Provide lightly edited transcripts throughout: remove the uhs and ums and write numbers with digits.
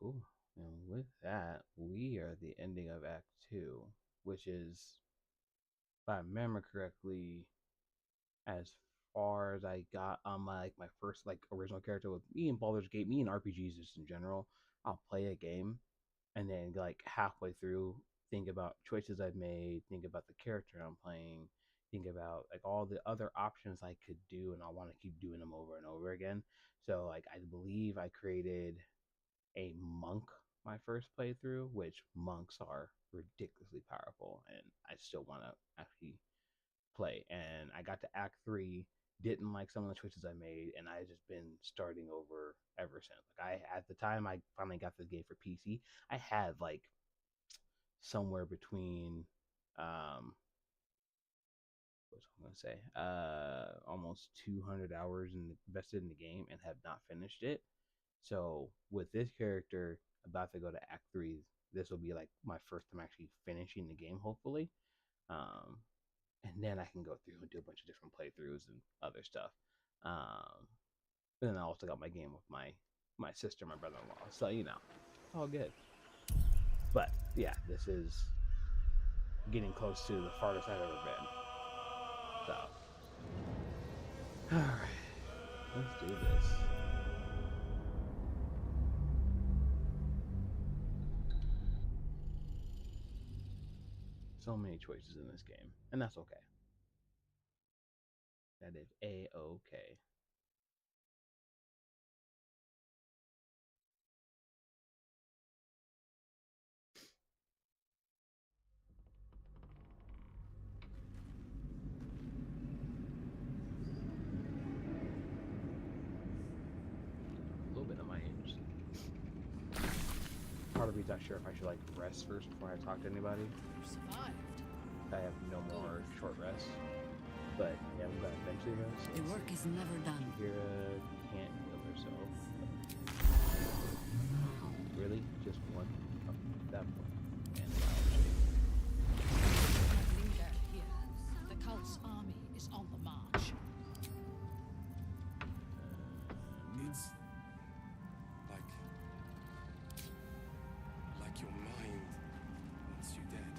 Cool. And with that, we are at the ending of Act Two, which is, if I remember correctly, as far as I got on my first original character with me and Baldur's Gate, me and RPGs just in general. I'll play a game and then halfway through think about choices I've made, think about the character I'm playing, think about all the other options I could do, and I want to keep doing them over and over again. So I believe I created a monk my first playthrough, which monks are ridiculously powerful, and I still want to actually play. And I got to Act Three, didn't like some of the choices I made, and I just been starting over ever since. At the time I finally got this game for PC, I had somewhere between what's I'm gonna say almost 200 hours invested in the game and have not finished it. So with this character about to go to Act Three, this will be my first time actually finishing the game, hopefully. Um, and then I can go through and do a bunch of different playthroughs and other stuff. Um, and then I also got my game with my sister, my brother-in-law. So it's all good. But yeah, this is getting close to the farthest I've ever been. So, all right, let's do this. So many choices in this game, and that's okay. That is a-okay. A little bit of my age. Part of me's not sure if I should rest first before I talk to anybody. You survived. I have no more short rests, but yeah, I'm gonna eventually rest. The work is never done. Kira can't heal herself. Really? Just one? Oh, that one. And Linger here. The cult's army is on the march. It's like your mind wants you dead.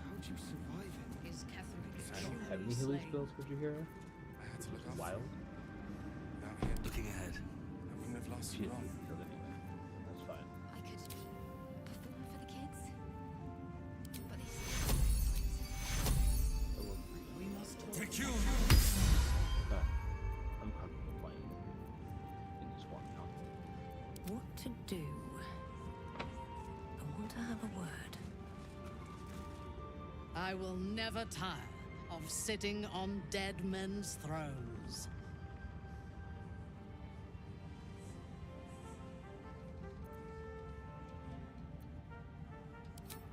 How'd you survive it? Is Catherine I don't have any healing spells, would you hear? I had to look after Wild. you. Without him, Looking ahead. I wouldn't have lasted She's long. killed anyway. That's fine. I could perform for the kids, but they I will agree. We must Take you! I'm comfortable playing in this one now. what to do. I want to have a word. I will never tire of sitting on dead men's thrones.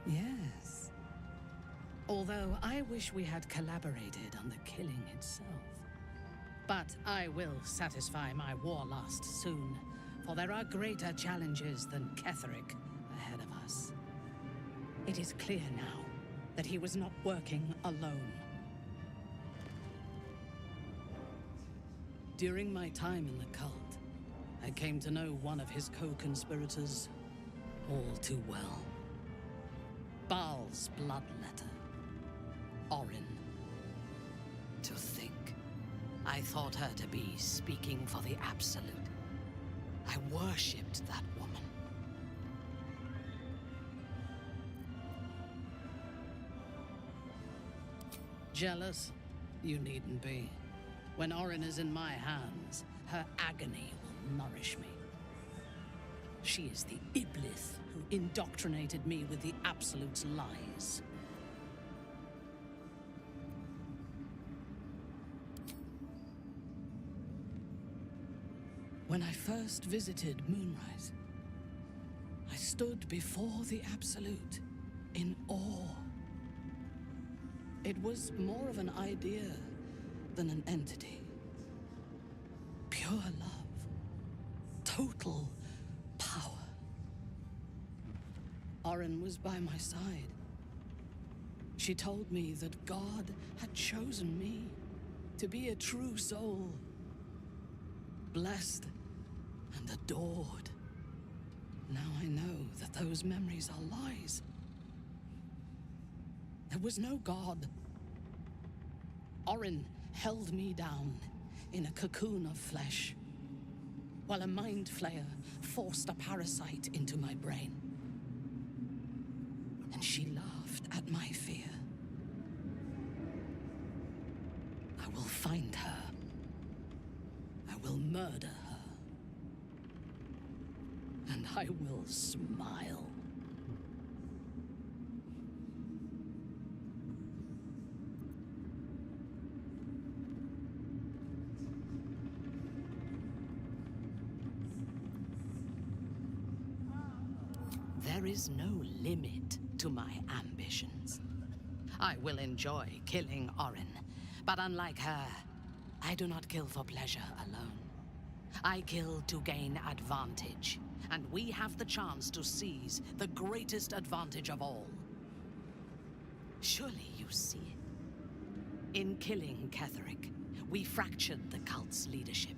Yes. Although I wish we had collaborated on the killing itself. But I will satisfy my warlust soon, for there are greater challenges than Ketheric ahead of us. It is clear now that he was not working alone. During my time in the cult, I came to know one of his co-conspirators all too well. Baal's bloodletter, Orin. To think, I thought her to be speaking for the Absolute. I worshipped that woman. Jealous? You needn't be. When Orin is in my hands, her agony will nourish me. She is the Iblis who indoctrinated me with the Absolute's lies. When I first visited Moonrise, I stood before the Absolute in awe. It was more of an idea than an entity. Pure love. Total power. Orin was by my side. She told me that God had chosen me to be a true soul. Blessed and adored. Now I know that those memories are lies. There was no god. Orin held me down in a cocoon of flesh, while a mind flayer forced a parasite into my brain. And she laughed at my fear. I will find her. I will murder her. And I will smile. There is no limit to my ambitions. I will enjoy killing Orin, but unlike her, I do not kill for pleasure alone. I kill to gain advantage, and we have the chance to seize the greatest advantage of all. Surely you see it. In killing Ketheric, we fractured the cult's leadership.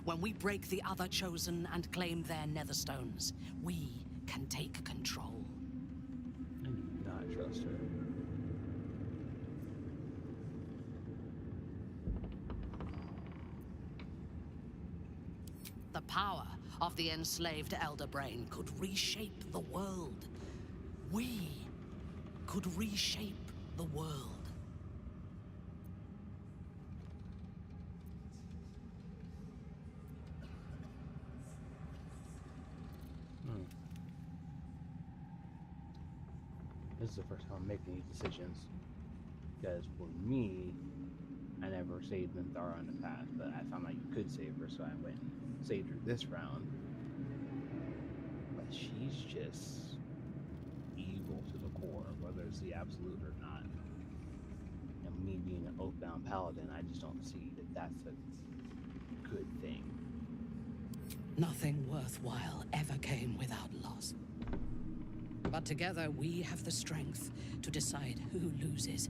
When we break the other Chosen and claim their Netherstones, we can take control. I do not trust her. The power of the enslaved Elder Brain could reshape the world. We could reshape the world. This is the first time I'm making these decisions. Because for me, I never saved Minthara in the past, but I found out you could save her, so I went and saved her this round. But she's just evil to the core, whether it's the absolute or not. And me being an oathbound paladin, I just don't see that that's a good thing. Nothing worthwhile ever came without loss. But together we have the strength to decide who loses,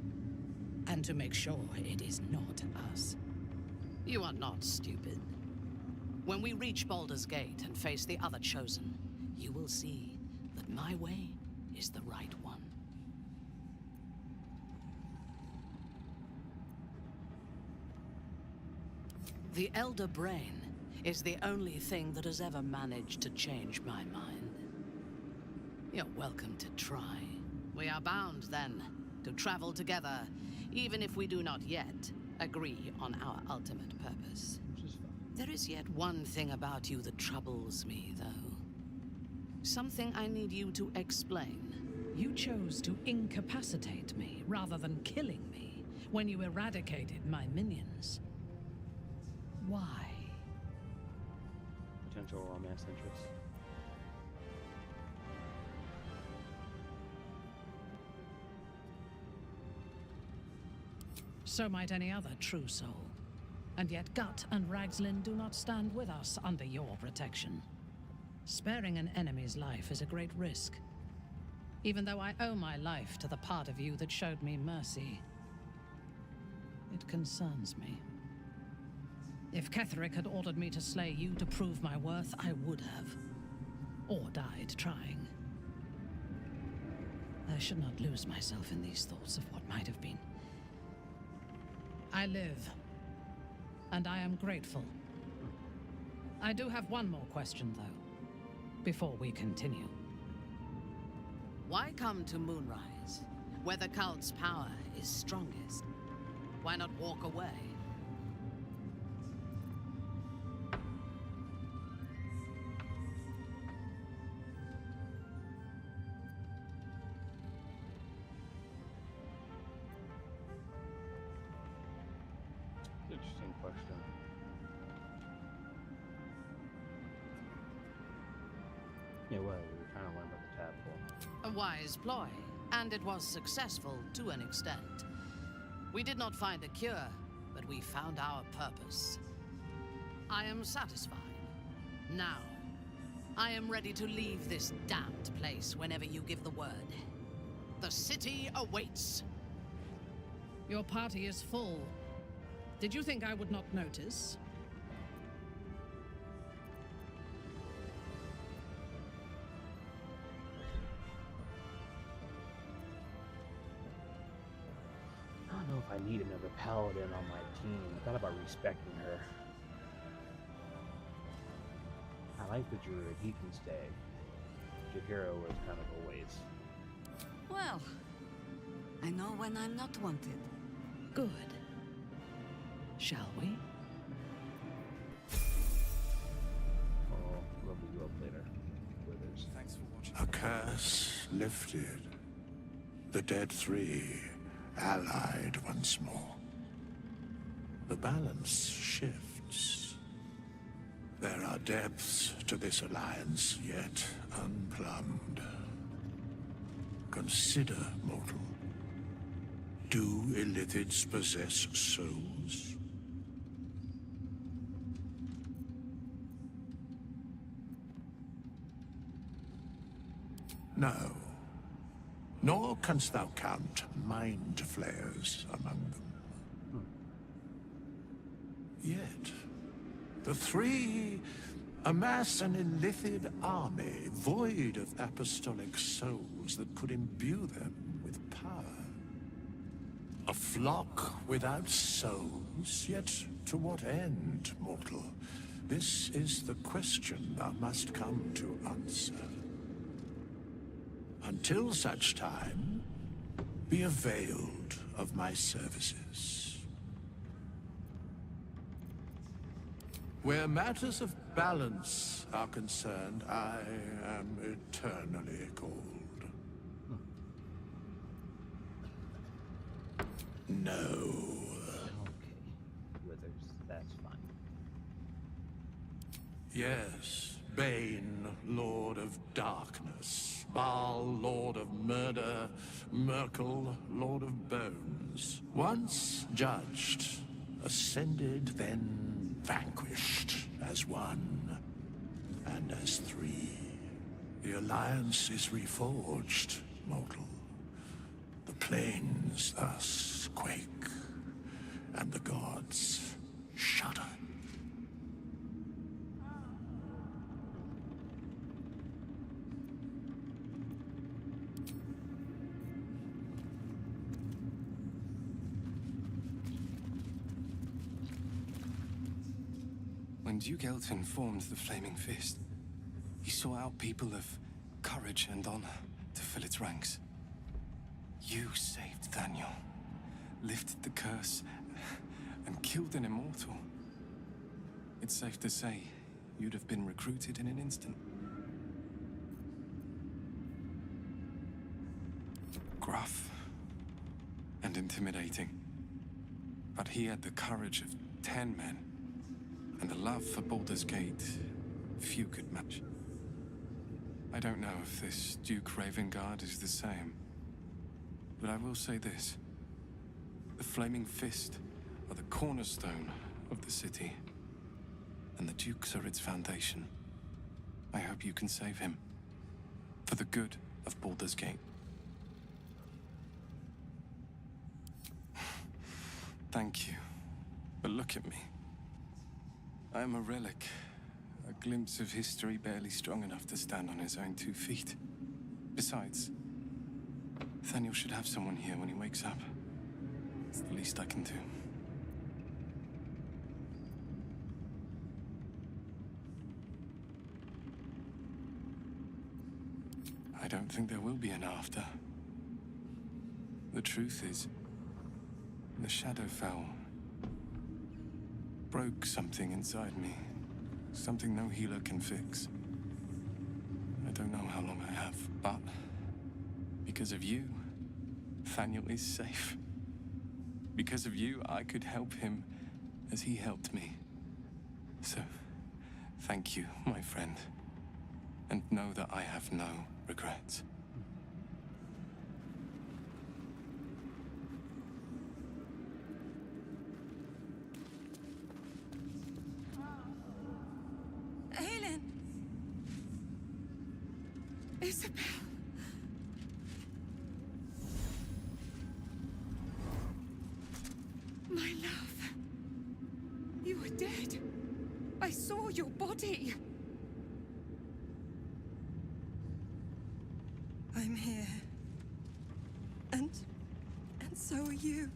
and to make sure it is not us. You are not stupid. When we reach Baldur's Gate and face the other Chosen, you will see that my way is the right one. The Elder Brain is the only thing that has ever managed to change my mind. You're welcome to try. We are bound, then, to travel together, even if we do not yet agree on our ultimate purpose. Which is fine. There is yet one thing about you that troubles me, though. Something I need you to explain. You chose to incapacitate me rather than killing me when you eradicated my minions. Why? Potential romance interest. So might any other true soul. And yet Gut and Ragzlin do not stand with us under your protection. Sparing an enemy's life is a great risk. Even though I owe my life to the part of you that showed me mercy, it concerns me. If Ketheric had ordered me to slay you to prove my worth, I would have. Or died trying. I should not lose myself in these thoughts of what might have been. I live, and I am grateful. I do have one more question, though, before we continue. Why come to Moonrise, where the cult's power is strongest? Why not walk away? Interesting question. Yeah, well, we were trying to learn about the tadpole. A wise ploy, and it was successful to an extent. We did not find a cure, but we found our purpose. I am satisfied. Now, I am ready to leave this damned place whenever you give the word. The city awaits. Your party is full. Did you think I would not notice? know if I need another paladin on my team. I thought about respecting her. I like the druid, he can stay. Jahiro was kind of a waste. Well, I know when I'm not wanted. Good. Shall we? Oh, we'll be you up later. Withers. Thanks for watching. A curse lifted. The dead three allied once more. The balance shifts. There are depths to this alliance yet unplumbed. Consider, mortal. Do illithids possess souls? No. Nor canst thou count mind flayers among them. Yet, the three amass an illithid army void of apostolic souls that could imbue them with power. A flock without souls, yet to what end, mortal? This is the question thou must come to answer. Until such time, be availed of my services. Where matters of balance are concerned, I am eternally cold. No. Okay. Withers, that's fine. Yes, Bane, Lord of Darkness. Baal, Lord of Murder. Merkel, Lord of Bones. Once judged, ascended, then vanquished as one, and as three. The Alliance is reforged, mortal. The plains thus quake, and the gods shudder. When Duke Elton formed the Flaming Fist, he sought out people of courage and honor to fill its ranks. You saved Daniel, lifted the curse, and killed an immortal. It's safe to say you'd have been recruited in an instant. Gruff and intimidating, but he had the courage of 10 men. And the love for Baldur's Gate, few could match. I don't know if this Duke Ravengard is the same, but I will say this. The Flaming Fist are the cornerstone of the city, and the Dukes are its foundation. I hope you can save him, for the good of Baldur's Gate. Thank you, but look at me. I am a relic, a glimpse of history barely strong enough to stand on his own 2 feet. Besides, Nathaniel should have someone here when he wakes up. It's the least I can do. I don't think there will be an after. The truth is, the shadow fell. Broke something inside me. Something no healer can fix. I don't know how long I have, but because of you, Nathaniel is safe. Because of you, I could help him as he helped me. So, thank you, my friend. And know that I have no regrets. Helen! Isabel! My love. You were dead. I saw your body. I'm here. And so are you.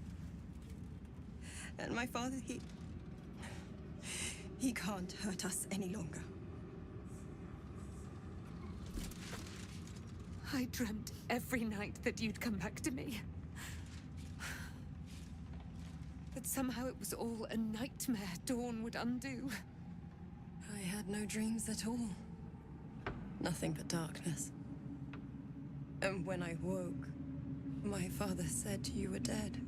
And my father, he can't hurt us any longer. I dreamt every night that you'd come back to me. That somehow it was all a nightmare Dawn would undo. I had no dreams at all. Nothing but darkness. And when I woke, my father said you were dead.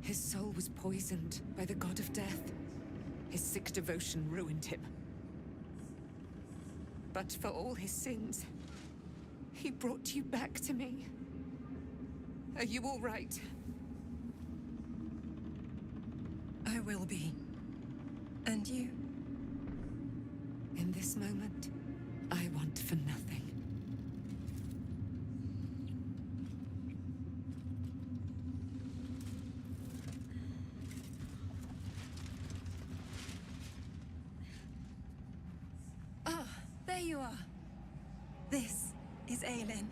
His soul was poisoned by the god of death. His sick devotion ruined him. But for all his sins, he brought you back to me. Are you all right? I will be. And you? In this moment, I want for nothing. Ah, there you are. This is Aelin.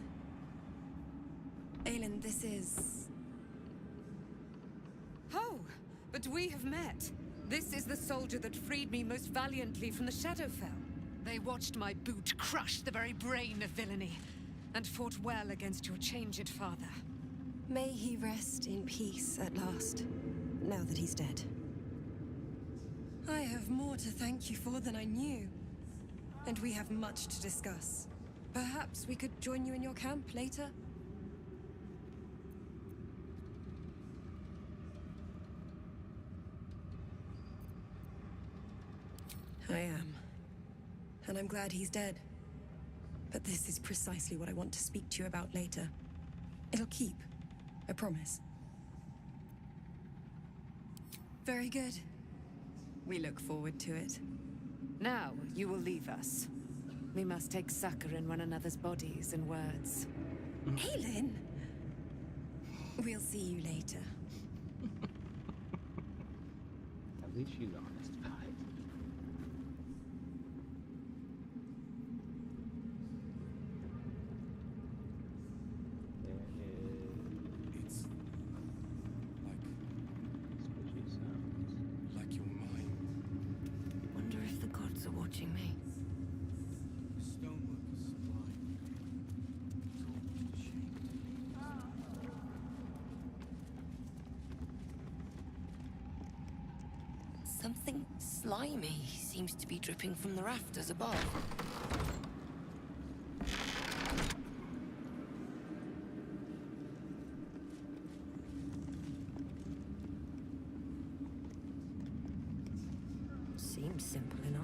Aelin, this is... Oh, but we have met. This is the soldier that freed me most valiantly from the Shadowfell. They watched my boot crush the very brain of villainy, and fought well against your changed father. May he rest in peace at last, now that he's dead. I have more to thank you for than I knew. And we have much to discuss. Perhaps we could join you in your camp later? I am. And I'm glad he's dead. But this is precisely what I want to speak to you about later. It'll keep. I promise. Very good. We look forward to it. Now, you will leave us. We must take succor in one another's bodies and words. Aelin! We'll see you later. At least she's honest about it. It's Squishy sounds. like your mind. Wonder if the gods are watching me. Stonework is sublime. Gold shaped. Something slimy seems to be dripping from the rafters above. Seems simple enough.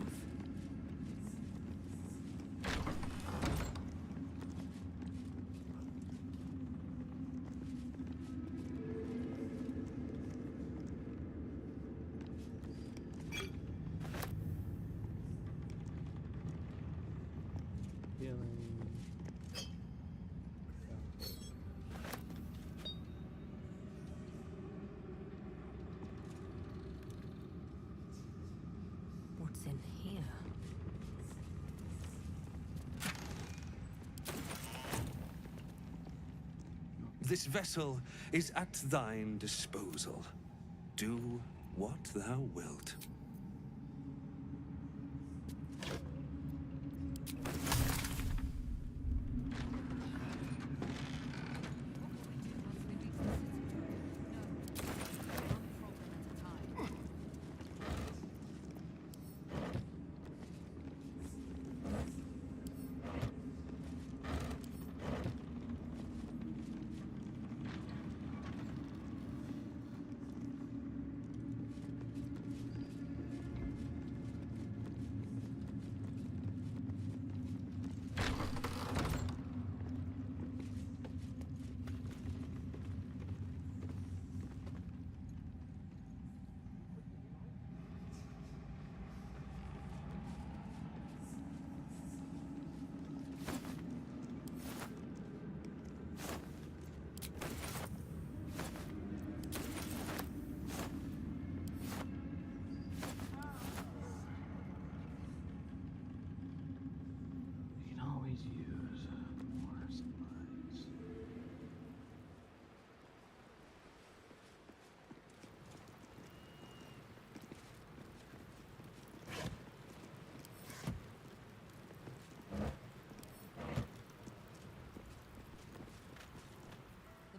Healing. What's in here? This vessel is at thine disposal. Do what thou wilt.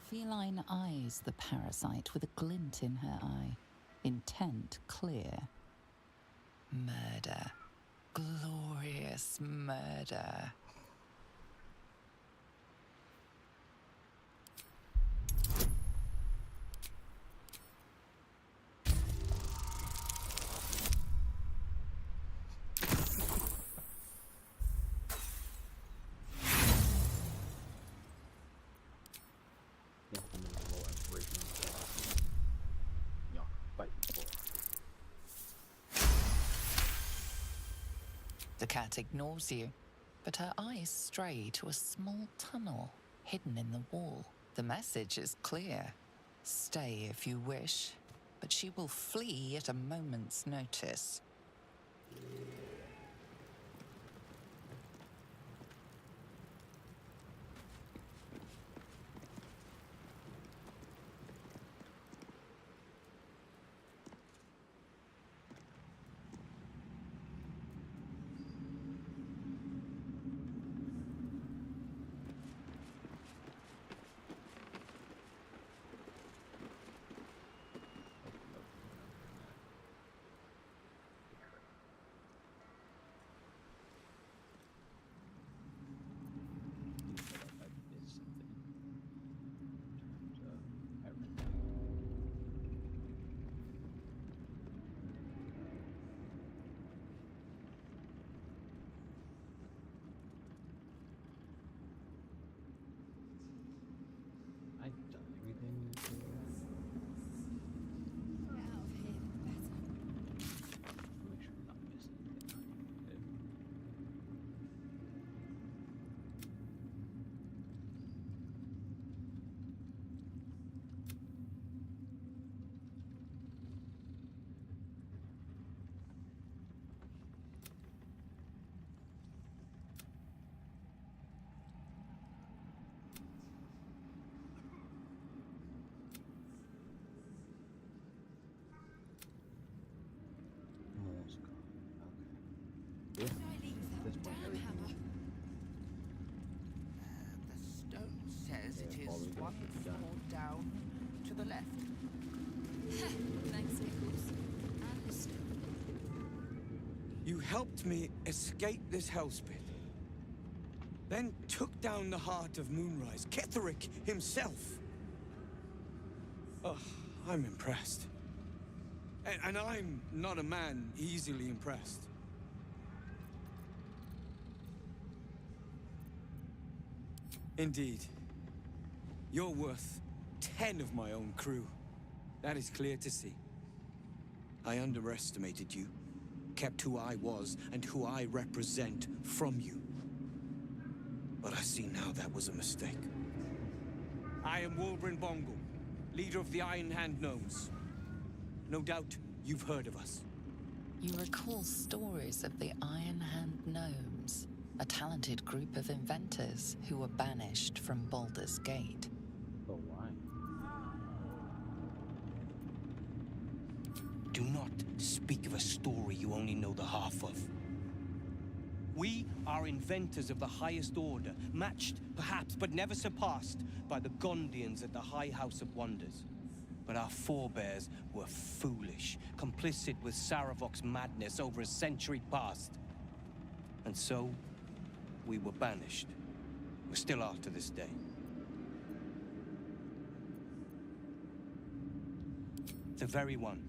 Feline eyes the parasite with a glint in her eye, intent clear. Murder. Glorious murder. The cat ignores you, but her eyes stray to a small tunnel hidden in the wall. The message is clear. Stay if you wish, but she will flee at a moment's notice. Yeah. This point, everything. The stone says it is Always one gonna be done. floor down to the left. Thanks, Nichols. And the stone. You helped me escape this hellspit. Then took down the heart of Moonrise, Ketheric himself. Oh, I'm impressed. And I'm not a man easily impressed. Indeed. You're worth 10 of my own crew. That is clear to see. I underestimated you, kept who I was and who I represent from you. But I see now that was a mistake. I am Wolbrin Bongle, leader of the Iron Hand Gnomes. No doubt you've heard of us. You recall stories of the Iron Hand Gnomes, a talented group of inventors who were banished from Baldur's Gate. But why? Do not speak of a story you only know the half of. We are inventors of the highest order, matched, perhaps, but never surpassed by the Gondians at the High House of Wonders. But our forebears were foolish, complicit with Saravok's madness over a century past. And so, we were banished. We still are to this day. The very one.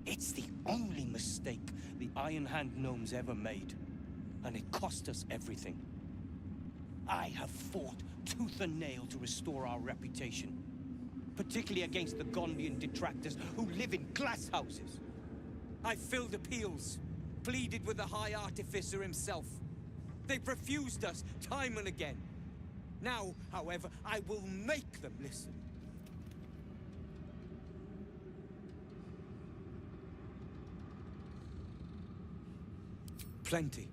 It's the only mistake the Iron Hand Gnomes ever made. And it cost us everything. I have fought tooth and nail to restore our reputation. Particularly against the Gondian detractors who live in glass houses. I filled appeals, pleaded with the High Artificer himself. They've refused us time and again. Now, however, I will make them listen. Plenty.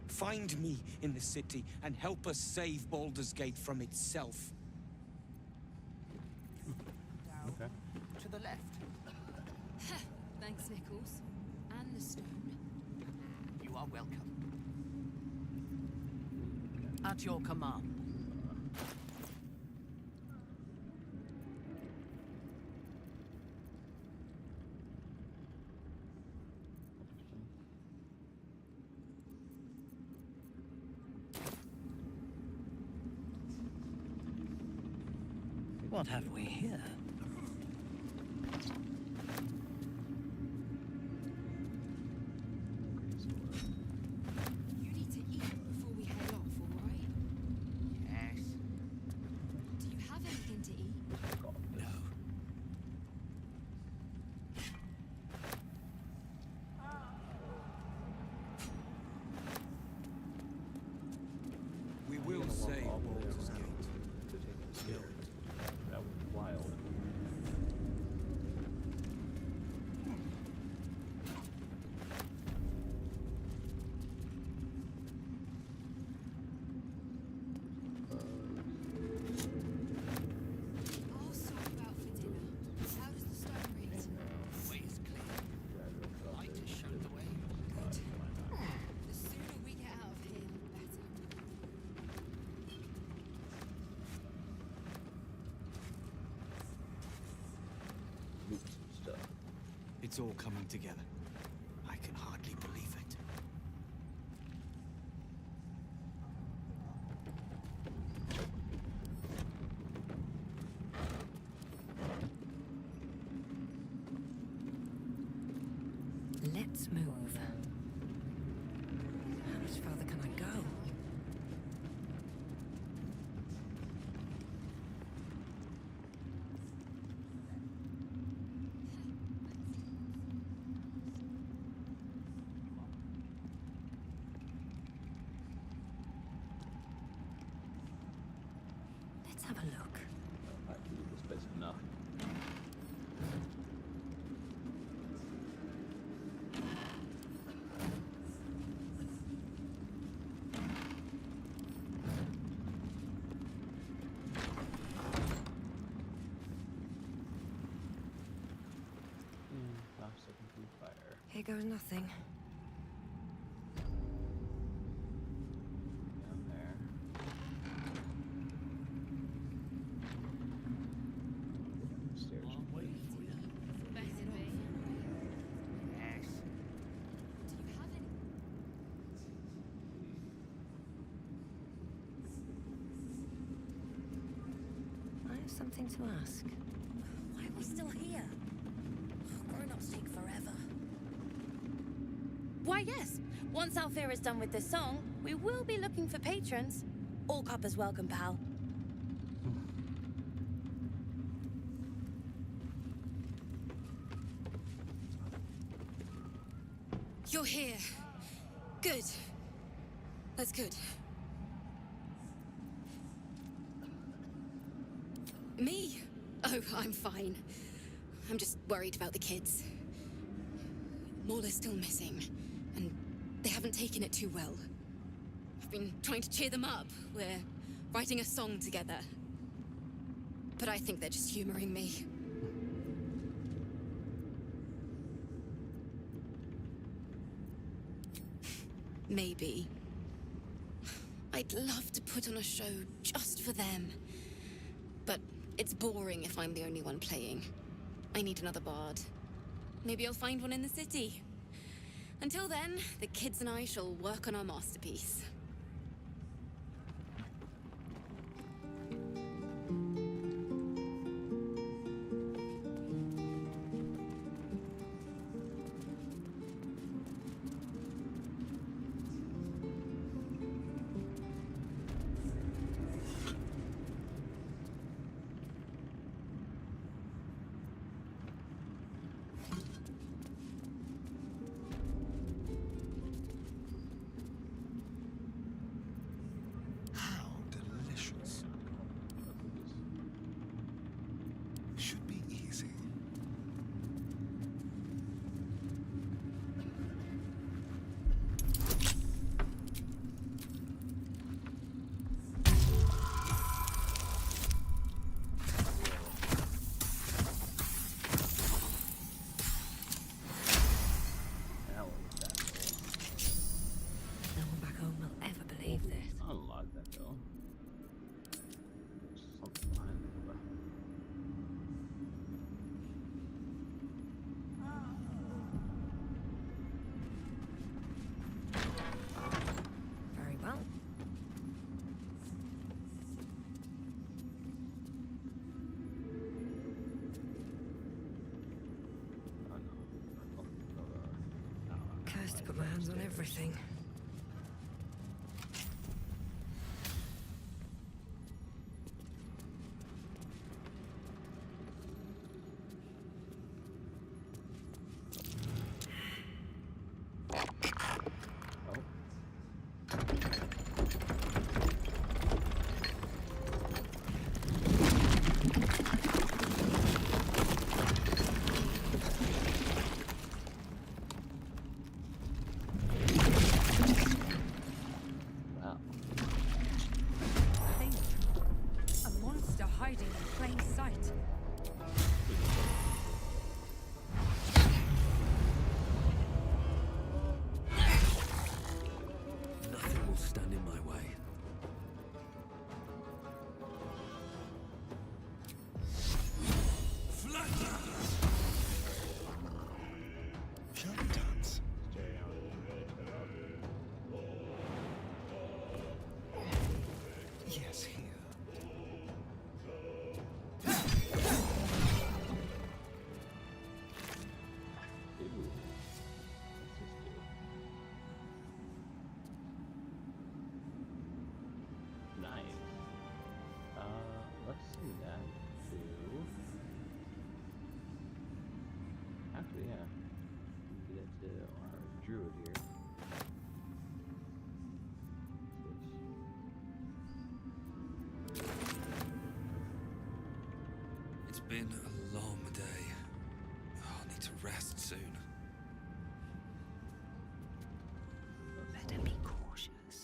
Find me in the city and help us save Baldur's Gate from itself. Down Okay. to the left. Thanks, Nichols. And the stone. You are welcome. At your command. What have we here? You need to eat before we head off, all right? Yes. Do you have anything to eat? No. We will save Baldur's Gate. To take him scared. That was wild. I'll sort you out for dinner. How does the stone read? Way is clear. Light is shown the way. The sooner we get out of here, the better. Loot some stuff. It's all coming together. I can hardly believe it. Let's move. How much further can I go? Let's have a look. I can do this place enough. Not second through fire. Here goes nothing. Down there. Stairs. Yes. Do you have any? I have something to ask. Why are we still here? Grown-ups take forever. Why, yes. Once Althea is done with this song, we will be looking for patrons. All coppers welcome, pal. You're here. Good. That's good. Me? Oh, I'm fine. I'm just worried about the kids. Maula's still missing, and they haven't taken it too well. I've been trying to cheer them up. We're writing a song together. But I think they're just humoring me. Maybe. I'd love to put on a show just for them. But it's boring if I'm the only one playing. I need another bard. Maybe I'll find one in the city. Until then, the kids and I shall work on our masterpiece. How delicious. Should be easy. That was that. No one back home will ever believe this. Unlock that though. There's something behind the door. put my hands on everything. Hiding in plain sight. Nothing will stand in my way. Jump dance. Yes, here. Let's see that too. Actually, yeah. Get it to our druid here. It's been a long day. I'll need to rest soon. Better be cautious.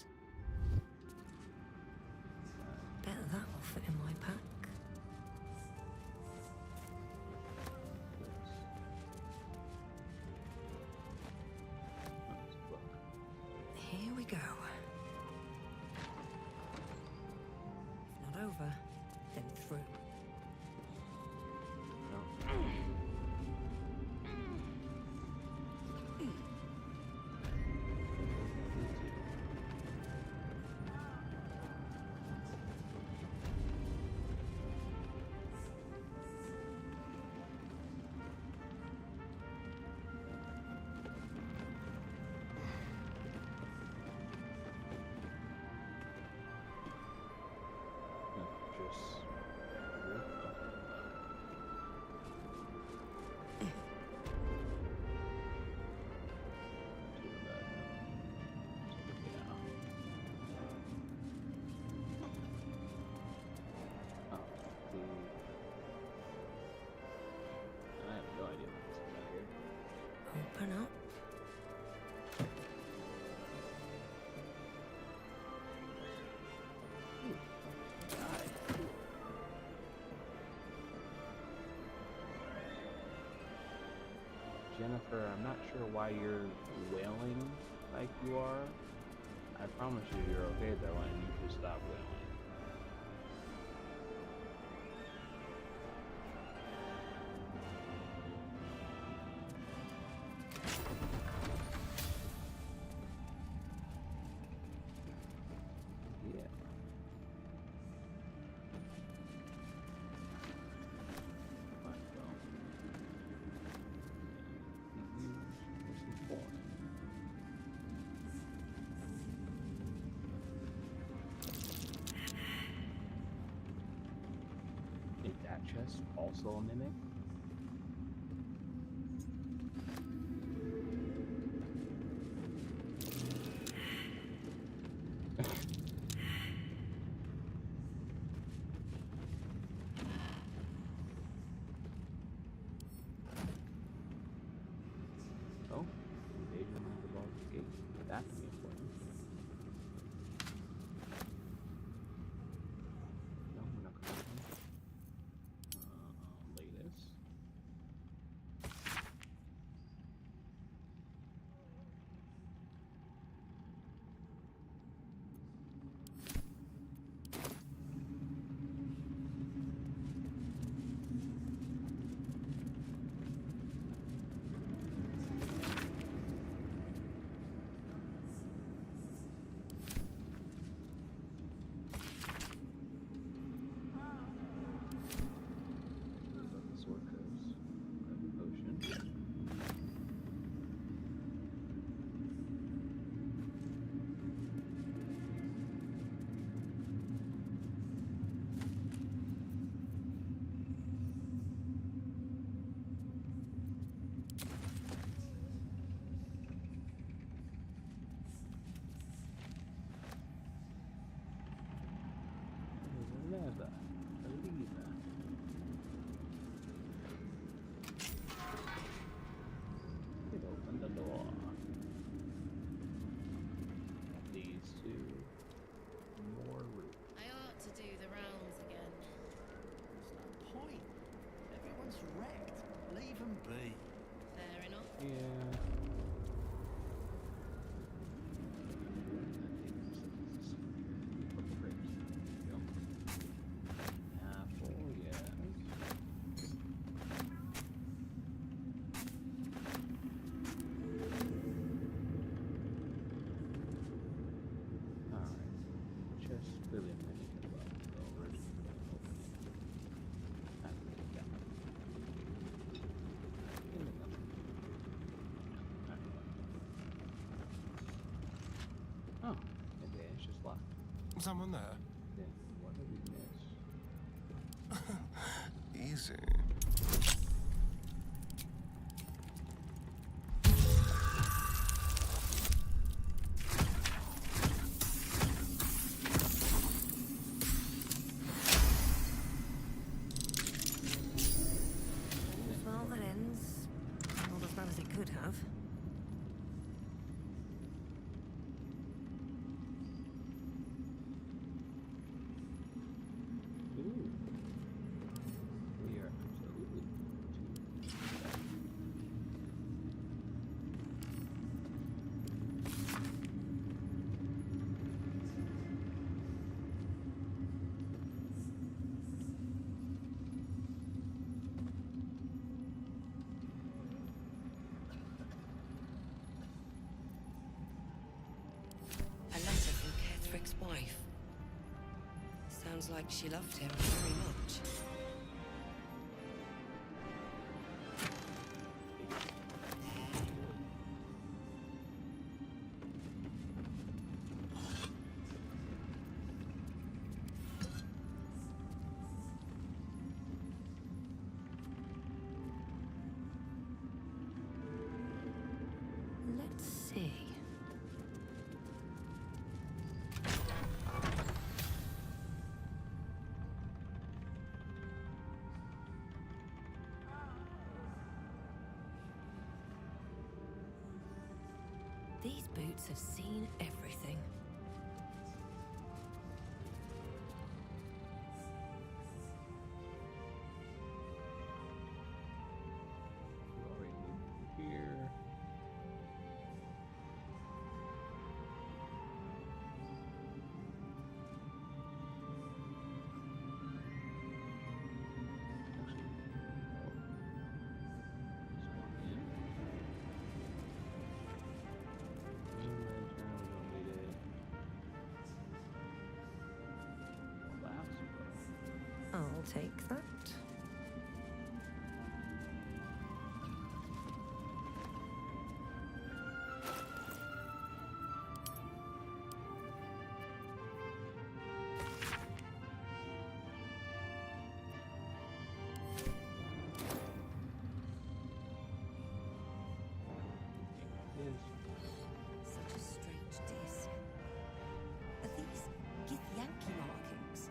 Bet that will fit in my pack. Here we go. If not over, then through. Open up. Jennifer, I'm not sure why you're wailing like you are. I promise you you're okay though, and you should stop wailing. Chest also a mimic? Oh, invasion of the Baldur's Gate. That could be important. No, we're not going to latest. be. Fair enough. Yeah. Apple, yes. Alright. Just really a minute about the original opening. I think that. Oh, maybe it's just locked. Someone there? Then what did we miss? Easy. Well, that ends not as bad as it could have. Ooh. We are absolutely A letter from Kethrick's wife. Sounds like she loved him very much. Let's see. These boots have seen everything. already here. I'll take that. Such a strange disc. Are these Githyanki markings?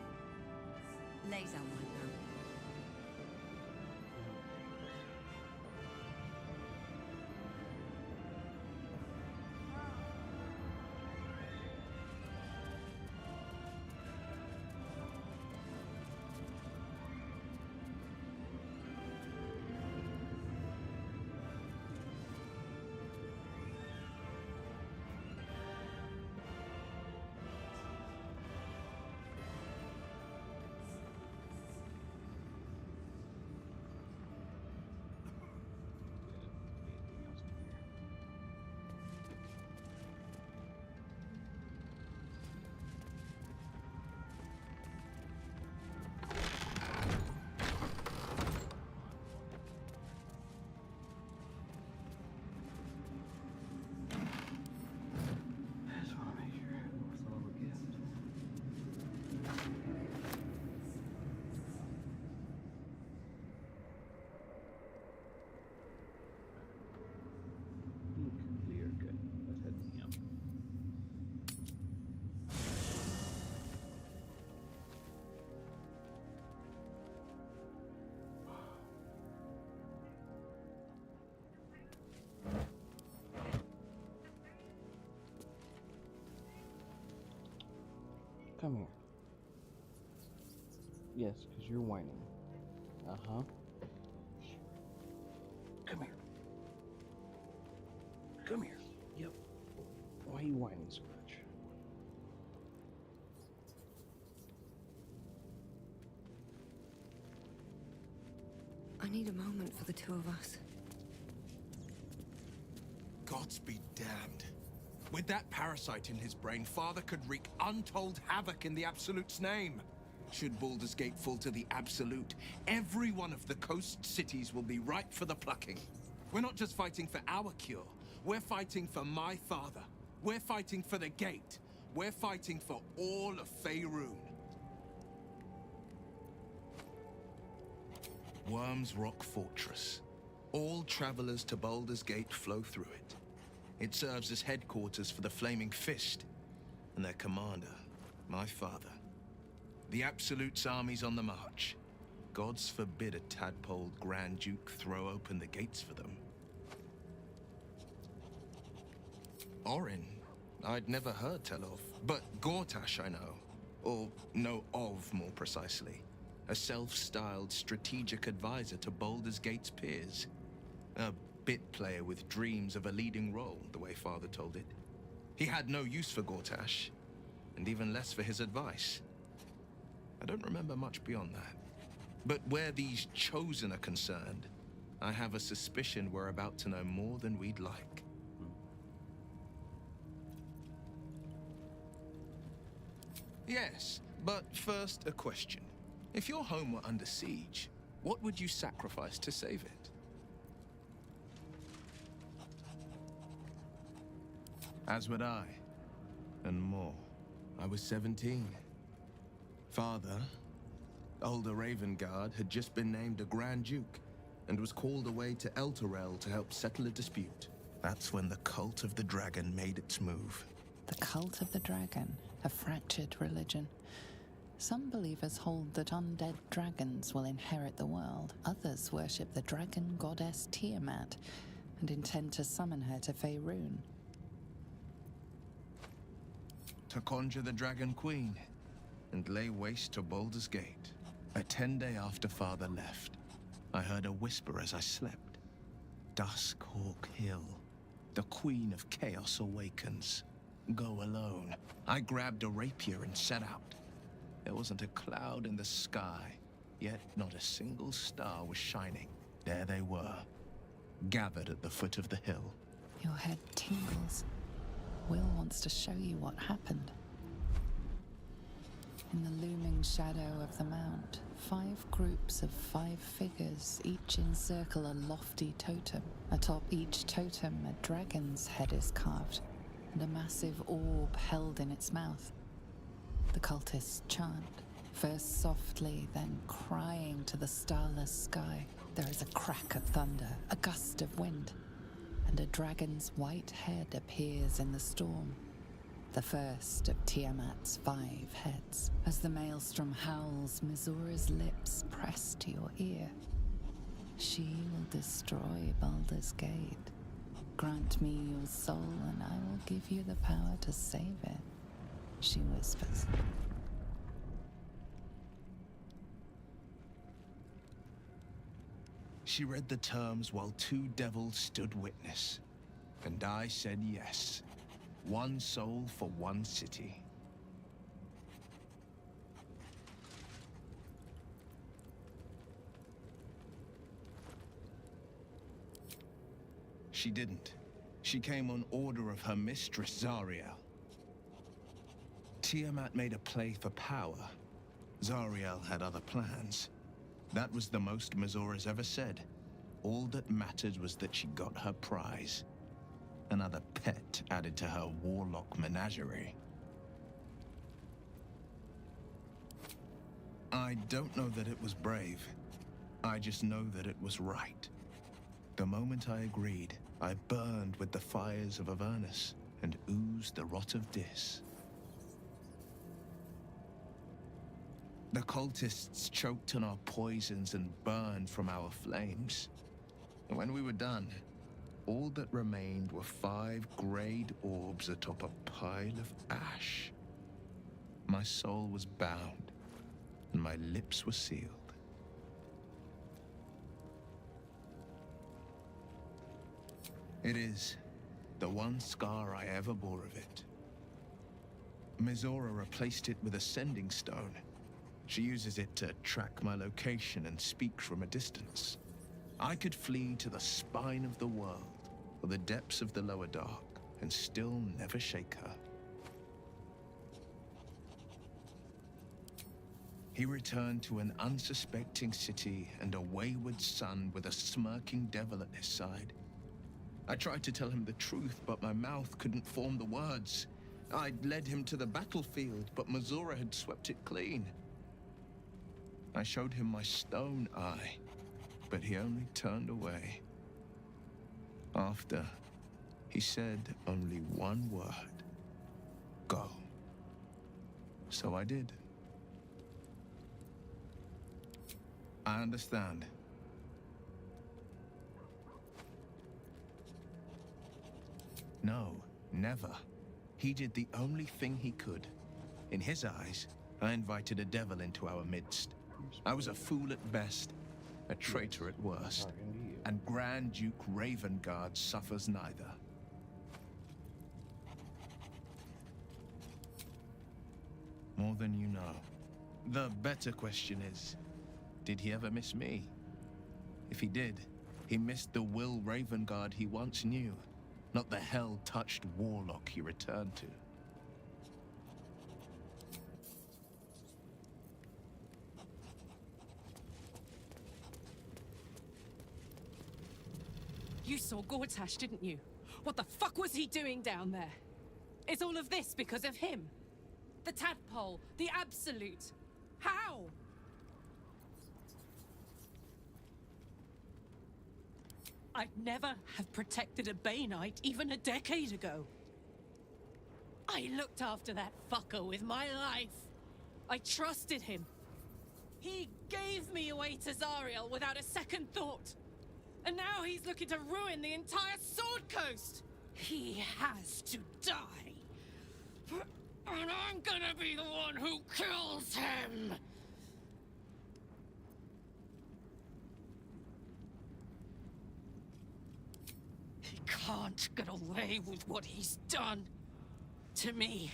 Lays out might know. Come here. Yes, because you're whining. Uh-huh. Come here. Come here. Yep. Why are you whining so much? I need a moment for the two of us. Gods be damned. With that parasite in his brain, Father could wreak untold havoc in the Absolute's name. Should Baldur's Gate fall to the Absolute, every one of the coast cities will be ripe for the plucking. We're not just fighting for our cure. We're fighting for my father. We're fighting for the Gate. We're fighting for all of Faerun. Worm's Rock Fortress. All travelers to Baldur's Gate flow through it. It serves as headquarters for the Flaming Fist, and their commander, my father. The Absolute's army's on the march. Gods forbid a tadpoled Grand Duke throw open the gates for them. Orin, I'd never heard tell of, but Gortash I know. Or know of, more precisely. A self-styled strategic advisor to Baldur's Gate's peers. A bit player with dreams of a leading role, the way Father told it. He had no use for Gortash, and even less for his advice. I don't remember much beyond that. But where these Chosen are concerned, I have a suspicion we're about to know more than we'd like. Yes, but first a question. If your home were under siege, what would you sacrifice to save it? As would I, and more. I was 17. Father, older Ravengard, had just been named a Grand Duke and was called away to Elturel to help settle a dispute. That's when the Cult of the Dragon made its move. The Cult of the Dragon, a fractured religion. Some believers hold that undead dragons will inherit the world. Others worship the dragon goddess Tiamat and intend to summon her to Faerun. To conjure the Dragon Queen and lay waste to Baldur's Gate. A 10-day after Father left, I heard a whisper as I slept. Duskhawk Hill. The Queen of Chaos awakens. Go alone. I grabbed a rapier and set out. There wasn't a cloud in the sky, yet not a single star was shining. There they were, gathered at the foot of the hill. Your head tingles. Will wants to show you what happened. In the looming shadow of the mount, 5 groups of 5 figures each encircle a lofty totem. Atop each totem, a dragon's head is carved, and a massive orb held in its mouth. The cultists chant, first softly, then crying to the starless sky. There is a crack of thunder, a gust of wind, and a dragon's white head appears in the storm. The first of Tiamat's 5 heads. As the maelstrom howls, Mizura's lips press to your ear. She will destroy Baldur's Gate. Grant me your soul, and I will give you the power to save it, she whispers. She read the terms while 2 devils stood witness, and I said yes. 1 soul for 1 city. She didn't. She came on order of her mistress, Zariel. Tiamat made a play for power. Zariel had other plans. That was the most Mizura's ever said. All that mattered was that she got her prize. Another pet added to her warlock menagerie. I don't know that it was brave. I just know that it was right. The moment I agreed, I burned with the fires of Avernus and oozed the rot of Dis. The cultists choked on our poisons and burned from our flames. And when we were done, all that remained were 5 grayed orbs atop a pile of ash. My soul was bound, and my lips were sealed. It is the one scar I ever bore of it. Mizora replaced it with a sending stone. She uses it to track my location and speak from a distance. I could flee to the spine of the world, or the depths of the lower dark, and still never shake her. He returned to an unsuspecting city and a wayward son with a smirking devil at his side. I tried to tell him the truth, but my mouth couldn't form the words. I'd led him to the battlefield, but Mizora had swept it clean. I showed him my stone eye, but he only turned away. After, he said only one word: go. So I did. I understand. No, never. He did the only thing he could. In his eyes, I invited a devil into our midst. I was a fool at best, a traitor at worst, and Grand Duke Ravengard suffers neither. More than you know. The better question is, did he ever miss me? If he did, he missed the Will Ravengard he once knew, not the hell-touched warlock he returned to. You saw Gortash, didn't you? What the fuck was he doing down there? Is all of this because of him? The tadpole, the absolute. How? I'd never have protected a Bay Knight even a decade ago. I looked after that fucker with my life. I trusted him. He gave me away to Zariel without a second thought. And now he's looking to ruin the entire Sword Coast. He has to die. And I'm gonna be the one who kills him. He can't get away with what he's done. To me.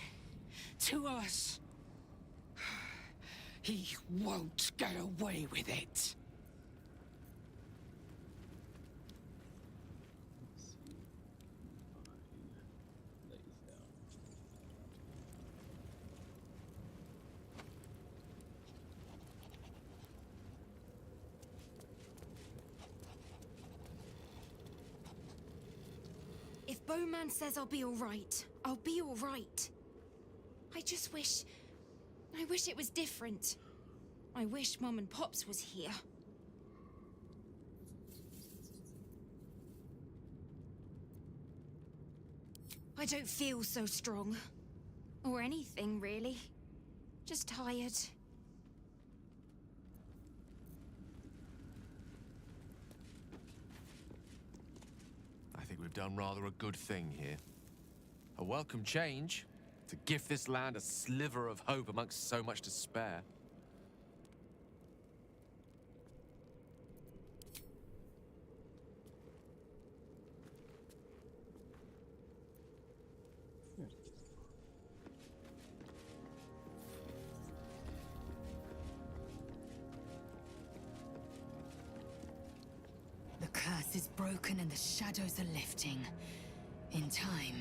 To us. He won't get away with it. If Bowman says I'll be alright, I'll be alright. I just wish... I wish it was different. I wish Mum and Pops was here. I don't feel so strong. Or anything, really. Just tired. I think we've done rather a good thing here. A welcome change to give this land a sliver of hope amongst so much despair. The curse is broken and the shadows are lifting. In time,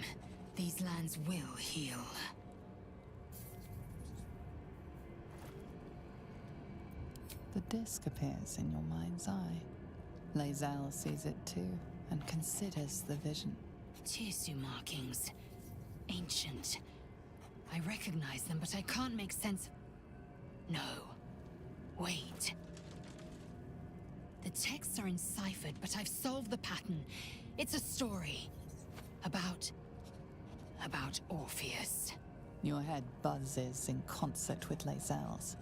these lands will heal. The disc appears in your mind's eye. Lae'zel sees it too, and considers the vision. Tirsu markings. Ancient. I recognize them, but I can't make sense of... No. Wait. The texts are enciphered, but I've solved the pattern. It's a story. About Orpheus. Your head buzzes in concert with Lae'zel's,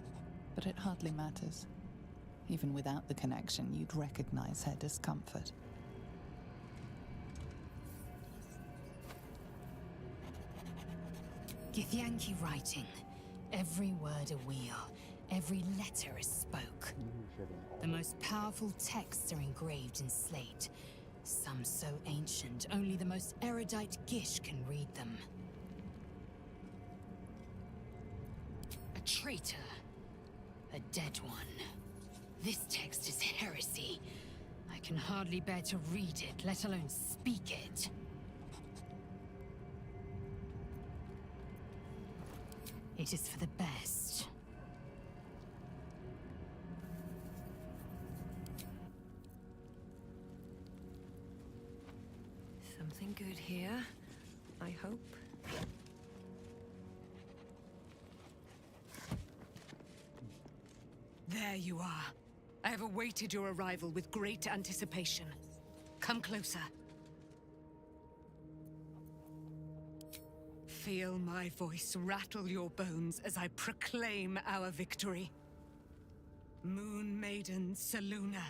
but it hardly matters. Even without the connection, you'd recognize her discomfort. Githyanki writing. Every word a wheel. Every letter is spoke. The most powerful texts are engraved in slate. Some so ancient, only the most erudite Gish can read them. A traitor. A dead one. This text is heresy. I can hardly bear to read it, let alone speak it. It is for the best. Something good here, I hope. There you are. I have awaited your arrival with great anticipation. Come closer. Feel my voice rattle your bones as I proclaim our victory. Moon Maiden Selûne,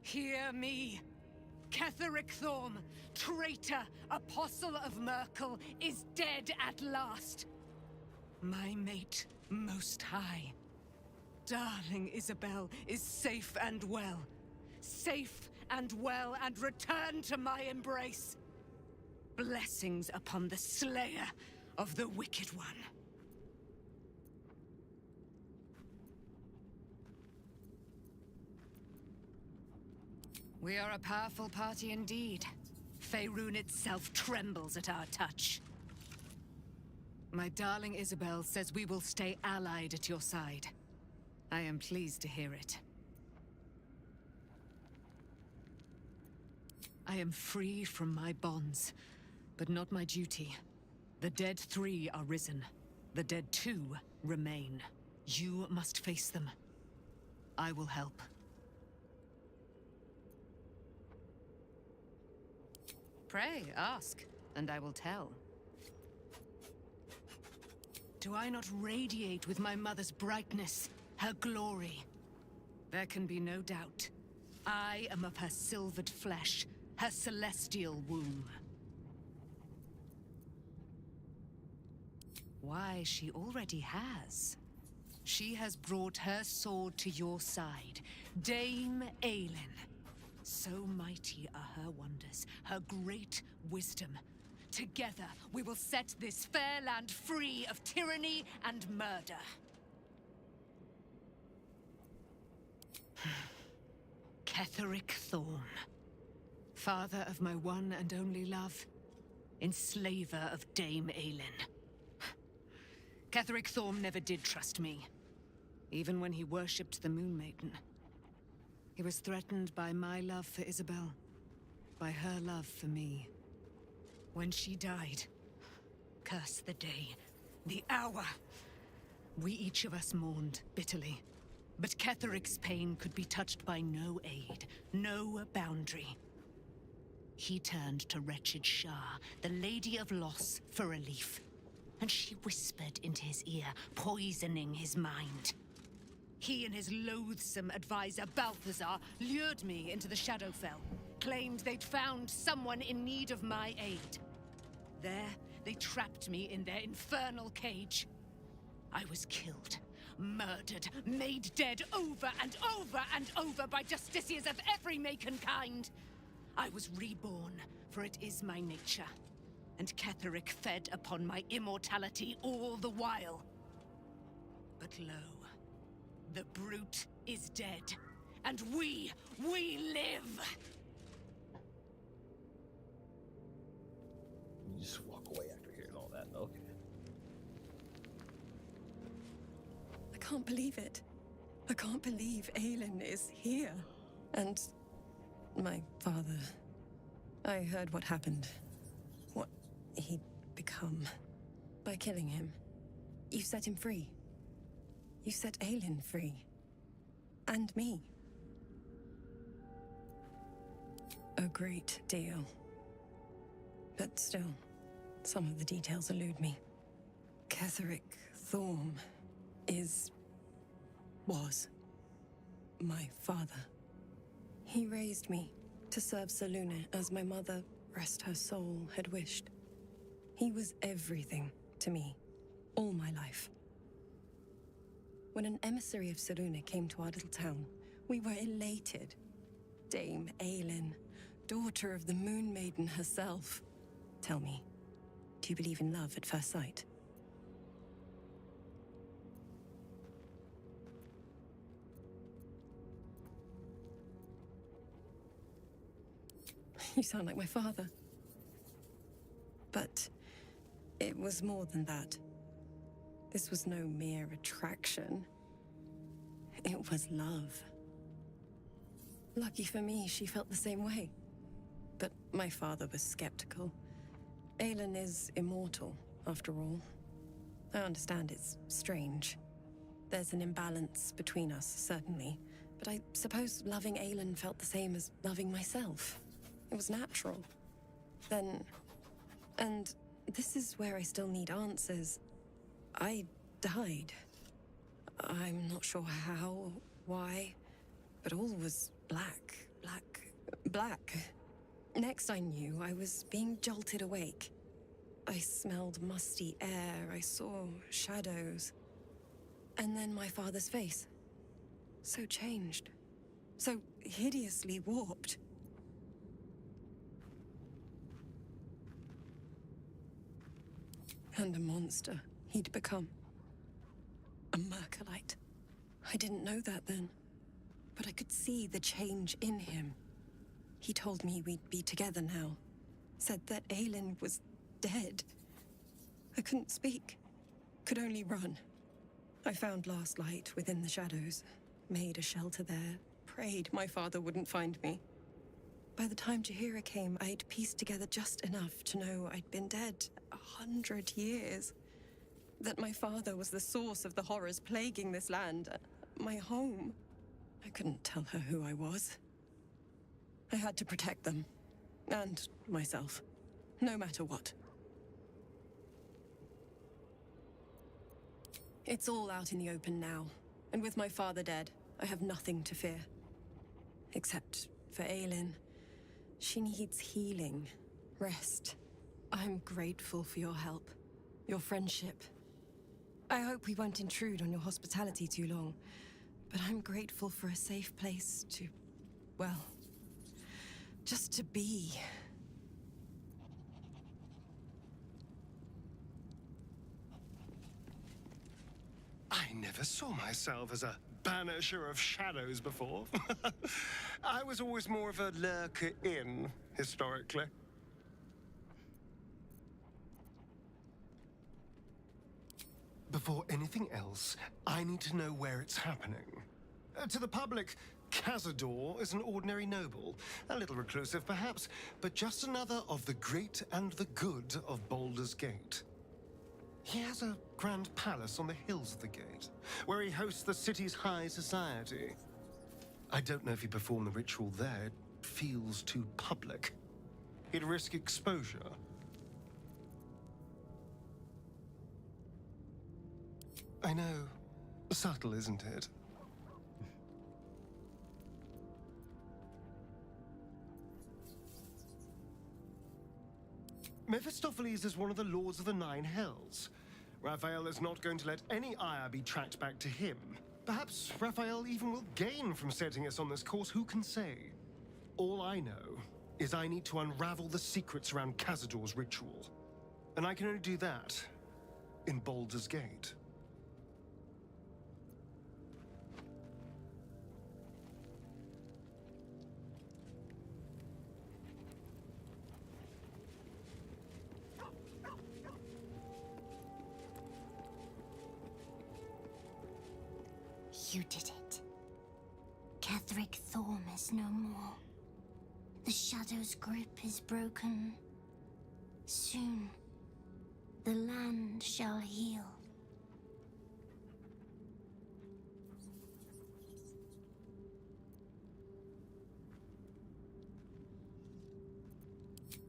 hear me! Ketheric Thorm, traitor, apostle of Merkel, is dead at last. My mate, Most High. Darling Isabel is safe and well. Safe and well, and return to my embrace. Blessings upon the slayer of the Wicked One. We are a powerful party indeed. Faerun itself trembles at our touch. My darling Isabel says we will stay allied at your side. I am pleased to hear it. I am free from my bonds, but not my duty. The dead 3 are risen. The dead 2 remain. You must face them. I will help. Pray, ask, and I will tell. Do I not radiate with my mother's brightness, her glory? There can be no doubt. I am of her silvered flesh, her celestial womb. Why, she already has. She has brought her sword to your side, Dame Aelin. So mighty are her wonders, her great wisdom. Together, we will set this fair land free of tyranny and murder. Ketheric Thorm, father of my one and only love, enslaver of Dame Aelin. Ketheric Thorm never did trust me, even when he worshipped the Moon Maiden. He was threatened by my love for Isabel, by her love for me. When she died, curse the day, the hour, we each of us mourned bitterly. But Ketheric's pain could be touched by no aid, no boundary. He turned to wretched Shah, the Lady of Loss, for relief. And she whispered into his ear, poisoning his mind. He and his loathsome advisor, Balthazar, lured me into the Shadowfell, claimed they'd found someone in need of my aid. There, they trapped me in their infernal cage. I was killed, murdered, made dead over and over and over by justiciars of every make and kind. I was reborn, for it is my nature. And Ketheric fed upon my immortality all the while. But lo, the brute is dead, and we live! You just walk away after hearing all that. Okay. I can't believe it. I can't believe Aelin is here. And my father. I heard what happened. What he'd become. By killing him. You set him free. You set Aelin free. And me. A great deal. But still, some of the details elude me. Ketheric Thorm was my father. He raised me to serve Selûne as my mother, rest her soul, had wished. He was everything to me, all my life. When an emissary of Selûne came to our little town, we were elated. Dame Aelin, daughter of the Moon Maiden herself. Tell me, do you believe in love at first sight? You sound like my father. But it was more than that. This was no mere attraction. It was love. Lucky for me, she felt the same way. But my father was skeptical. Aelin is immortal, after all. I understand it's strange. There's an imbalance between us, certainly. But I suppose loving Aelin felt the same as loving myself. It was natural. Then... And this is where I still need answers. I died. I'm not sure how, why, but all was black. Next I knew, I was being jolted awake. I smelled musty air, I saw shadows. And then my father's face. So changed. So hideously warped. And a monster he'd become. A Mercolite. I didn't know that then, but I could see the change in him. He told me we'd be together now. Said that Aelin was dead. I couldn't speak. Could only run. I found last light within the shadows. Made a shelter there. Prayed my father wouldn't find me. By the time Jaheira came, I'd pieced together just enough to know I'd been dead 100 years. That my father was the source of the horrors plaguing this land. My home. I couldn't tell her who I was. I had to protect them. And myself. No matter what. It's all out in the open now. And with my father dead, I have nothing to fear. Except for Aelin. She needs healing. Rest. I'm grateful for your help. Your friendship. I hope we won't intrude on your hospitality too long. But I'm grateful for a safe place to... well... just to be. I never saw myself as a banisher of shadows before. I was always more of a lurker-in, historically. Before anything else, I need to know where it's happening. To the public, Cazador is an ordinary noble. A little reclusive, perhaps, but just another of the great and the good of Baldur's Gate. He has a grand palace on the hills of the gate, where he hosts the city's high society. I don't know if he performed the ritual there. It feels too public. He'd risk exposure. I know. Subtle, isn't it? Mephistopheles is one of the Lords of the Nine Hells. Raphael is not going to let any ire be tracked back to him. Perhaps Raphael even will gain from setting us on this course, who can say? All I know is I need to unravel the secrets around Cazador's ritual. And I can only do that in Baldur's Gate. You did it. Catherick Thorm is no more. The Shadow's grip is broken. Soon, the land shall heal.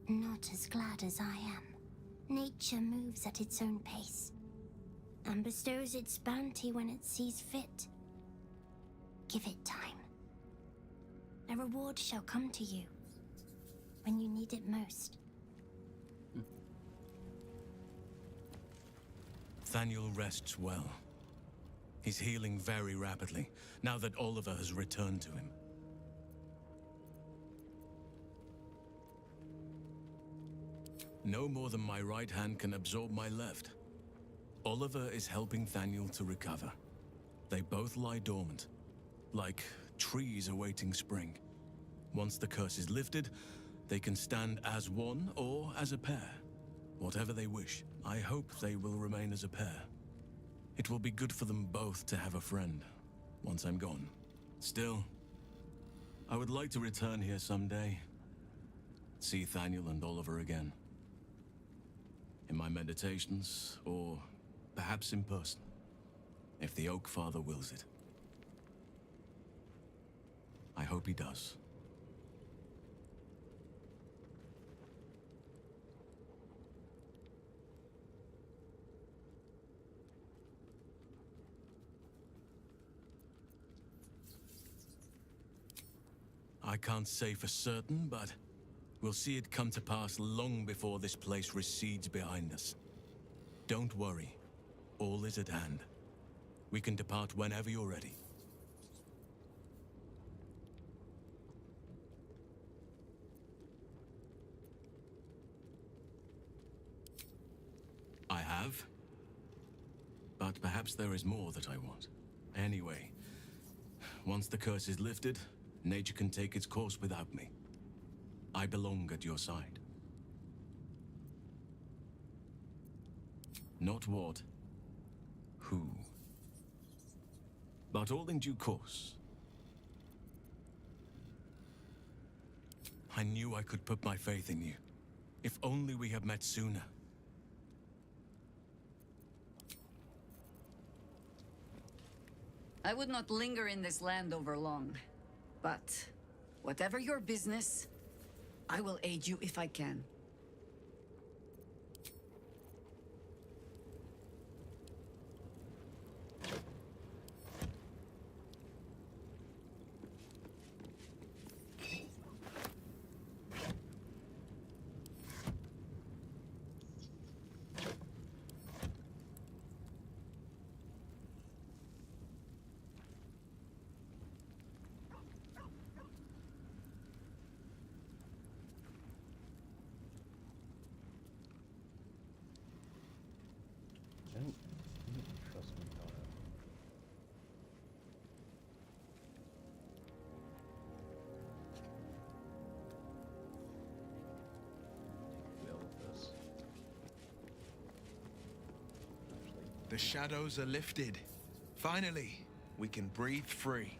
Not as glad as I am. Nature moves at its own pace, and bestows its bounty when it sees fit. Give it time. A reward shall come to you when you need it most. Thaniel rests well. He's healing very rapidly, now that Oliver has returned to him. No more than my right hand can absorb my left. Oliver is helping Thaniel to recover. They both lie dormant, like trees awaiting spring. Once the curse is lifted, they can stand as one or as a pair. Whatever they wish, I hope they will remain as a pair. It will be good for them both to have a friend, once I'm gone. Still, I would like to return here someday. See Thaniel and Oliver again. In my meditations, or perhaps in person, if the Oak Father wills it. I hope he does. I can't say for certain, but we'll see it come to pass long before this place recedes behind us. Don't worry. All is at hand. We can depart whenever you're ready. I have. But perhaps there is more that I want. Anyway, once the curse is lifted, nature can take its course without me. I belong at your side. Not what, who, but all in due course. I knew I could put my faith in you. If only we had met sooner. I would not linger in this land over long. But whatever your business, I will aid you if I can. Don't trust me, Dora. Will with this. The shadows are lifted. Finally, we can breathe free.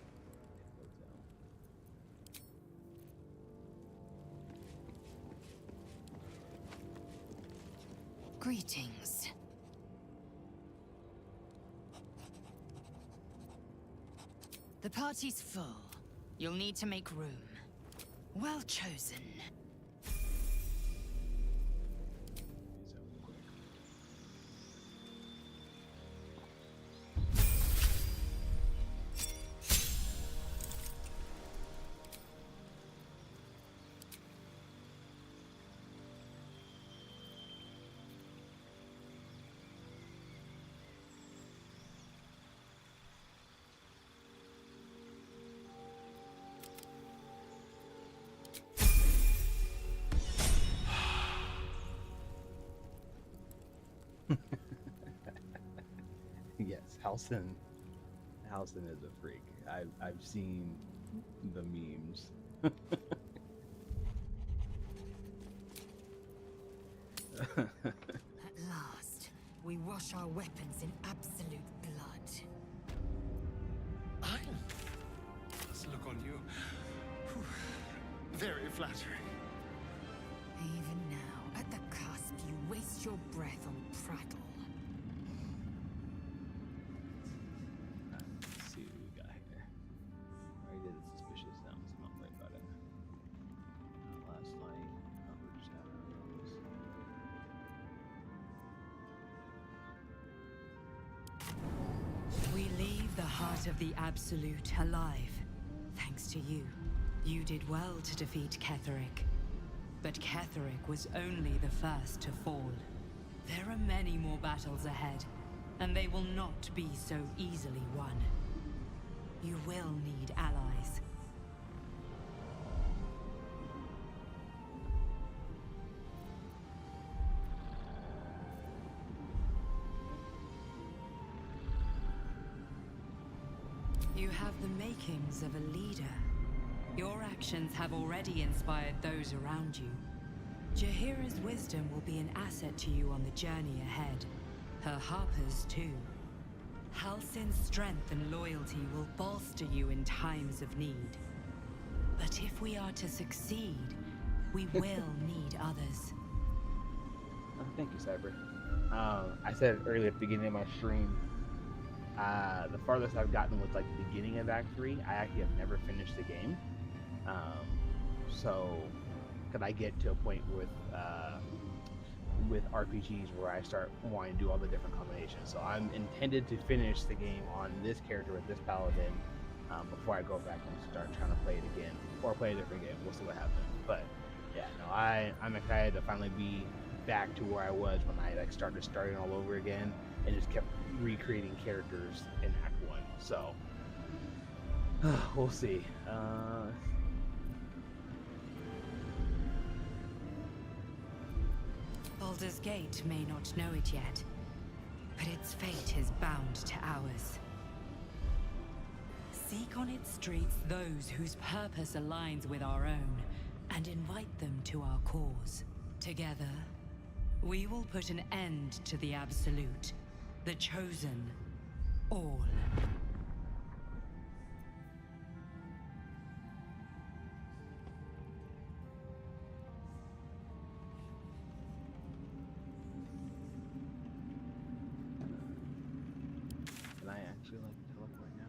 Greetings. The party's full. You'll need to make room. Well chosen. Yes, Halson is a freak. I've seen the memes. At last, we wash our weapons in absolute blood. This look on you. Whew. Very flattering. Even now, at the cusp, you waste your breath on prattle. Let's see what we got here. I already did the suspicious sounds, I'm not worried about it. Last night, covered shadows. We leave the heart of the Absolute alive. Thanks to you. You did well to defeat Ketheric. But Ketheric was only the first to fall. There are many more battles ahead, and they will not be so easily won. You will need allies. You have the makings of a leader. Your actions have already inspired those around you. Jaheira's wisdom will be an asset to you on the journey ahead. Her harpers, too. Halsin's strength and loyalty will bolster you in times of need. But if we are to succeed, we will need others. Oh, thank you, Cyber. I said earlier at the beginning of my stream, the farthest I've gotten was like the beginning of Act 3. I actually have never finished the game. So could I get to a point with RPGs where I start wanting to do all the different combinations? So I'm intended to finish the game on this character with this paladin before I go back and start trying to play it again or play a different game. We'll see what happens. But yeah, no, I'm excited to finally be back to where I was when I like starting all over again and just kept recreating characters in Act 1. So we'll see. Baldur's Gate may not know it yet, but its fate is bound to ours. Seek on its streets those whose purpose aligns with our own, and invite them to our cause. Together, we will put an end to the Absolute, the Chosen, all. Can I actually like teleport now?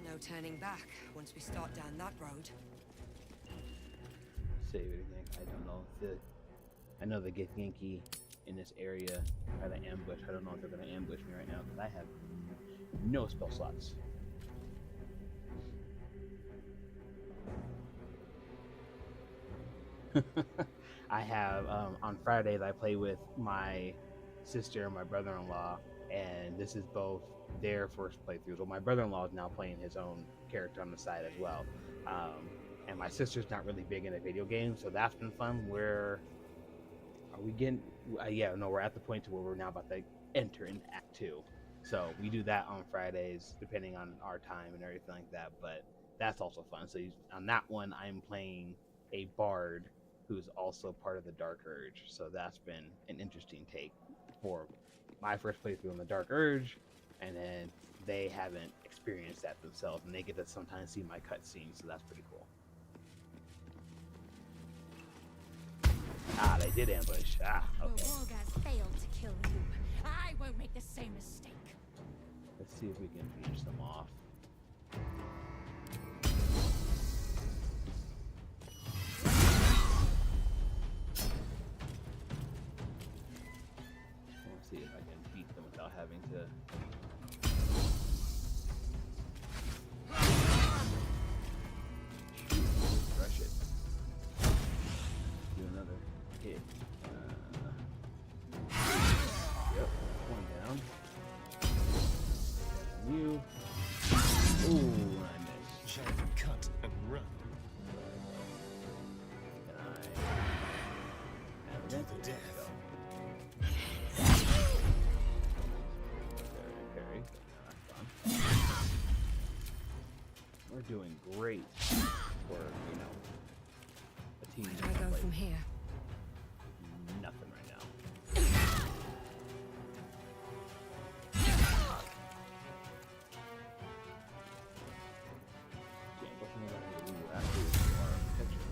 No turning back once we start down that road. Save anything. I don't know. I know the Githyanki in this area are the ambush. I don't know if they're going to ambush me right now because I have no spell slots. I have on Fridays I play with my sister and my brother-in-law, and this is both their first playthroughs. Well, my brother-in-law is now playing his own character on the side as well, and my sister's not really big into video games, so that's been fun. Where are we getting? Yeah, no, we're at the point to where we're now about to enter into Act 2. So we do that on Fridays, depending on our time and everything like that. But that's also fun. So on that one, I'm playing a bard who's also part of the Dark Urge. So that's been an interesting take for my first playthrough on the Dark Urge, and then they haven't experienced that themselves, and they get to sometimes see my cutscenes. So that's pretty cool. Ah, they did ambush. Ah, okay. The Wargas failed to kill you. I won't make the same mistake. Let's see if we can finish them off. Let's see if I can beat them without having to. Crush it. Do another hit. Yep, one down. You. Ooh, I missed. Shall cut and run. Can I have To it? the death. Parry. That's fun. We're doing great for, you know, a team. Where do I go from here? Nothing right now. Can't go from there. We will after our picture.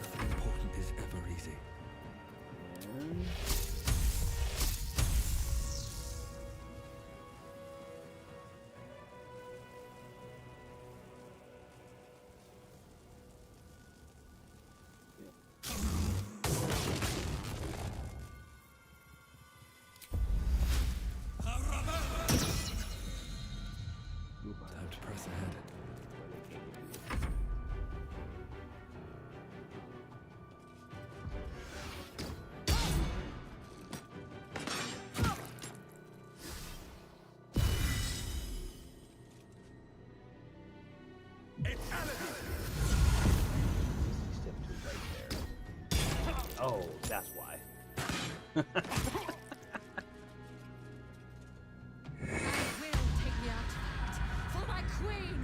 Nothing important is ever easy. And will take the artifact for my queen.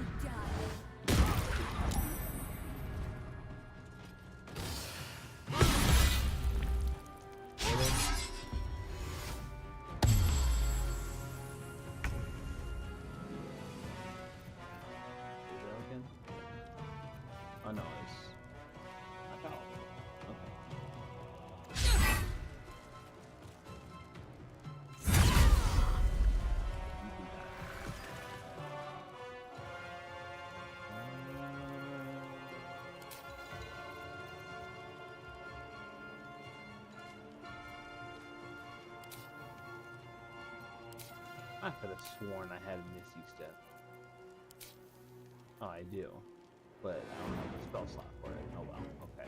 Oh no, it's not all. Okay. I could have sworn I had a Misty Step. Oh, I do. But I don't have the spell slot for it. Oh well, okay.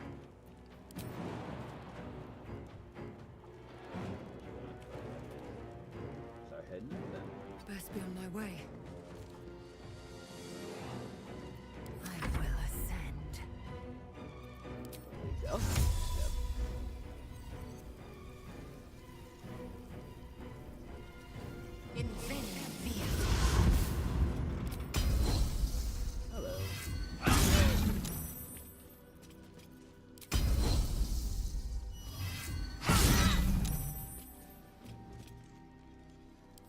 Start heading then. Best be on my way. I will ascend. There you go. Step. Hello.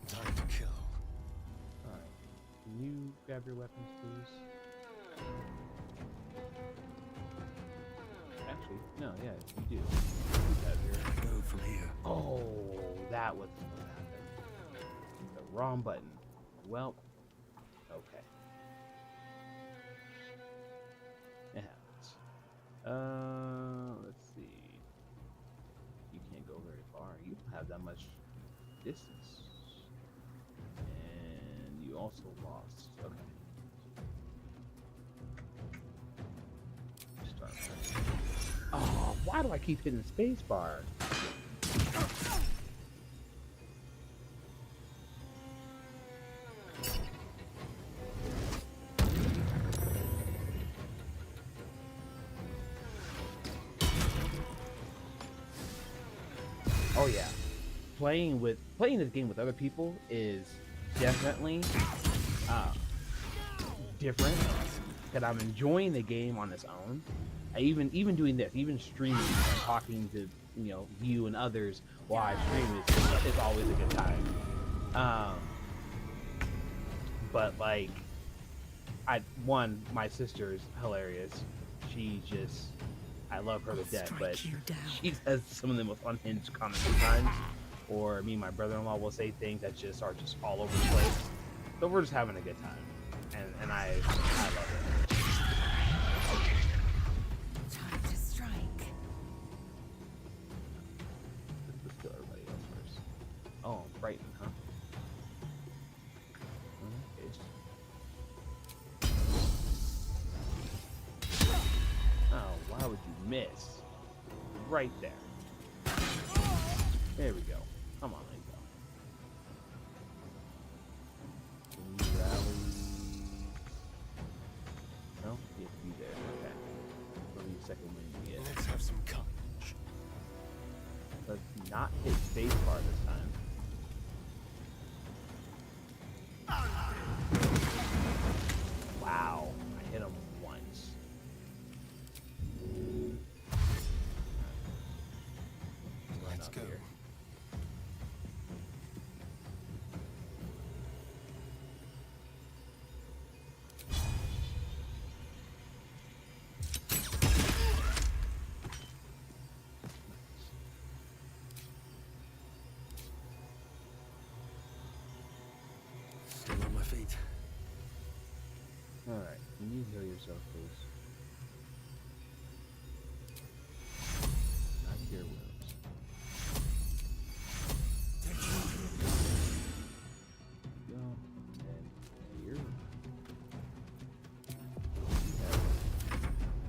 Time to kill. Alright. Can you grab your weapons, please? Actually, no, yeah, you do. You have your... Go from here. Oh, that was what happened. The wrong button. Well, okay. It happens. Let's see. You can't go very far. You don't have that much distance. And you also lost. Okay. Start. Oh, why do I keep hitting spacebar? Oh yeah, playing this game with other people is definitely different. Because I'm enjoying the game on its own. I even doing this, even streaming and talking to you and others while I stream is always a good time. But like, my sister is hilarious. I love her to death, but she says some of the most unhinged comments sometimes. Or me and my brother-in-law will say things that are just all over the place. So we're just having a good time, and I love it. Time to strike. Let's kill everybody else first. Oh, I'm frightened, huh? Oh, why would you miss? Right there. There we go. Come on, Lingo. Can you rally? No? You have to be there. Okay. Let me second win you get. Let's have some courage. Let's not hit spacebar this time. Wow. I hit him once. Let's go. Here. Still on my feet. Alright, can you heal yourself, please? Not cure wounds. Go, and here.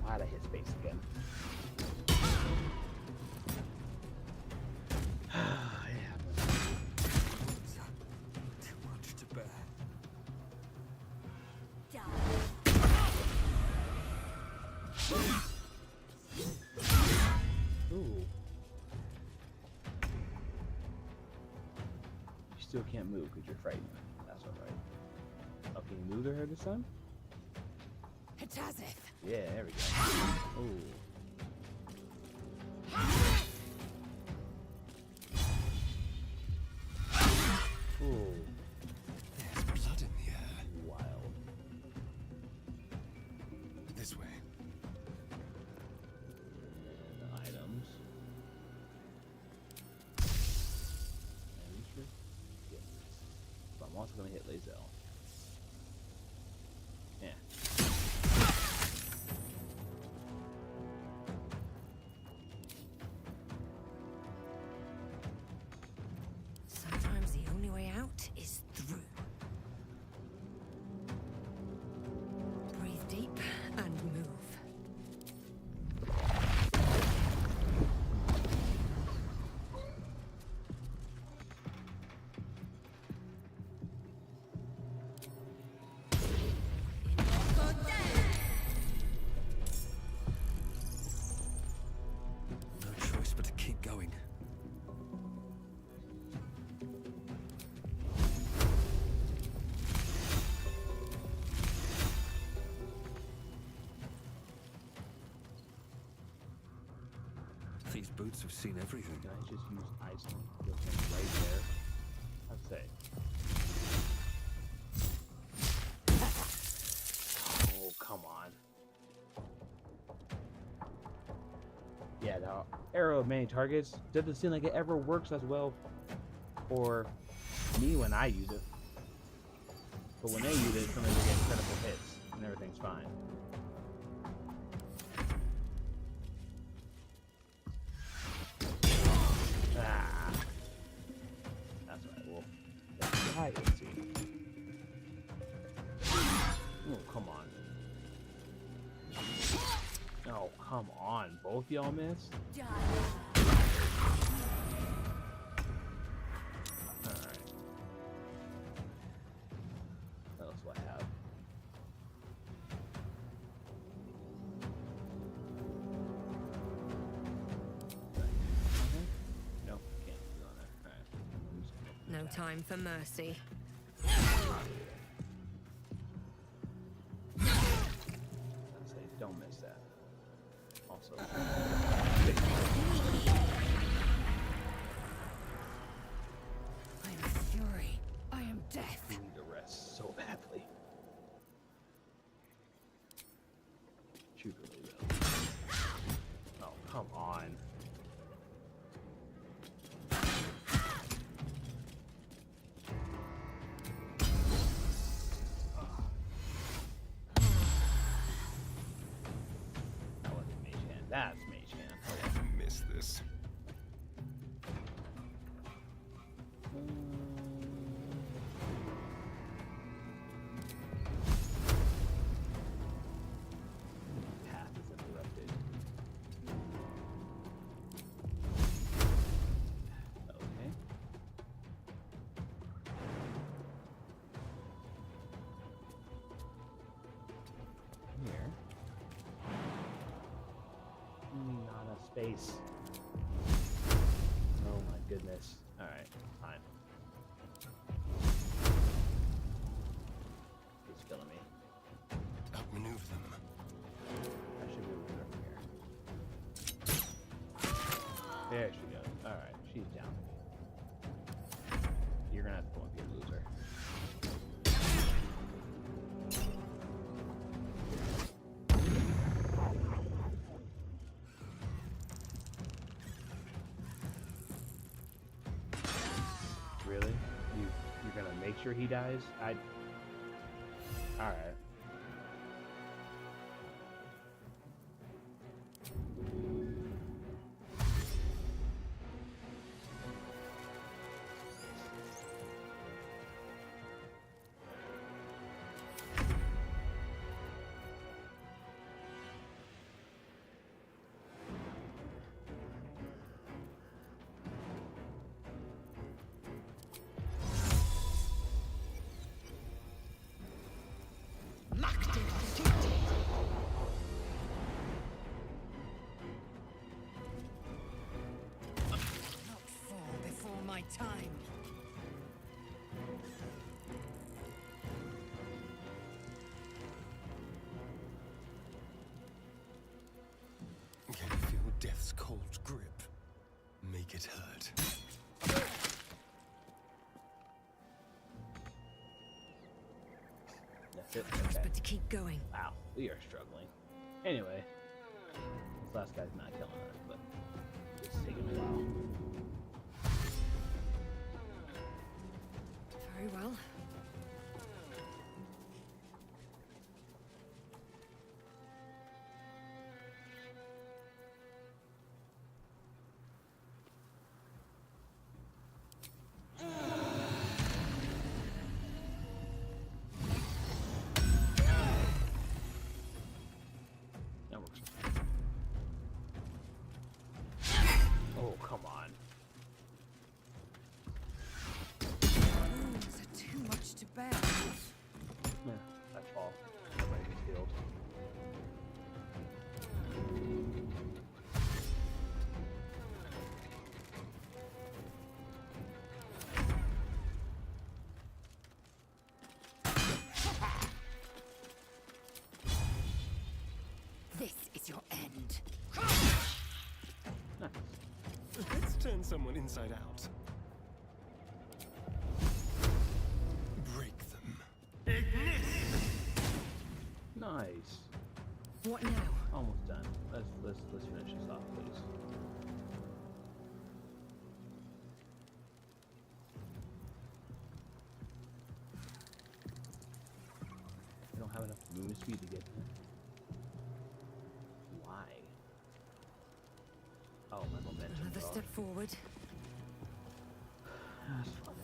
Why'd I hit space again? It happens. Too much to bear. Ooh. still can't move because you're frightened. That's alright. Oh, can you move to her this time? Hitazeth. Yeah, there we go. Ooh. Ooh. There's blood in the air. Wild. This way. And items. Yes. But I'm also gonna hit Lazel. Yeah. Sometimes the only way out is through. Breathe deep and move. No choice but to keep going. These boots have seen everything. Can I just use Iceland with him right there? I'd say. Oh, come on. Yeah, the arrow of many targets doesn't seem like it ever works as well for me when I use it. But when they use it, sometimes they get critical hits and everything's fine. Ah. That's right, well, let's try it, see. Oh, come on. Oh, come on. Both y'all missed? Alright. What else do I have? Nope, can't do on there. Alright. No time for mercy. I'd say don't miss that. Also, I am fury. I am death. you need to rest so badly. Shoot really well. Oh, come on. That wasn't Mage Hand. That's Mage Hand. Okay. Missed this. Path is interrupted. Okay. Here. Not enough space. Oh my goodness. Alright, fine. He's killing me. Outmaneuver them. I should be able to get her from here. There she goes. Alright, she's down. You're gonna have to go and be a loser. Really? You're gonna make sure he dies? Alright. Not fall before my time. That's it. Choice Okay. but to keep going. Wow, we are struggling. Anyway, this last guy's not killing us, but it's taking a while. Very well. That works. Oh, come on. Wounds are too much to bear. Yeah, that's all. Everybody gets healed. This is your end. Let's turn someone inside out. Break them. Nice. What now? Almost done. Let's finish this off, please. I don't have enough movement speed to get there. Why? Oh, my momentum. Another step forward. That's fine.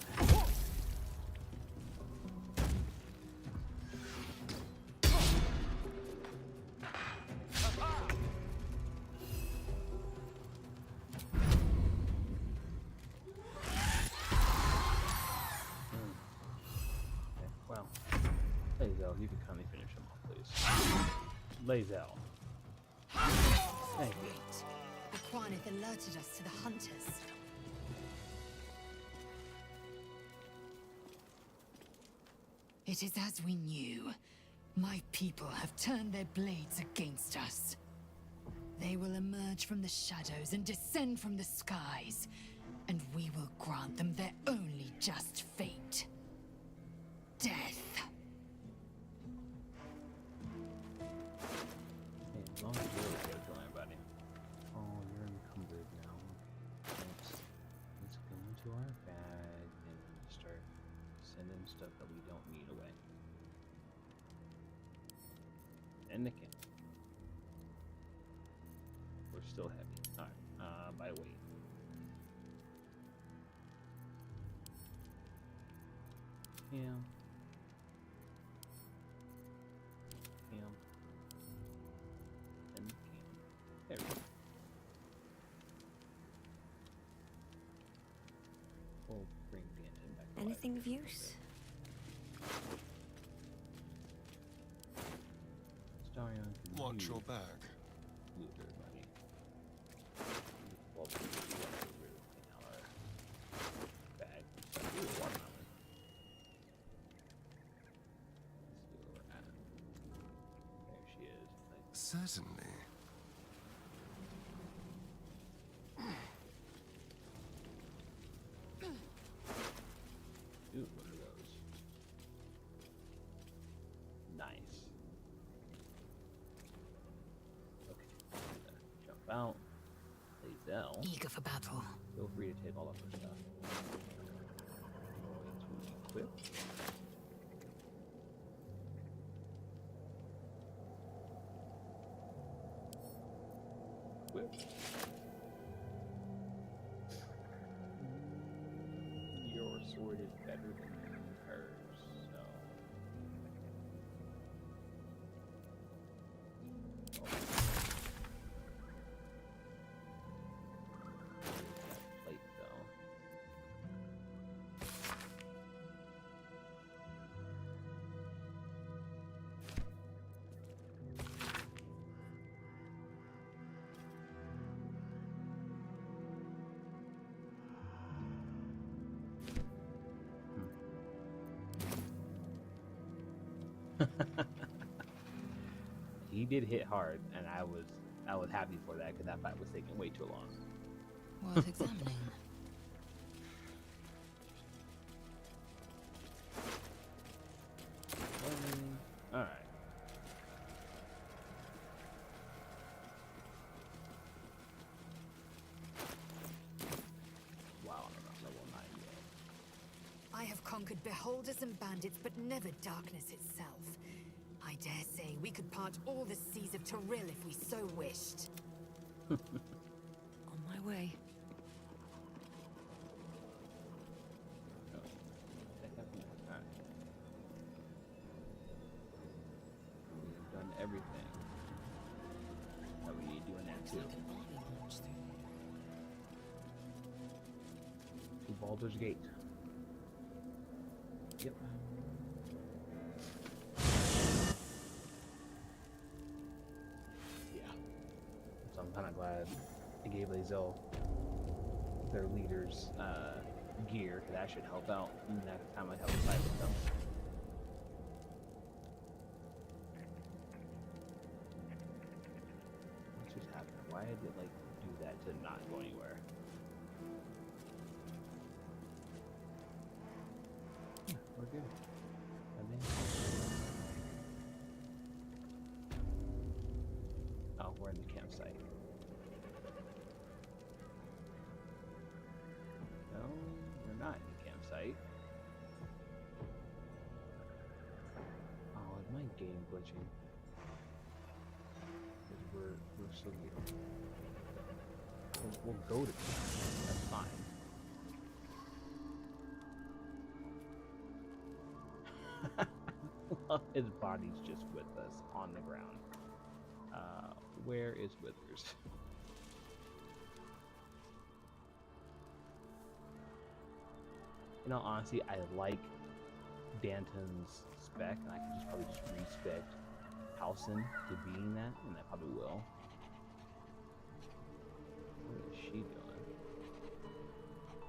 Okay, well, Lazel, you can kindly finish him off, please. Lazel. Thank you. The Quanith alerted us to the hunters. It is as we knew. My people have turned their blades against us. They will emerge from the shadows and descend from the skies, and we will grant them their only just fate. Death. Hey, as long as you're okay with killing everybody. Oh, you're encumbered now. Let's go into our bag and start sending stuff that we don't need away. And the camp. We're still heavy. Alright, by weight. Yeah. Cam. And cam. There we go. We'll bring Danton back to life. Anything of use? Starion can Watch your use bag. loot everybody. Well, we want to get rid of clean out our bag. Ooh, watermelon. Let's see where we're at. There she is. Nice. Certainly. Ooh, look at those. Nice. Okay, jump out. Lazel. Eager for battle. Feel free to take all of her stuff. Going to equip. Equip. Your sword is better than hers, so. Oh. That plate, though. He did hit hard, and I was happy for that because that fight was taking way too long. Worth examining. conquered beholders and bandits, but never darkness itself. I dare say we could part all the seas of Toril if we so wished. On my way. We've done everything that we need to do in Act 2. To Baldur's Gate. Yep. Yeah. So I'm kind of glad they gave Lae'zel their leader's gear, because that should help out next time I have to fight with them. What's just happening? Why did it like do that to not go anywhere? Yeah, we're good. Oh, we're in the campsite. No, we're not in the campsite. Oh, is my game glitching? Because we're still here. We'll go to camp. That's fine. His body's just with us on the ground. Where is Withers? In all honesty, I like Danton's spec, and I can just probably just respec Halsin to being that, and I probably will. What is she doing?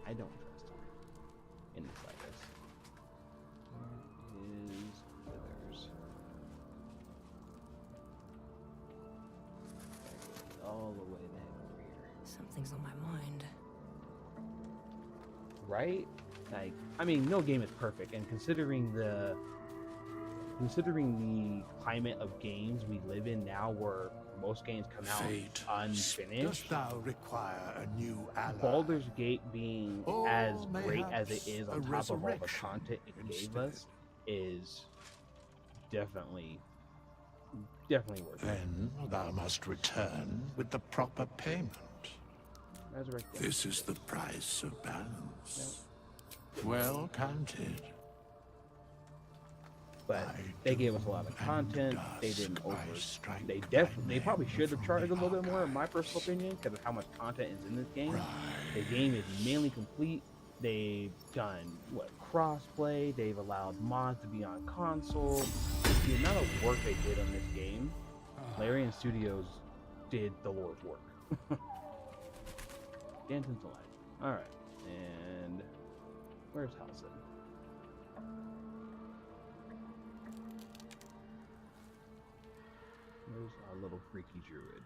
I don't trust her in the slightest. Where is Withers? All the way the heck over here. Something's on my mind. Right? Like, I mean, no game is perfect, and considering the climate of games we live in now, where most games come out Fate, unfinished, dost thou require a new ally? Baldur's Gate being Or as great as it mayhaps is a on top of all the resurrection content it gave instead? us is definitely worth it. Then thou must return with the proper payment. Resurrect them. This is the price of balance. Well counted. But they gave us a lot of content. They didn't they probably should have charged a little bit more, in my personal opinion, because of how much content is in this game. The game is mainly complete. They've done crossplay. They've allowed mods to be on console. The amount of work they did on this game, Larian Studios did the Lord's work. Danton's alive. All right, and where's Halsin? Where's our little freaky druid?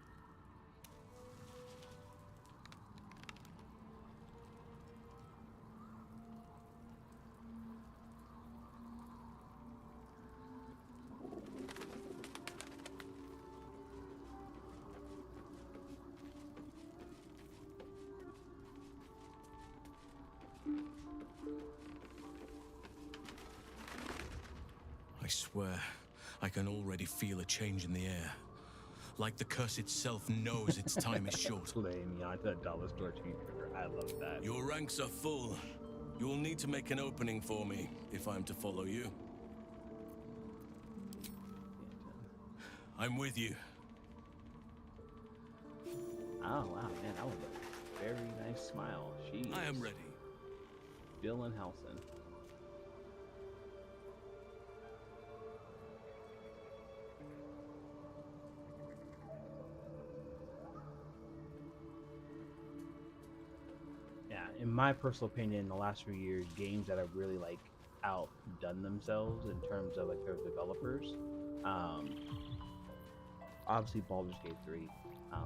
I swear, I can already feel a change in the air. Like the curse itself knows its time is short. Play me onto a dollar store cheeseburger. I love that. Your ranks are full. You will need to make an opening for me if I'm to follow you. I'm with you. Oh wow, man, that was a very nice smile. I am ready. Bill and Halsin. Yeah, in my personal opinion, in the last few years, games that have really outdone themselves in terms of their developers. Obviously, Baldur's Gate 3.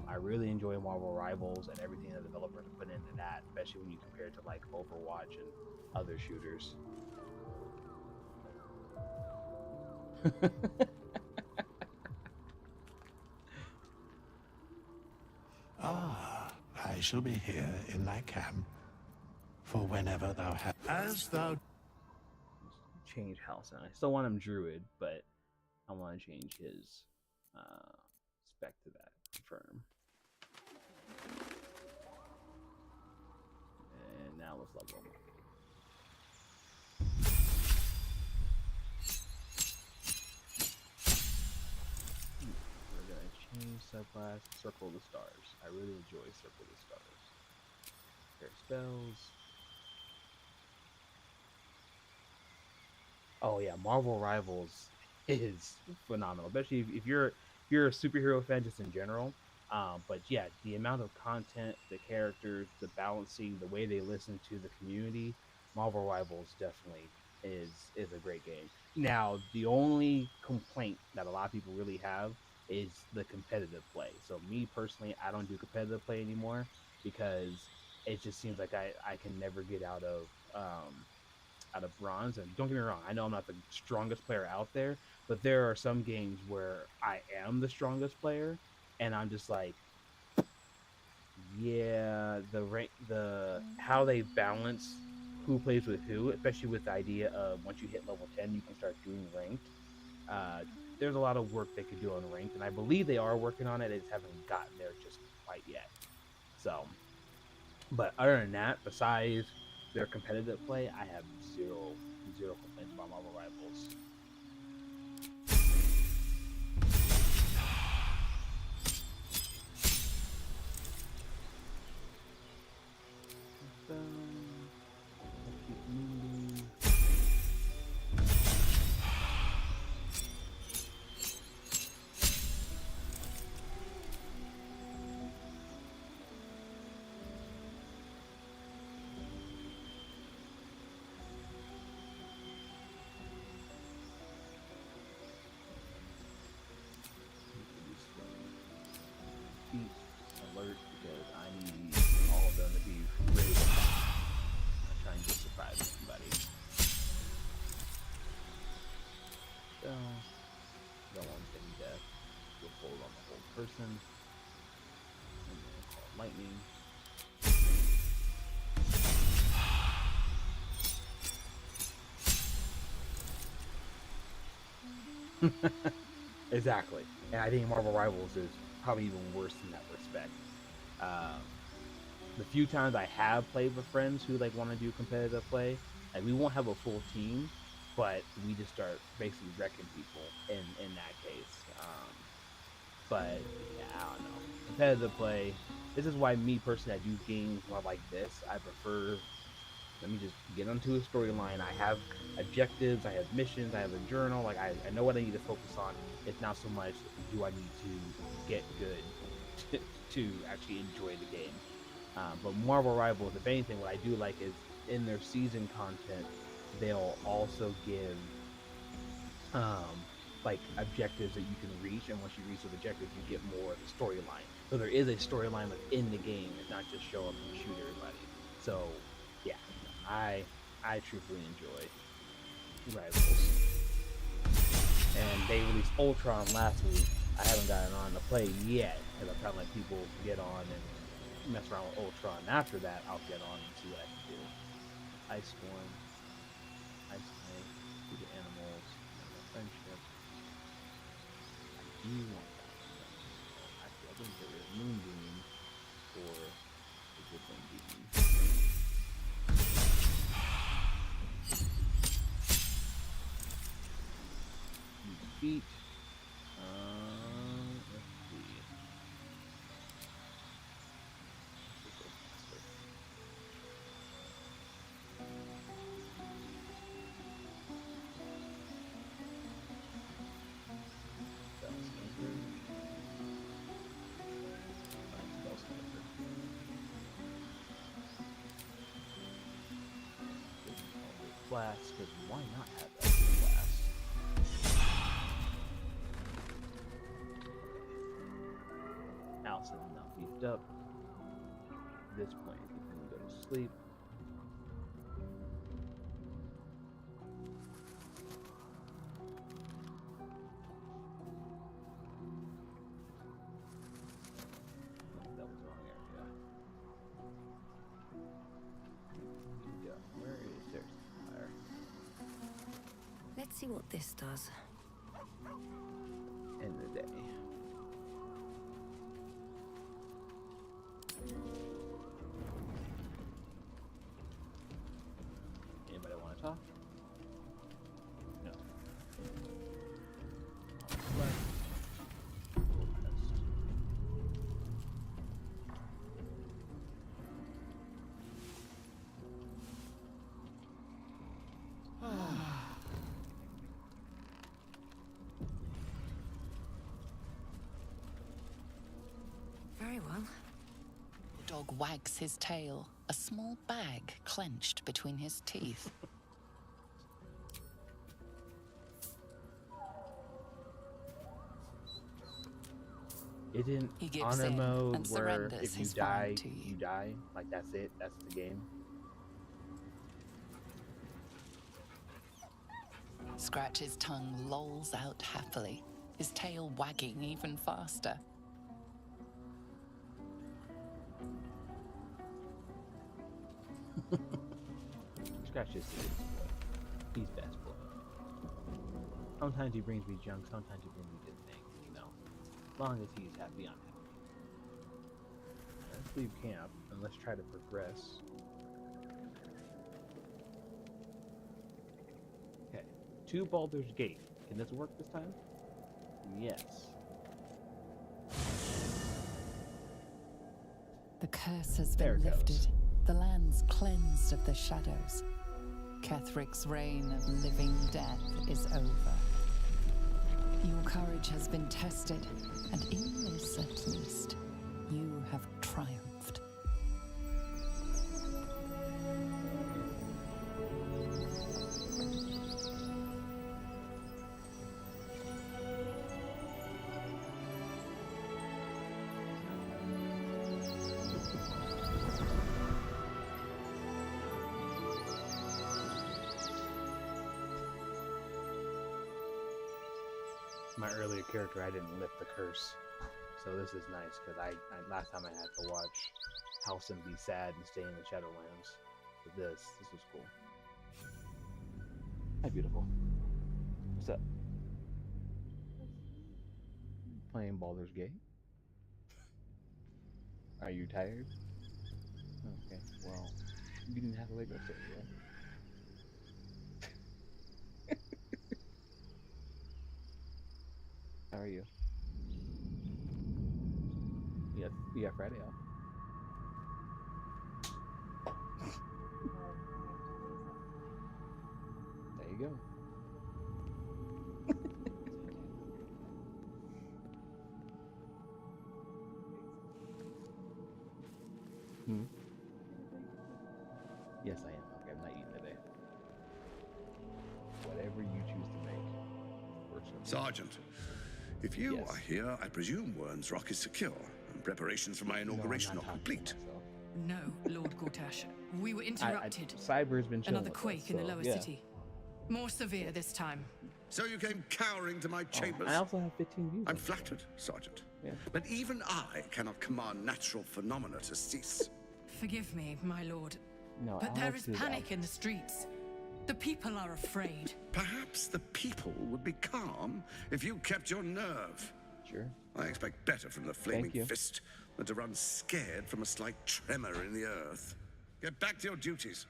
I really enjoy Marvel Rivals and everything the developers have put into that, especially when you compare it to Overwatch and other shooters. I shall be here in thy camp for whenever thou hast. As thou change Halcyon. I still want him Druid, but I want to change his spec to that. Confirm. And now let's level him up. We're gonna change subclass Circle the Stars. I really enjoy Circle the Stars. Their spells. Oh yeah, Marvel Rivals is phenomenal, especially if you're a superhero fan just in general. But yeah, the amount of content, the characters, the balancing, the way they listen to the community, Marvel Rivals definitely is a great game. Now, the only complaint that a lot of people really have is the competitive play. So me personally, I don't do competitive play anymore because it just seems like I can never get out of bronze. And don't get me wrong, I know I'm not the strongest player out there, but there are some games where I am the strongest player, and I'm just like, yeah, the how they balance who plays with who, especially with the idea of once you hit level 10, you can start doing ranked. Uh, there's a lot of work they could do on ranked, and I believe they are working on it. They just haven't gotten there just quite yet. So, but other than that, besides their competitive play, I have zero complaints about Marvel Rivals. Keep moving. Feet alert because I need all of them to be ready to fight. I'm trying to get surprise somebody. So, don't want any death. You'll fold on the whole person. And then call lightning. Exactly. And I think Marvel Rivals is probably even worse in that respect. Um, the few times I have played with friends who like want to do competitive play, like we won't have a full team, but we just start basically wrecking people in that case. But yeah, I don't know. Competitive play. This is why me personally, I do games like this. I prefer. Let me just get onto a storyline. I have objectives. I have missions. I have a journal. Like I know what I need to focus on. It's not so much do I need to get good to actually enjoy the game. But Marvel Rivals, if anything, what I do like is in their season content, they'll also give like objectives that you can reach, and once you reach those objectives, you get more of the storyline. So there is a storyline within the game. It's not just show up and shoot everybody. So yeah, no, I truthfully enjoy Rivals, and they released Ultron last week. I haven't gotten on to play yet because I'm trying to let people get on and mess around with Ultron. After that, I'll get on and see what I can do. Ice Storm, Ice Snake, do the animals, animal friendship. I do want that one. Actually, I think there is Moonbeam for the good Moonbeam. Feet. Let's see. This will go faster. Spell Sniper. Spell Sniper. Eldritch Blast, because why not have Eldritch Blast? Allison is now beefed up. At this point, you can go to sleep. That was the wrong area. Yeah, where is there's fire? see what this does. End of the day. Anybody want to talk? No. Very well. The dog wags his tail, a small bag clenched between his teeth. Isn't He gives honor in mode and where surrenders if you his die, farm to you. you die? Like that's it? That's the game? Scratch's tongue lolls out happily, his tail wagging even faster. Scratch is his boy. He's best boy. Sometimes he brings me junk, sometimes he brings me good things, you know. As long as he's happy, I'm happy. Let's leave camp and let's try to progress. Okay. To Baldur's Gate. Can this work this time? Yes. The curse has There been it goes. lifted. The land's cleansed of the shadows. Kethric's reign of living death is over. Your courage has been tested, and in this at least, you have triumphed. My earlier character, I didn't lift the curse. So this is nice, because I last time I had to watch Halcyon be sad and stay in the Shadowlands. But this was cool. Hi, beautiful. What's up? Playing Baldur's Gate? Are you tired? Okay, well, you didn't have a Lego set yet. How are you? We got Friday off. There you go. Hmm. Yes, I am. Okay, I'm not eating today. Whatever you choose to make works for me. Sergeant, if you are here, I presume Wern's Rock is secure, and preparations for my inauguration are complete. No, Lord Gortash. We were interrupted. Cyber's been chilling Another with quake us, in the so, lower yeah. city. More severe this time. So you came cowering to my chambers? I also have 15 views. I'm flattered, Sergeant. Yeah. But even I cannot command natural phenomena to cease. Forgive me, my lord. No, But there Alex is is panic in the streets. The people are afraid. Perhaps the people would be calm if you kept your nerve. Sure. I expect better from the Flaming you. Fist than to run scared from a slight tremor in the earth. Get back to your duties.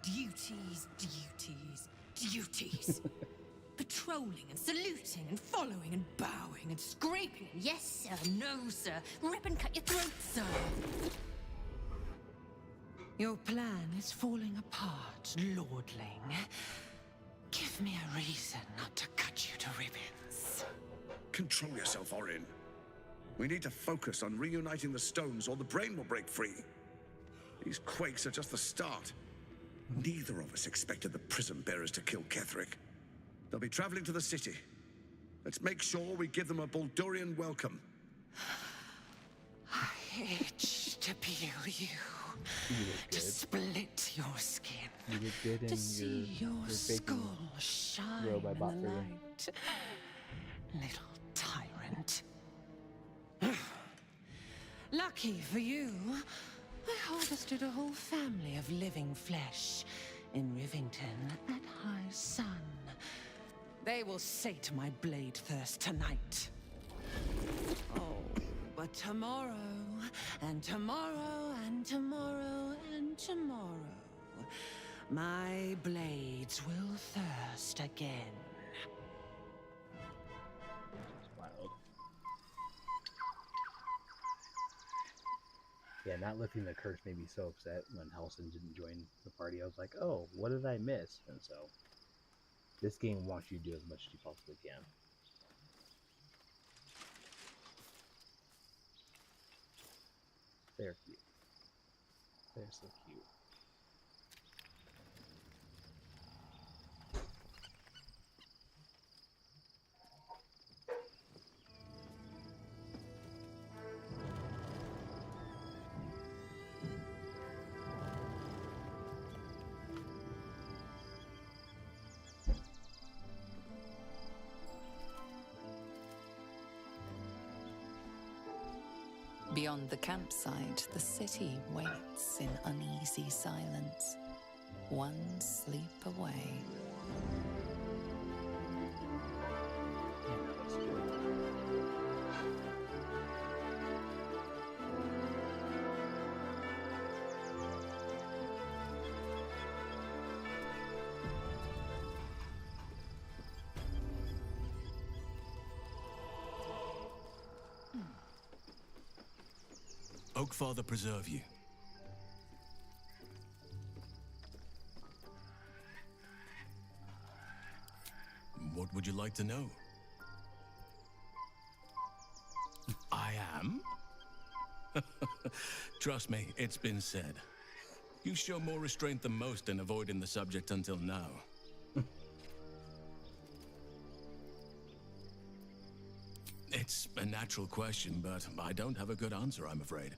Duties, duties, duties. Patrolling and saluting and following and bowing and scraping. Yes, sir. No, sir. Rip and cut your throat, sir. Your plan is falling apart, lordling. Give me a reason not to cut you to ribbons. Control yourself, Orin. We need to focus on reuniting the stones or the brain will break free. These quakes are just the start. Neither of us expected the prison bearers to kill Ketherick. They'll be traveling to the city. Let's make sure we give them a Baldurian welcome. I itch to peel you. To split your skin. You did good in To see your baking skull shine robe I in bought the for you. light. Little tyrant. Lucky for you, I harvested a whole family of living flesh in Rivington at high sun. They will sate my blade thirst tonight. Oh, but tomorrow, and tomorrow, and tomorrow, and tomorrow, my blades will thirst again. Wild. Yeah, not lifting the curse made me so upset when Halsin didn't join the party. I was like, oh, what did I miss? And so, this game wants you to do as much as you possibly can. They're cute. They're so cute. Beyond the campsite, the city waits in uneasy silence, one sleep away. Oakfather preserve you. What would you like to know? I am? Trust me, it's been said. You show more restraint than most in avoiding the subject until now. It's a natural question, but I don't have a good answer, I'm afraid.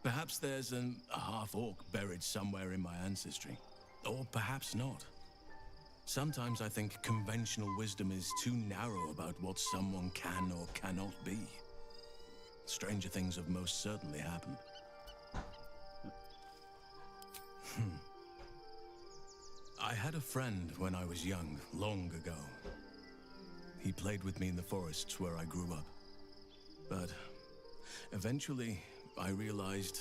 Perhaps there's a half-orc buried somewhere in my ancestry. Or perhaps not. Sometimes I think conventional wisdom is too narrow about what someone can or cannot be. Stranger things have most certainly happened. I had a friend when I was young, long ago. He played with me in the forests where I grew up. But eventually, I realized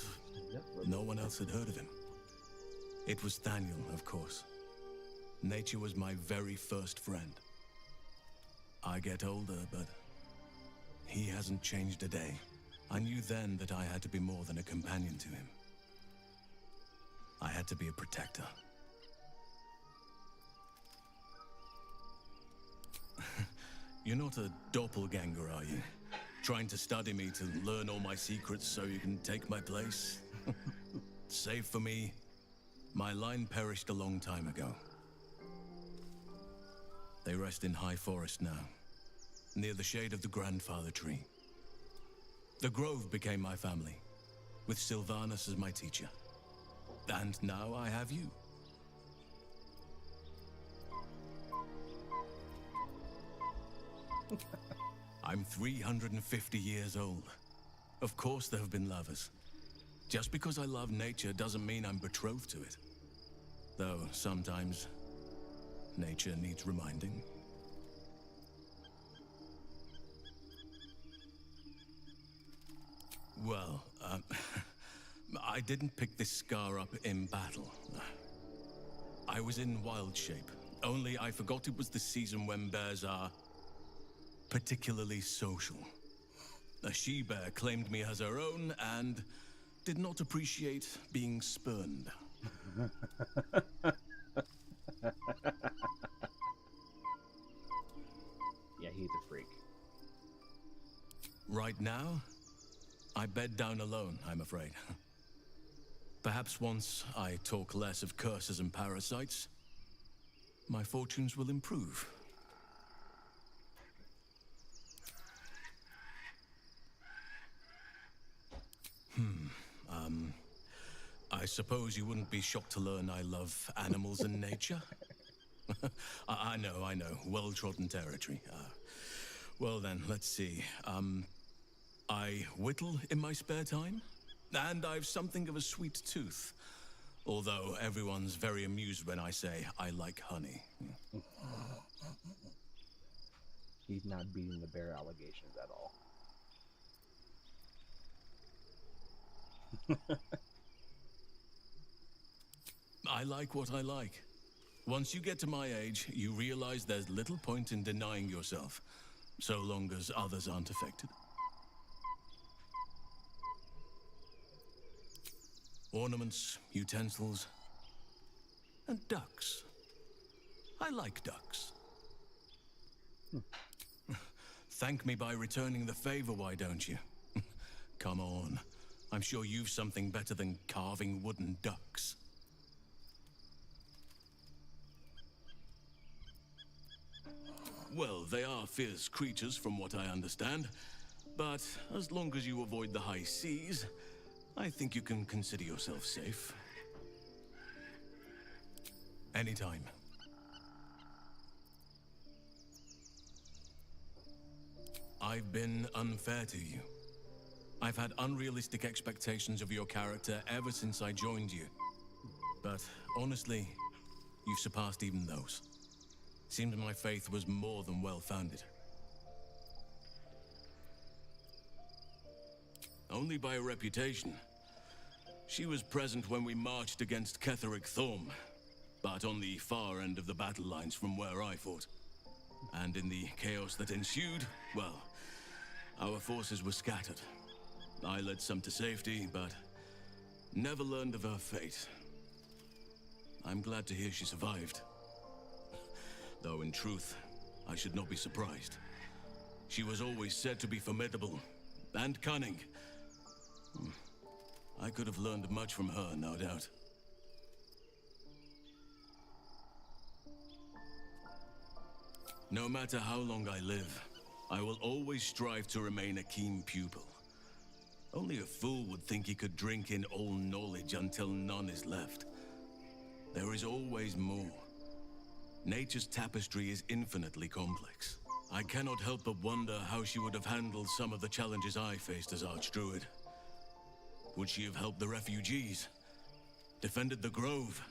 no one else had heard of him. It was Thaniel, of course. Nature was my very first friend. I get older, but he hasn't changed a day. I knew then that I had to be more than a companion to him. I had to be a protector. You're not a doppelganger, are you? Trying to study me to learn all my secrets so you can take my place? Save for me, my line perished a long time ago. They rest in high forest now, near the shade of the grandfather tree. The grove became my family, with Sylvanas as my teacher. And now I have you. I'm 350 years old. Of course there have been lovers. Just because I love nature doesn't mean I'm betrothed to it. Though sometimes, nature needs reminding. Well, I didn't pick this scar up in battle. I was in wild shape, only I forgot it was the season when bears are particularly social. A she-bear claimed me as her own and did not appreciate being spurned. Yeah, he's a freak. Right now, I bed down alone, I'm afraid. Perhaps once I talk less of curses and parasites, my fortunes will improve. I suppose you wouldn't be shocked to learn I love animals and nature? I know. Well-trodden territory. Well then, let's see. I whittle in my spare time, and I've something of a sweet tooth. Although everyone's very amused when I say I like honey. He's not beating the bear allegations at all. I like what I like. Once you get to my age, you realize there's little point in denying yourself, so long as others aren't affected. Ornaments, utensils, and ducks. I like ducks. Thank me by returning the favor, why don't you? Come on. I'm sure you've something better than carving wooden ducks. Well, they are fierce creatures from what I understand. But as long as you avoid the high seas, I think you can consider yourself safe. Anytime. I've been unfair to you. I've had unrealistic expectations of your character ever since I joined you. But honestly, you've surpassed even those. Seems my faith was more than well-founded. Only by reputation. She was present when we marched against Ketheric Thorm, but on the far end of the battle lines from where I fought. And in the chaos that ensued, well, our forces were scattered. I led some to safety, but never learned of her fate. I'm glad to hear she survived. Though in truth, I should not be surprised. She was always said to be formidable and cunning. I could have learned much from her, no doubt. No matter how long I live, I will always strive to remain a keen pupil. Only a fool would think he could drink in all knowledge until none is left. There is always more. Nature's tapestry is infinitely complex. I cannot help but wonder how she would have handled some of the challenges I faced as Archdruid. Would she have helped the refugees? Defended the Grove?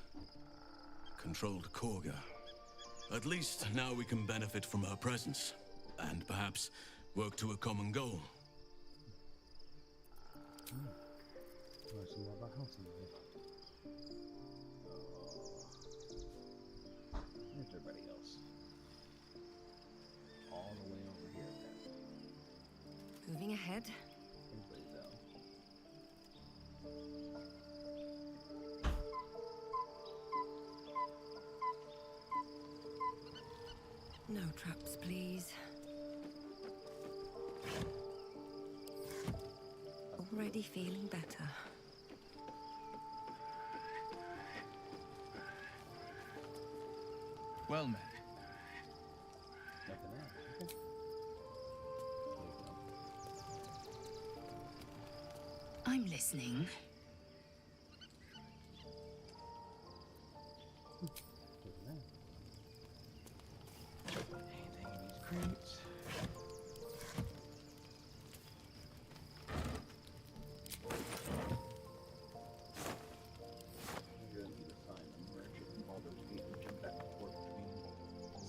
Controlled Korga? At least now we can benefit from her presence, and perhaps work to a common goal. Some more about house life. Where's everybody else? All the way over here, then. Moving ahead. Everybody's out. No traps, please. Already feeling better. Well met. Nothing else. I'm listening. Anything in these crates? I'm gonna need to find a merchant in Baldur's Gate and jump back and forth between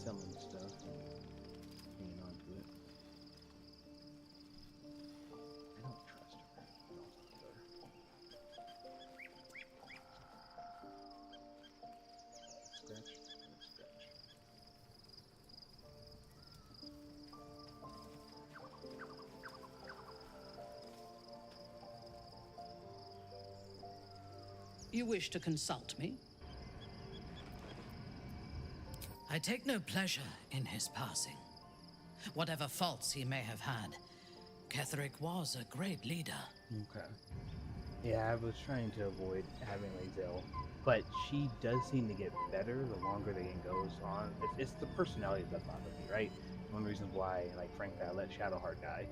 selling stuff and hanging on to it. I don't trust her. Don't talk to her. Scratch and scratch. You wish to consult me? I take no pleasure in his passing. Whatever faults he may have had, Ketheric was a great leader. Okay. Yeah, I was trying to avoid having Lae'zel, but she does seem to get better the longer the game goes on. It's the personality that bothers me, right? One reason why, like, frankly, I let Shadowheart die.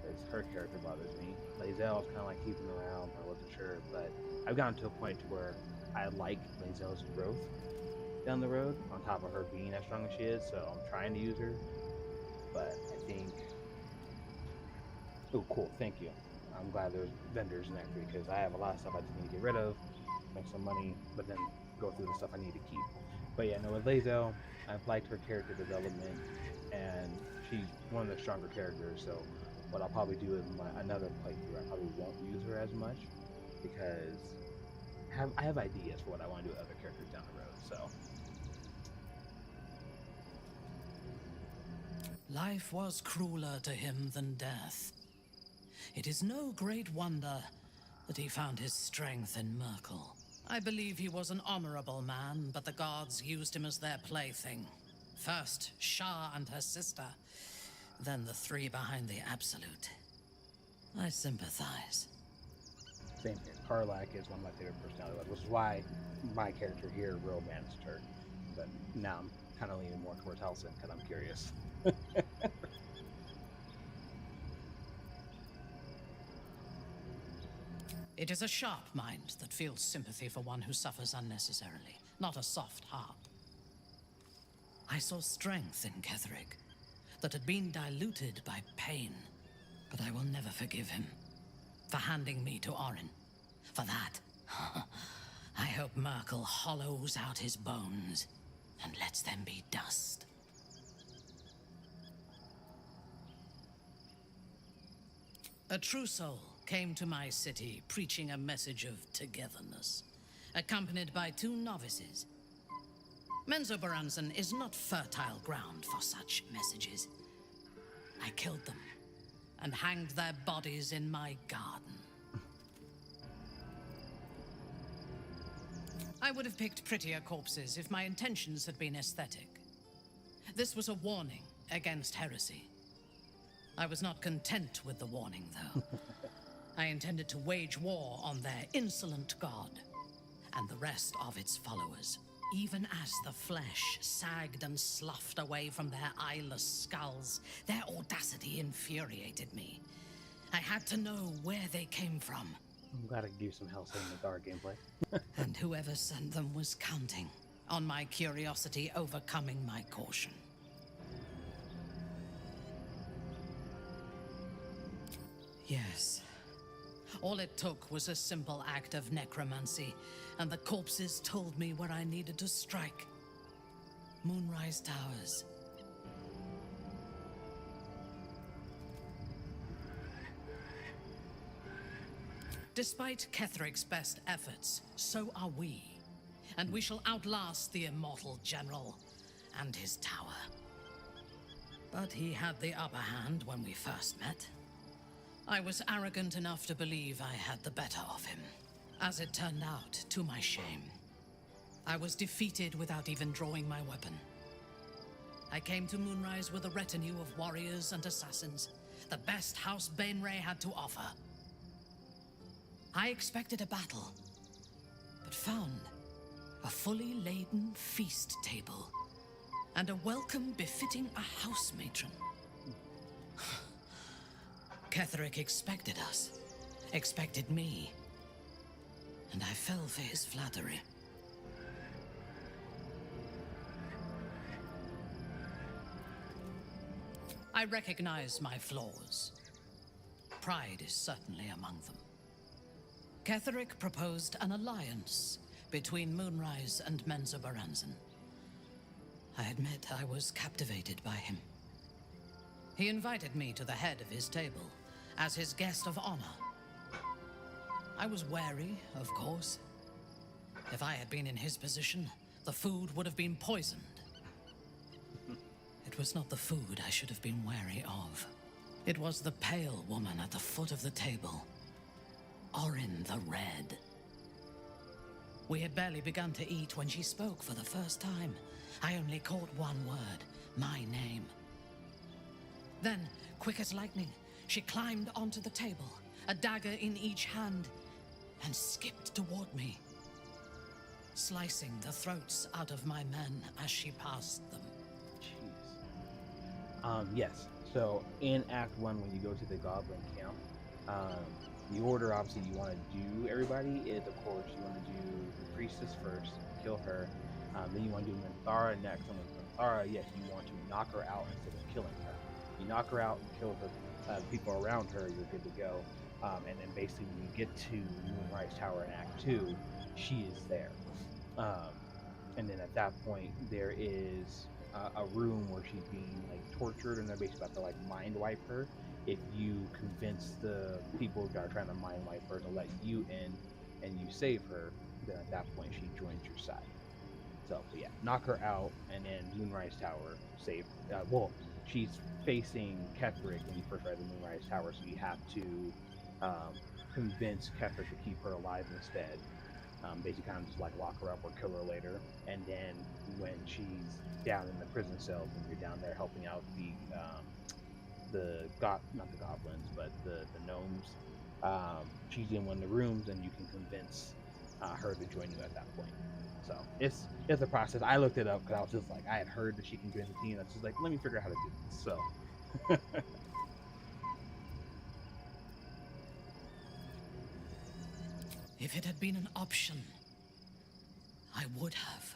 It's her character bothers me. Lae'zel was kind of like keeping around. I wasn't sure, but I've gotten to a point to where I like Lae'zel's growth down the road, on top of her being as strong as she is, so I'm trying to use her. But I think... Oh, cool, thank you. I'm glad there's vendors in that because I have a lot of stuff I just need to get rid of, make some money, but then go through the stuff I need to keep. But yeah, no, with Lae'zel, I've liked her character development. and she's one of the stronger characters. So what I'll probably do in another playthrough, I probably won't use her as much because I have ideas for what I want to do with other characters down the road. So life was crueler to him than death. It is no great wonder that he found his strength in Merkel. I believe he was an honorable man, but the gods used him as their plaything. First, Shah and her sister, then the three behind the Absolute. I sympathize. same here. Karlak is one of my favorite personalities, which is why my character here romanced her. But now I'm kind of leaning more towards Halsin because I'm curious. It is a sharp mind that feels sympathy for one who suffers unnecessarily, not a soft heart. I saw strength in Ketheric that had been diluted by pain, but I will never forgive him for handing me to Orin. For that, I hope Merkel hollows out his bones and lets them be dust. A true soul came to my city preaching a message of togetherness, accompanied by 2 novices. Menzoberranzan is not fertile ground for such messages. I killed them and hanged their bodies in my garden. I would have picked prettier corpses if my intentions had been aesthetic. This was a warning against heresy. I was not content with the warning, though. I intended to wage war on their insolent god and the rest of its followers. Even as the flesh sagged and sloughed away from their eyeless skulls, their audacity infuriated me. I had to know where they came from. I'm glad I could do some Halsin in the dark gameplay. And whoever sent them was counting on my curiosity overcoming my caution. Yes. All it took was a simple act of necromancy, and the corpses told me where I needed to strike. Moonrise Towers. Despite Ketheric's best efforts, so are we. And we shall outlast the immortal general and his tower. But he had the upper hand when we first met. I was arrogant enough to believe I had the better of him. As it turned out, to my shame, I was defeated without even drawing my weapon. I came to Moonrise with a retinue of warriors and assassins, the best House Bainray had to offer. I expected a battle, but found a fully laden feast table and a welcome befitting a house matron. Ketheric expected us, expected me, and I fell for his flattery. I recognize my flaws. Pride is certainly among them. Ketheric proposed an alliance between Moonrise and Menzoberranzan. I admit I was captivated by him. He invited me to the head of his table as his guest of honor. I was wary, of course. If I had been in his position, the food would have been poisoned. It was not the food I should have been wary of. It was the pale woman at the foot of the table. Orin the Red. We had barely begun to eat when she spoke for the first time. I only caught one word, my name. Then, quick as lightning, she climbed onto the table, a dagger in each hand, and skipped toward me, slicing the throats out of my men as she passed them. Jeez. Yes. So in Act 1, when you go to the Goblin camp, the order obviously you want to do everybody is, of course, you want to do the priestess first, kill her. Then you want to do Minthara next. And with Minthara, yes, you want to knock her out instead of killing her. You knock her out and kill her, people around her, you're good to go. And then basically when you get to Moonrise Tower in Act 2, she is there. And then at that point, there is a room where she's being like tortured, and they're basically about to like mind wipe her. If you convince the people that are trying to mind wipe her to let you in and you save her, then at that point she joins your side. So, but yeah, knock her out, and then Moonrise Tower save. Well, she's facing Ketherick when you first ride the Moonrise Tower, so you have to convince Ketherick to keep her alive instead. Basically, kind of just like lock her up or kill her later. And then when she's down in the prison cells, when you're down there helping out not the goblins, but the gnomes, she's in one of the rooms, and you can convince her to join you at that point. So it's a process. I looked it up because I was just like, I had heard that she can join the team. I was just like, let me figure out how to do this. So. If it had been an option, I would have.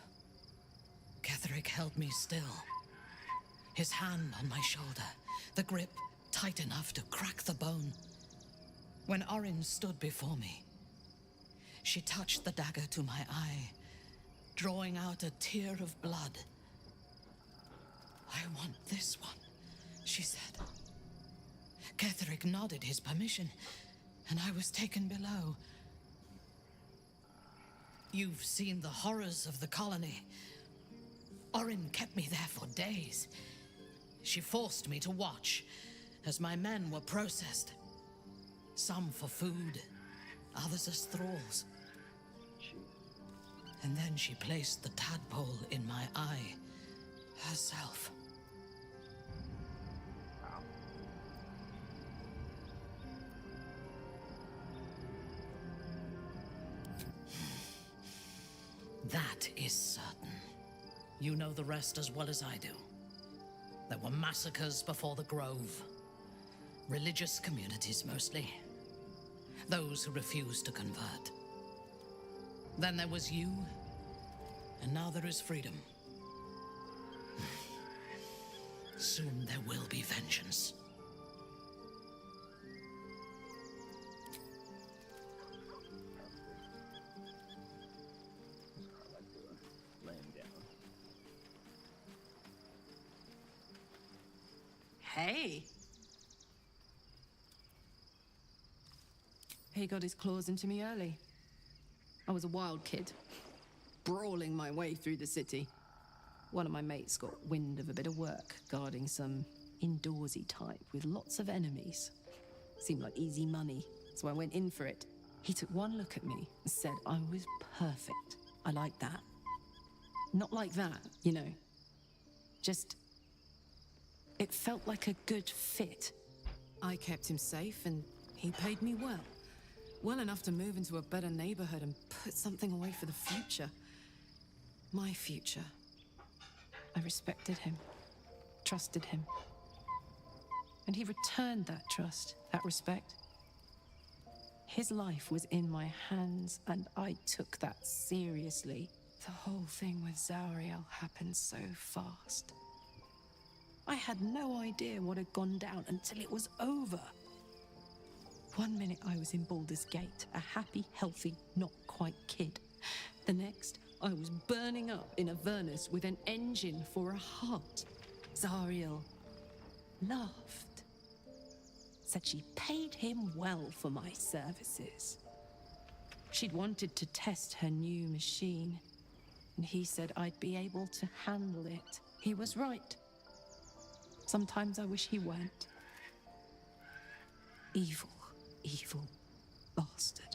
Ketherick held me still. His hand on my shoulder, the grip tight enough to crack the bone. When Orin stood before me, she touched the dagger to my eye, drawing out a tear of blood. "I want this one," she said. Ketherick nodded his permission, and I was taken below. You've seen the horrors of the colony. Orin kept me there for days. She forced me to watch as my men were processed. Some for food, others as thralls. And then she placed the tadpole in my eye, herself. That is certain. You know the rest as well as I do. There were massacres before the Grove. Religious communities mostly. Those who refused to convert. Then there was you, and now there is freedom. Soon there will be vengeance. Hey! He got his claws into me early. I was a wild kid, brawling my way through the city. One of my mates got wind of a bit of work guarding some indoorsy type with lots of enemies. Seemed like easy money, so I went in for it. He took one look at me and said I was perfect. I like that. Not like that, you know. Just... it felt like a good fit. I kept him safe and he paid me well. Well enough to move into a better neighborhood and put something away for the future. My future. I respected him, trusted him. And he returned that trust, that respect. His life was in my hands, and I took that seriously. The whole thing with Zauriel happened so fast. I had no idea what had gone down until it was over. One minute I was in Baldur's Gate, a happy, healthy, not quite kid. The next, I was burning up in Avernus with an engine for a heart. Zariel laughed. Said she paid him well for my services. She'd wanted to test her new machine, and he said I'd be able to handle it. He was right. Sometimes I wish he weren't. Evil, evil bastard.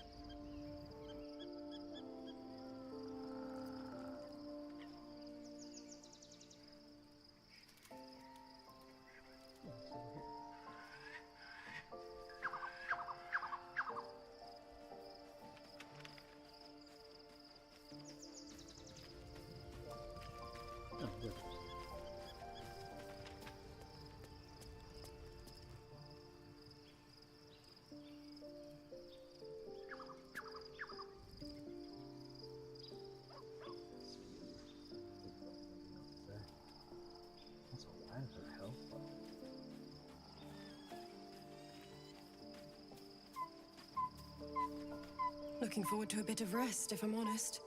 Looking forward to a bit of rest, if I'm honest.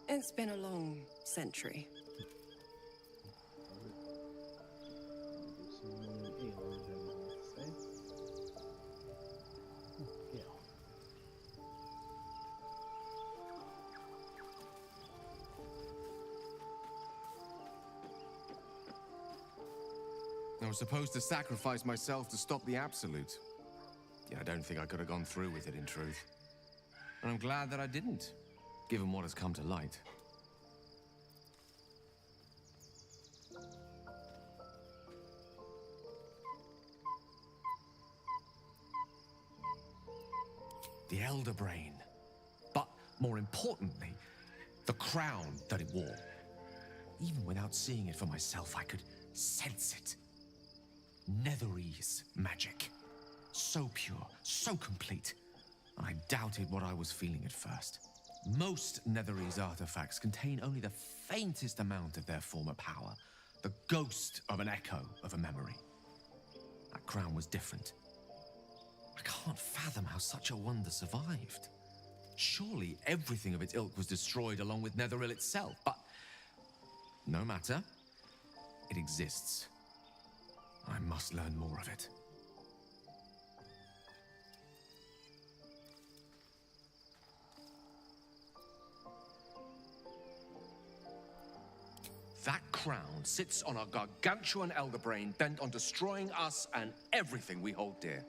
It's been a long century. I was supposed to sacrifice myself to stop the Absolute. Yet I don't think I could have gone through with it, in truth. And I'm glad that I didn't, given what has come to light. The Elder Brain. But more importantly, the crown that it wore. Even without seeing it for myself, I could sense it. Netherese magic. So pure, so complete. And I doubted what I was feeling at first. Most Netherese artifacts contain only the faintest amount of their former power. The ghost of an echo of a memory. That crown was different. I can't fathom how such a wonder survived. Surely everything of its ilk was destroyed along with Netheril itself, but no matter. It exists. I must learn more of it. That crown sits on a gargantuan elder brain bent on destroying us and everything we hold dear.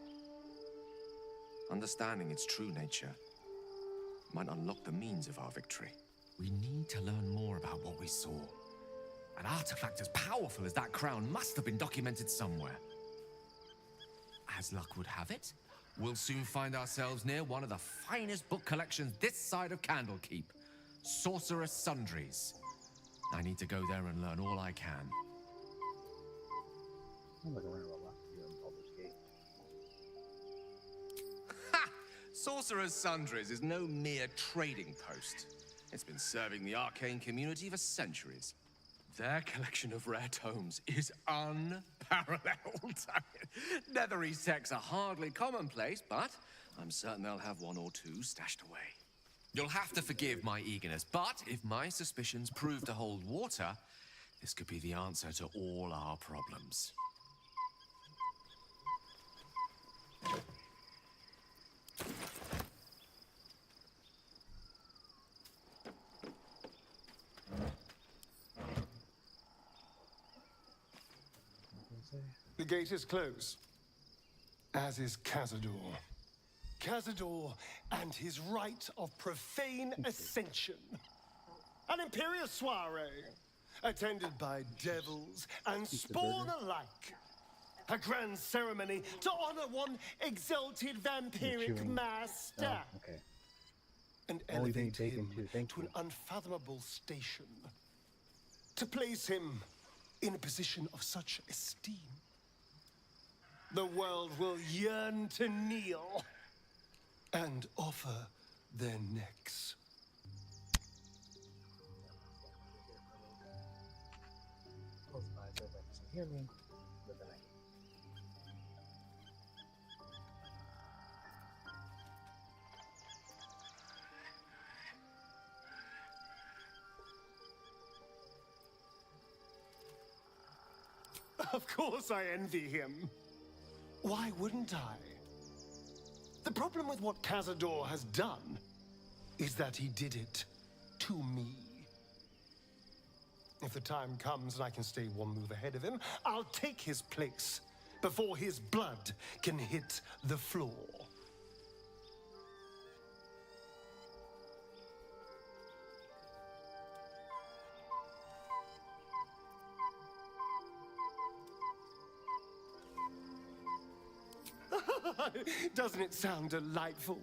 Understanding its true nature might unlock the means of our victory. We need to learn more about what we saw. An artifact as powerful as that crown must have been documented somewhere. As luck would have it, we'll soon find ourselves near one of the finest book collections this side of Candlekeep, Sorcerer's Sundries. I need to go there and learn all I can. I'm looking around a lot here in Baldur's Gate. Ha! Sorcerer's Sundries is no mere trading post. It's been serving the arcane community for centuries. Their collection of rare tomes is unparalleled. Netherese texts are hardly commonplace, but I'm certain they'll have one or two stashed away. You'll have to forgive my eagerness, but if my suspicions prove to hold water, this could be the answer to all our problems. The gate is closed, as is Cazador. Cazador and his rite of profane ascension. An imperial soiree, attended by devils and spawn alike. A grand ceremony to honor one exalted vampiric master. Oh, okay. And Only thing elevate taken him to an unfathomable station. To place him in a position of such esteem. The world will yearn to kneel and offer their necks. Close my eyes so that you can hear me, but then I Of course I envy him. Why wouldn't I? The problem with what Cazador has done is that he did it to me. If the time comes and I can stay one move ahead of him, I'll take his place before his blood can hit the floor. Doesn't it sound delightful?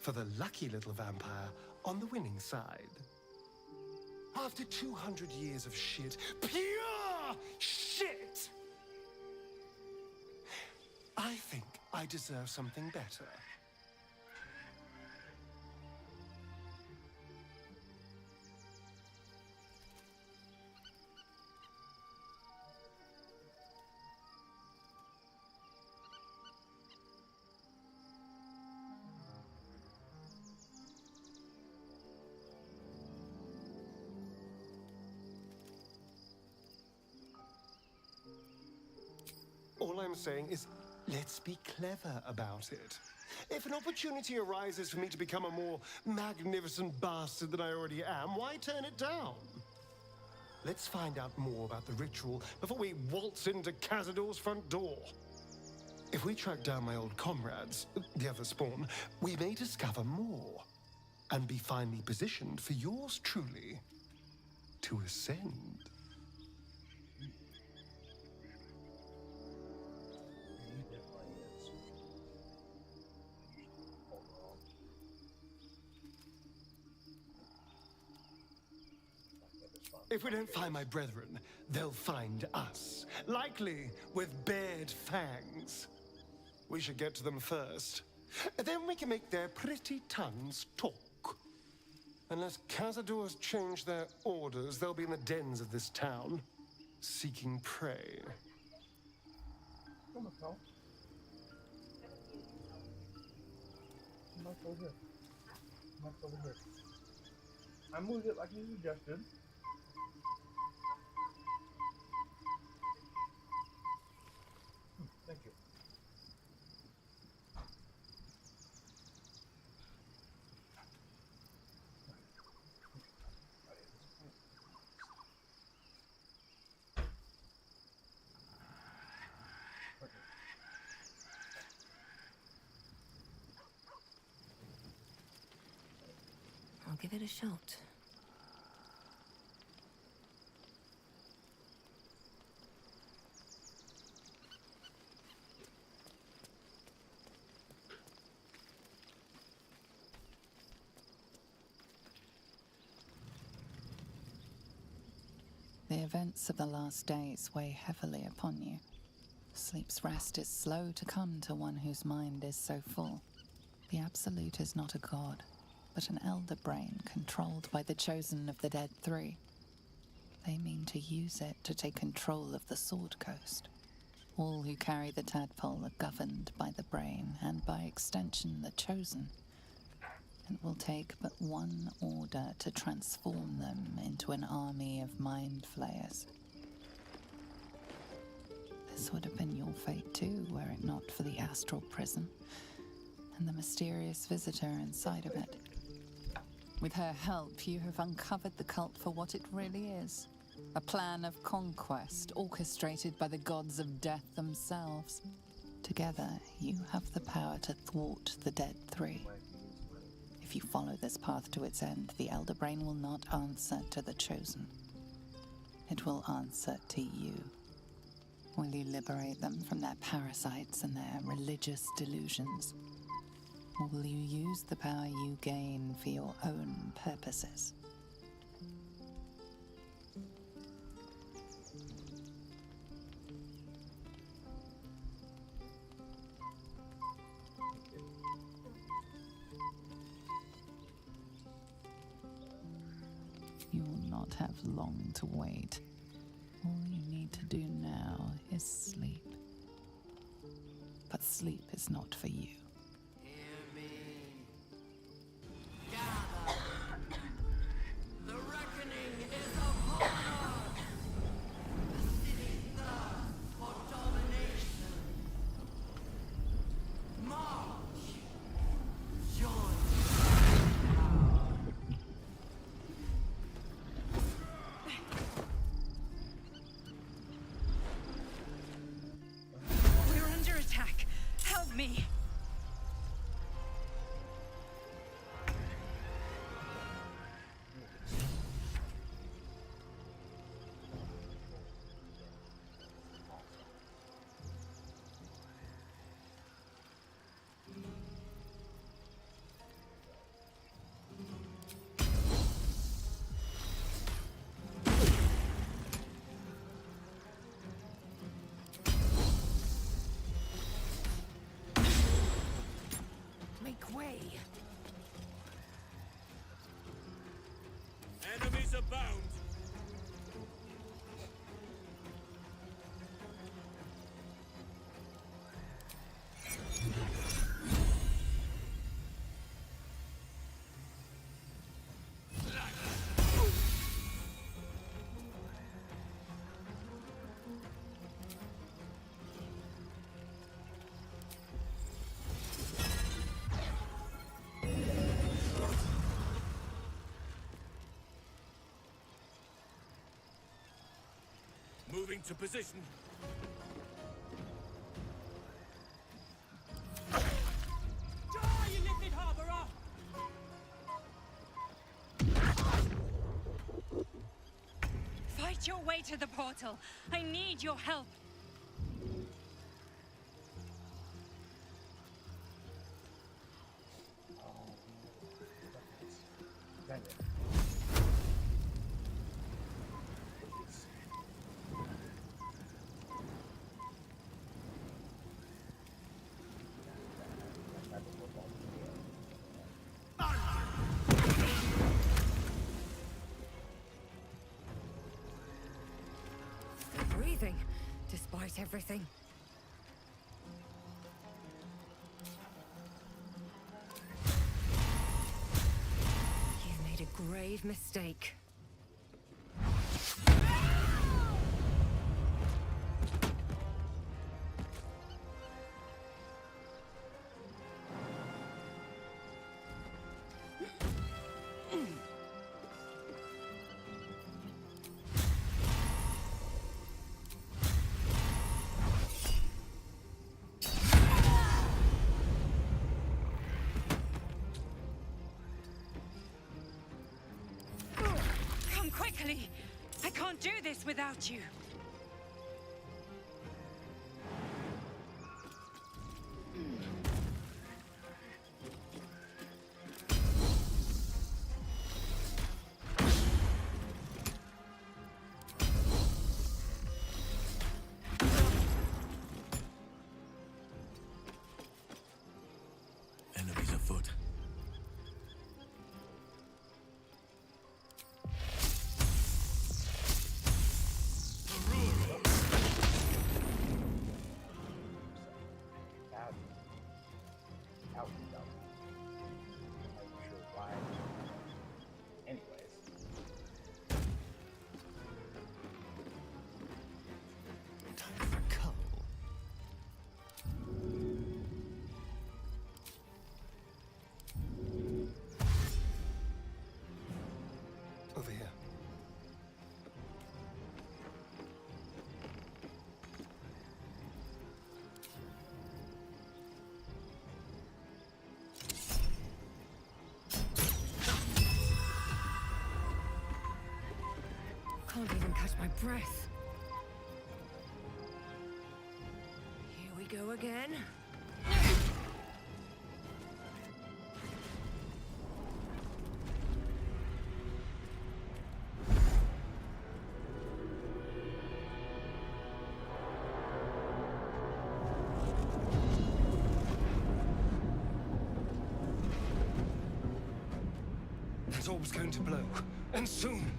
For the lucky little vampire on the winning side. After 200 years of shit, pure shit! I think I deserve something better. All I'm saying is, let's be clever about it. If an opportunity arises for me to become a more magnificent bastard than I already am, why turn it down? Let's find out more about the ritual before we waltz into Cazador's front door. If we track down my old comrades, the other spawn, we may discover more and be finally positioned for yours truly to ascend. If we don't find my brethren, they'll find us, likely with bared fangs. We should get to them first. Then we can make their pretty tongues talk. Unless Cazadors change their orders, they'll be in the dens of this town, seeking prey. Come on, Paul. Come over here. Come over here. I moved it like you suggested. Thank you. I'll give it a shot. The events of the last days weigh heavily upon you. Sleep's rest is slow to come to one whose mind is so full. The Absolute is not a god, but an elder brain controlled by the chosen of the Dead Three. They mean to use it to take control of the Sword Coast. All who carry the tadpole are governed by the brain, and by extension the chosen. It will take but one order to transform them into an army of mind flayers. This would have been your fate too, were it not for the astral prison and the mysterious visitor inside of it. With her help, you have uncovered the cult for what it really is. A plan of conquest orchestrated by the gods of death themselves. Together, you have the power to thwart the Dead Three. If you follow this path to its end, the Elder Brain will not answer to the Chosen. It will answer to you. Will you liberate them from their parasites and their religious delusions? Or will you use the power you gain for your own purposes? You will not have long to wait. All you need to do now is sleep. But sleep is not for you. The reckoning is upon us! The city thirsts for domination. March! Join We're under attack. Help me. Make way. enemies abound! Moving to position. Die, you lifted harborer! Fight your way to the portal. I need your help. Breathing, despite everything. You've made a grave mistake. Come quickly! I can't do this without you. Enemies afoot. Over here. Can't even catch my breath. Here we go again. That orb's going to blow. And soon.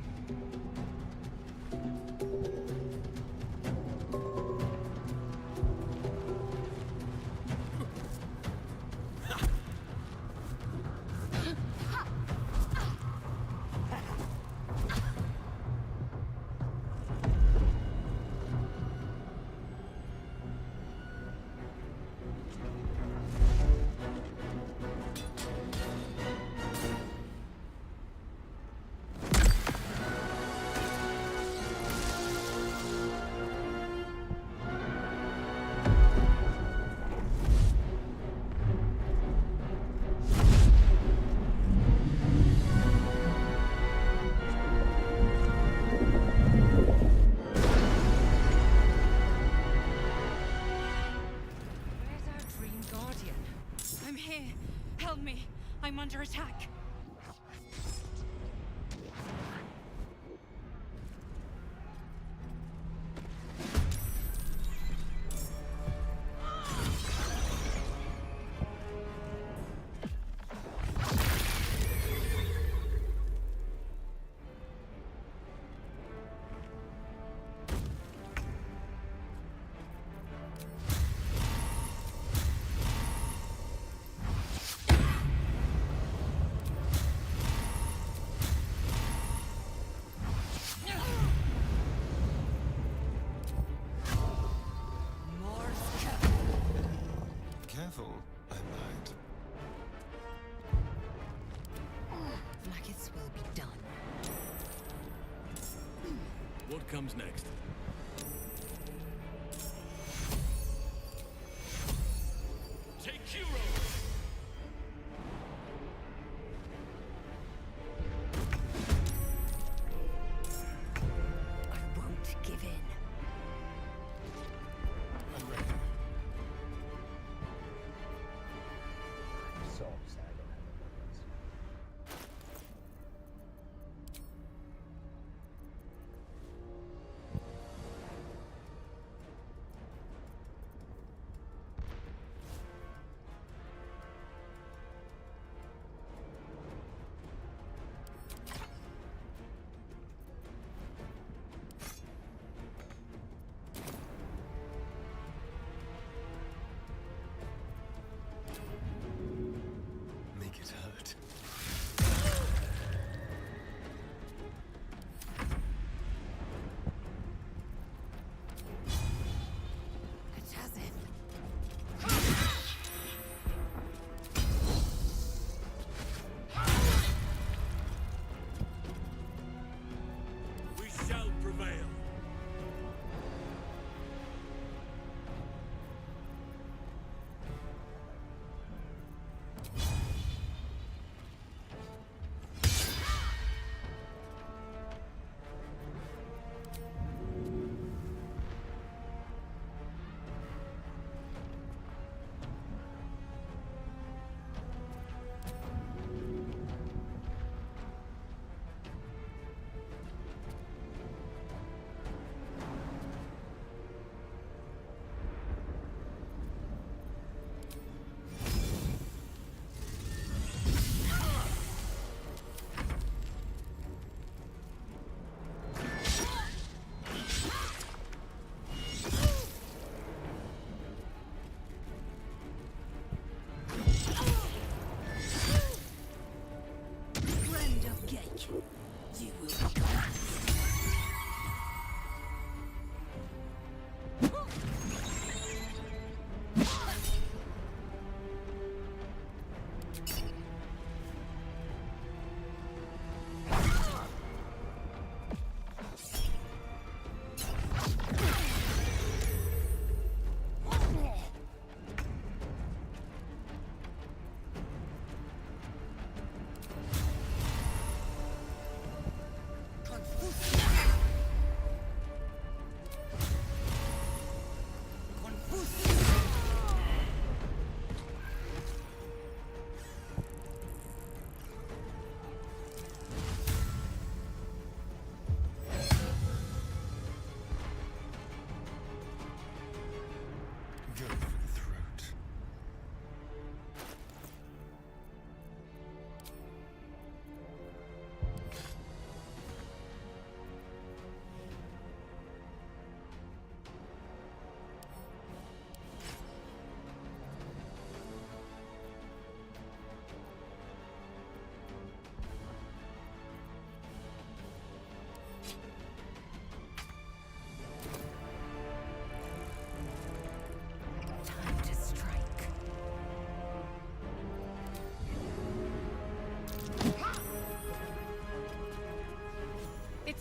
Where's our dream guardian? I'm here. Help me. I'm under attack. Careful, I might. Maggots will be done. What comes next?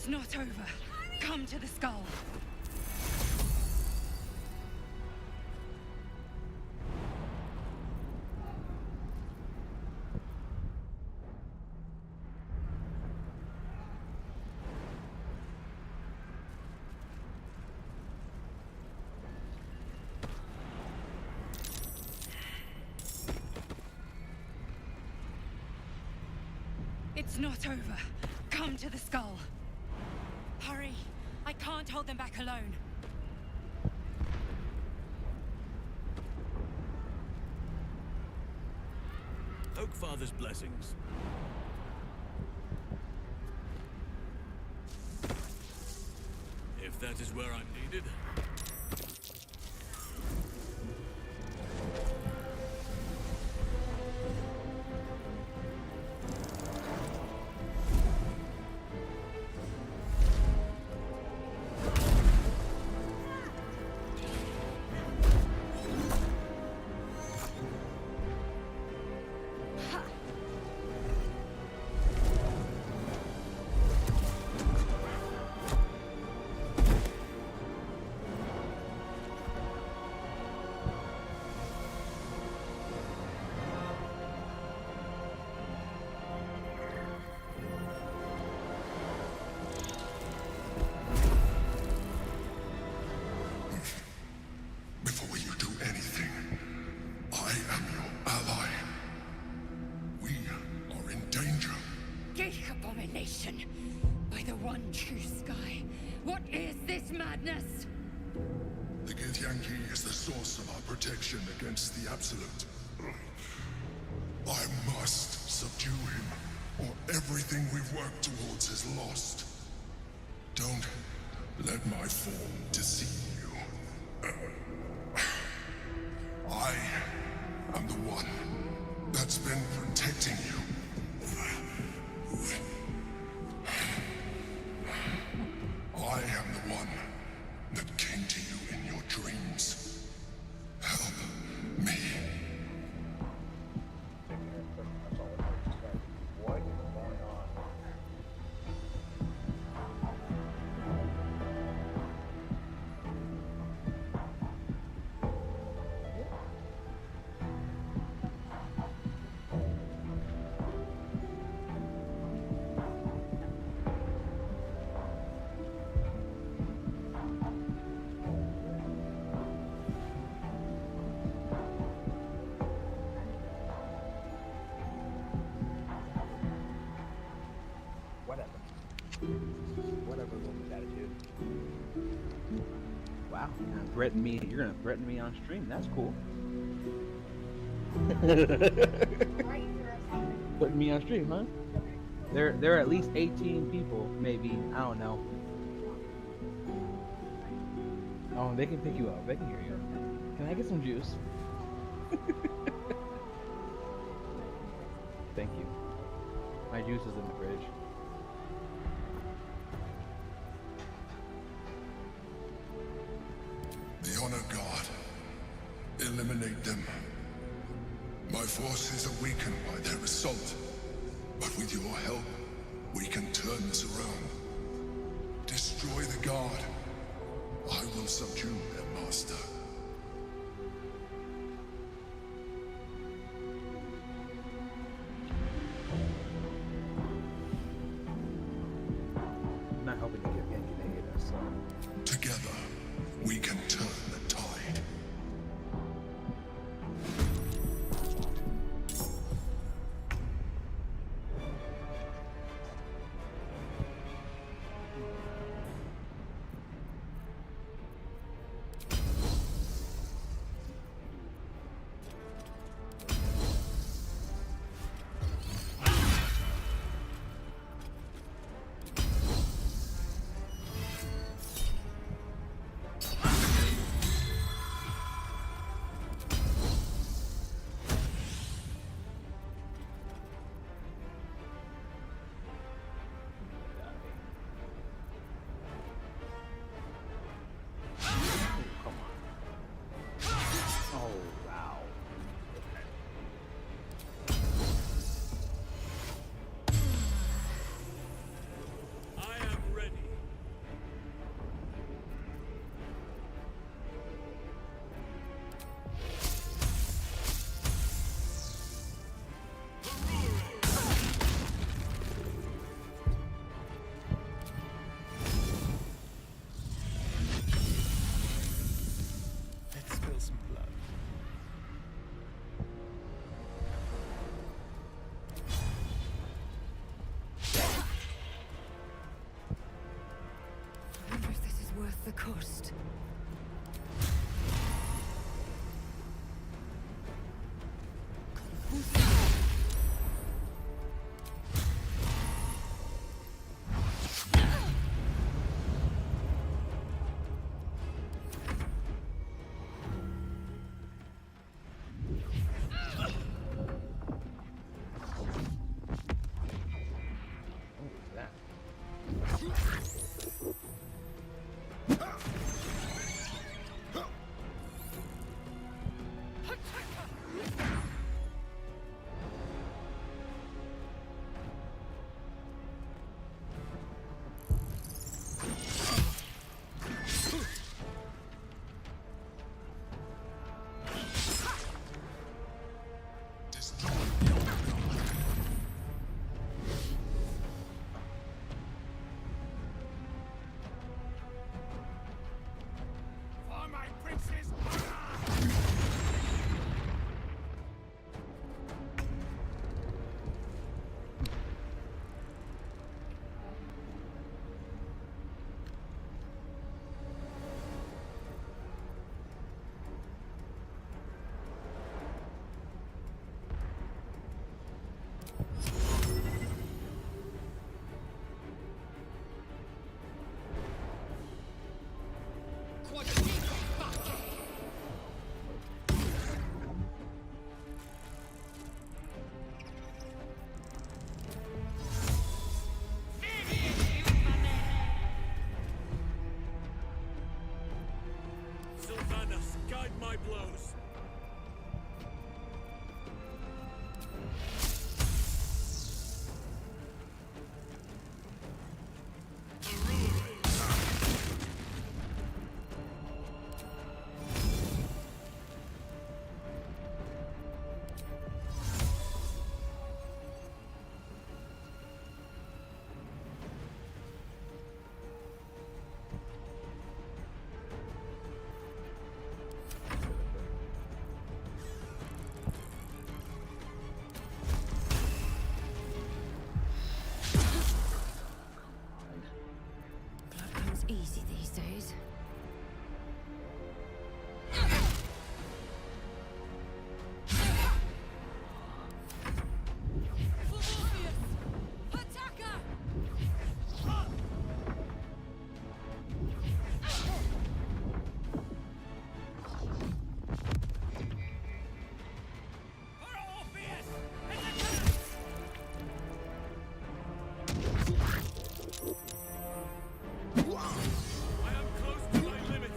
not over. Come to the skull. It's not over. Come to the skull. Hurry. I can't hold them back alone. Oakfather's blessings. If that is where I'm needed. Before you do anything, I am your ally. We are in danger. Geek abomination! By the one true sky, what is this madness? The Githyanki is the source of our protection against the Absolute. I must subdue him, or everything we've worked towards is lost. Don't let my form deceive you. I am the one that's been protecting you. I am the one that came to you in your dreams. Help me. What is going on? Whatever, woman's attitude. Wow, you're gonna threaten me on stream. That's cool. Putting me on stream, huh? There are at least 18 people, maybe. I don't know. Oh, they can pick you up. They can hear you. Can I get some juice? Thank you. My juice is in the fridge. The Honor God. Eliminate them. My forces are weakened by their assault. But with your help, we can turn this around. Destroy the Guard. I will subdue their master. I'm not helping to get Yankee to hate us, so. Together, we can turn the tide. Sylvanas, guide my blows. Blood comes easy these days. I am close to my limit.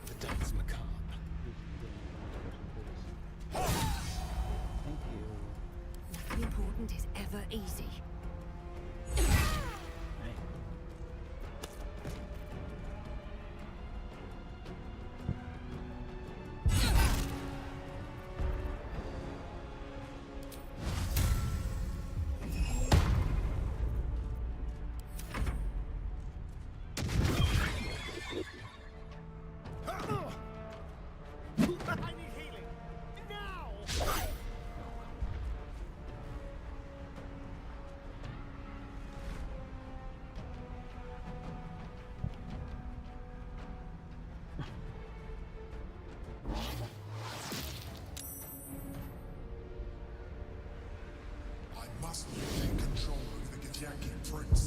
The dance macabre. Thank you. Nothing important is ever easy. I need healing. Now! I must regain control of the Githyanki prince.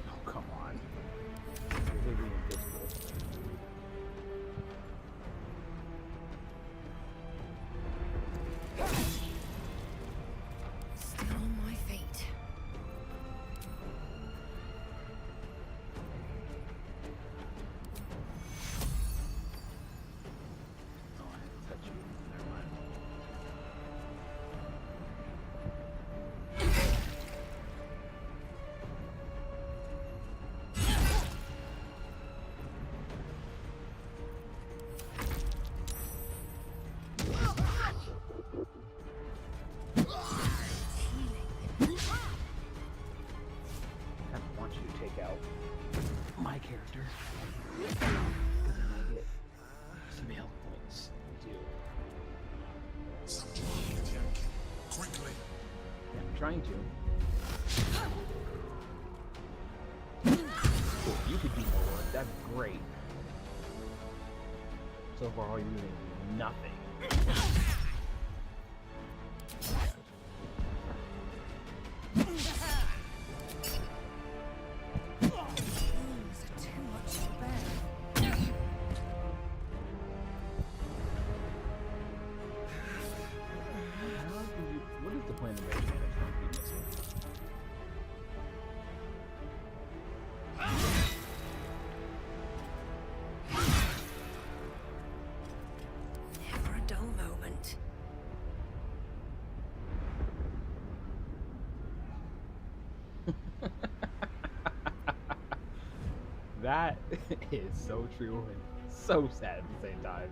Oh, come on. You're really invisible. Still on my feet. Oh, I didn't touch you. Never mind. I want you to take out my character. Because then I get some health points too. Subdue the Githyanki. Quickly. Yeah, I'm trying to. Cool, you could do more. That's great. So far, all you're doing is nothing. Yeah, it's playing the mage hand, it's going to be missing. Never a dull moment. That is so true and so sad at the same time.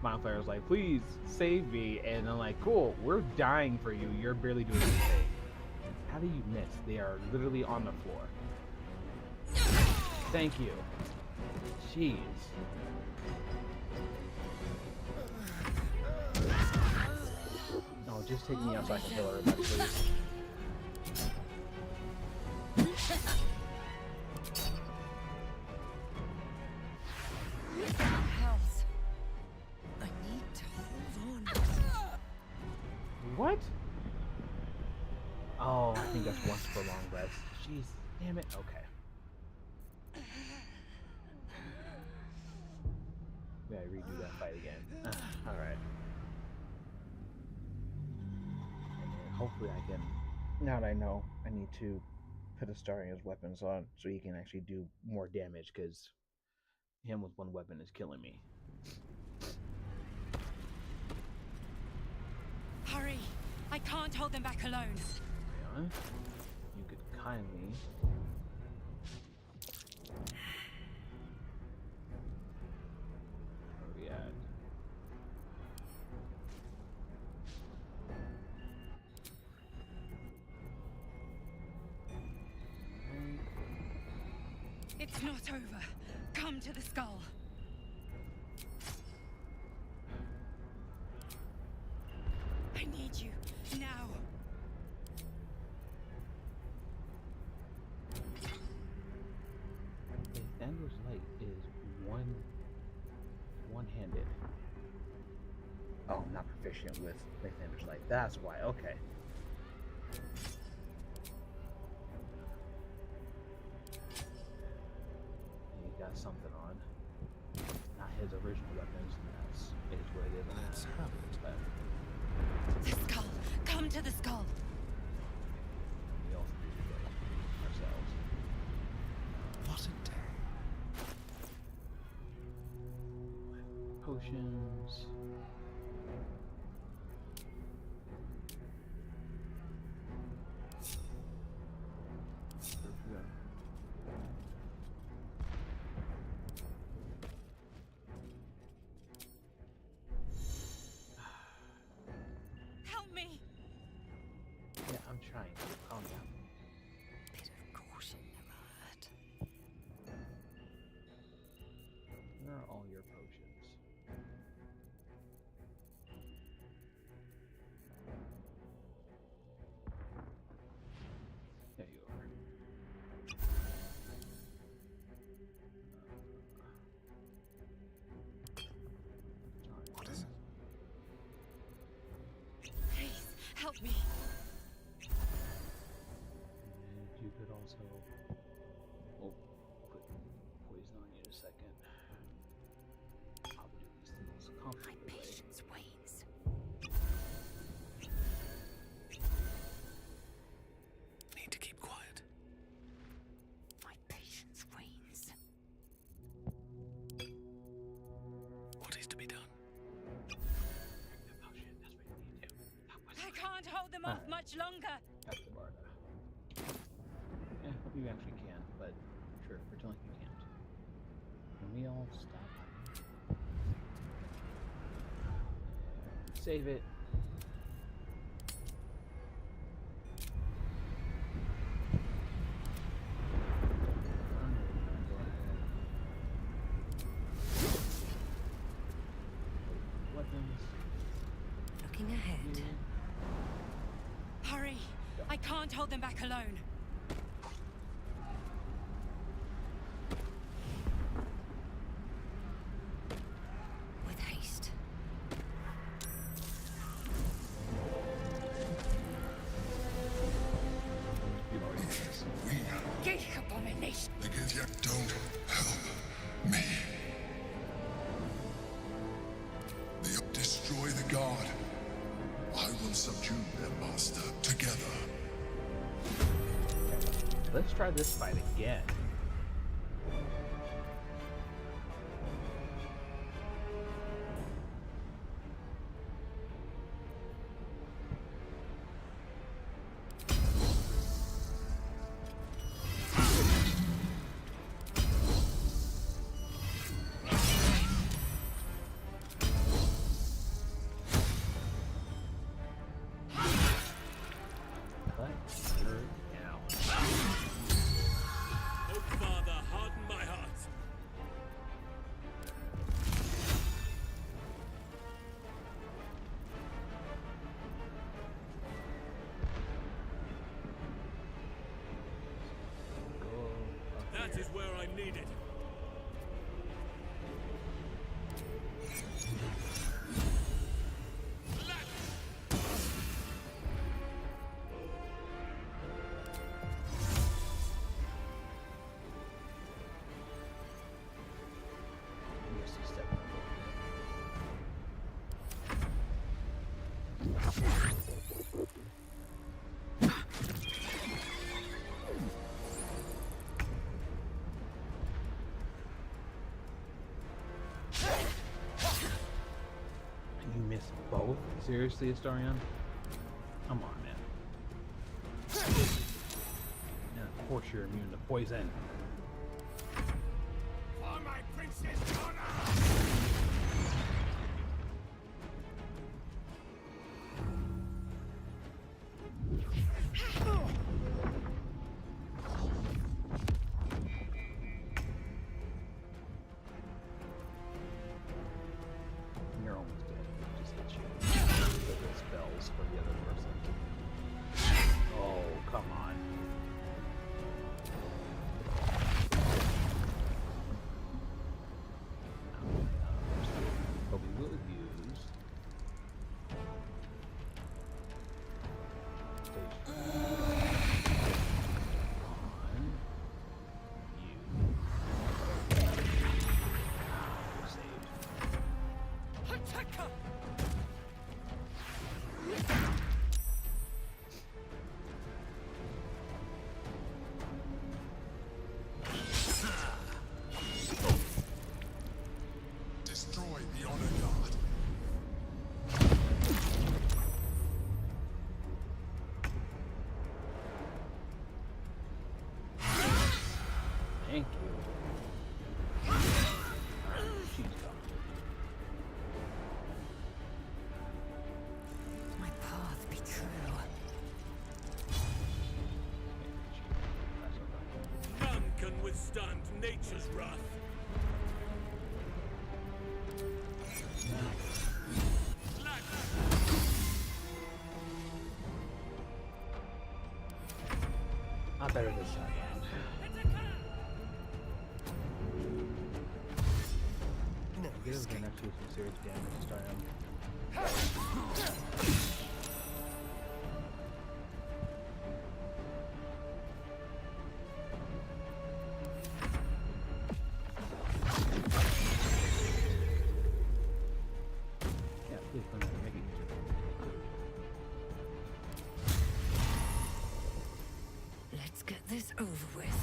Mind Flayer's like, please save me, and I'm like, cool, we're dying for you. You're barely doing anything. How do you miss? They are literally on the floor. Thank you. Jeez. No, just take me out so I can kill everybody, please. Health. I need to hold on. What? Oh, I think that's once for long rest. Jeez, damn it. Okay. We gotta redo that fight again. Alright. Hopefully I can, now that I know, I need to put Astarion's weapons on so he can actually do more damage, because him with one weapon is killing me. Hurry! I can't hold them back alone. Yeah? You could kindly... Where are we at? It's not over. Come to the skull. I need you now. Thander's Light is one-handed. Oh, I'm not proficient with Thander's Light. That's why. Okay. He got something on. Not his original weapons. That's is what it is. Let's have it. The skull. Come to the skull. We also need to get ourselves. What a day. Potions. Help me. Yeah, I'm trying to. Calm down. Bit of caution never hurt. Where are all your potions? There you are. What is it? Please, help me. And you could also... Oh, put poison on you in a second. I'll do this the most comfortable way. Patience wanes. Need to keep quiet. My patience wanes. What is to be done? Oh shit, that's what you need to do. I can't hold them off much longer. That's the Barda. Yeah, hope you actually can, but sure, pretend like you can't. Can we all stop? Save it. Weapons. Looking ahead. Hurry! I can't hold them back alone. With haste. You've already done this. Gate abomination! The Githyanki don't help me. They destroy the god. I will subdue their master. faster together. Let's try this fight again. That is where I need it. You missed both? Seriously, Astarion? Come on, man. And of course you're immune to poison. For my princess honor! You're almost dead. Just hit you. Put the spells for the other person. Oh, come on. But we will use Destroy the honor guard. Thank you. She's gone. My path be true. None can withstand nature's wrath. Not better this time around. No, Give us enough to do some serious damage to start him. Yeah, please don't make it easier. Let's get this over with.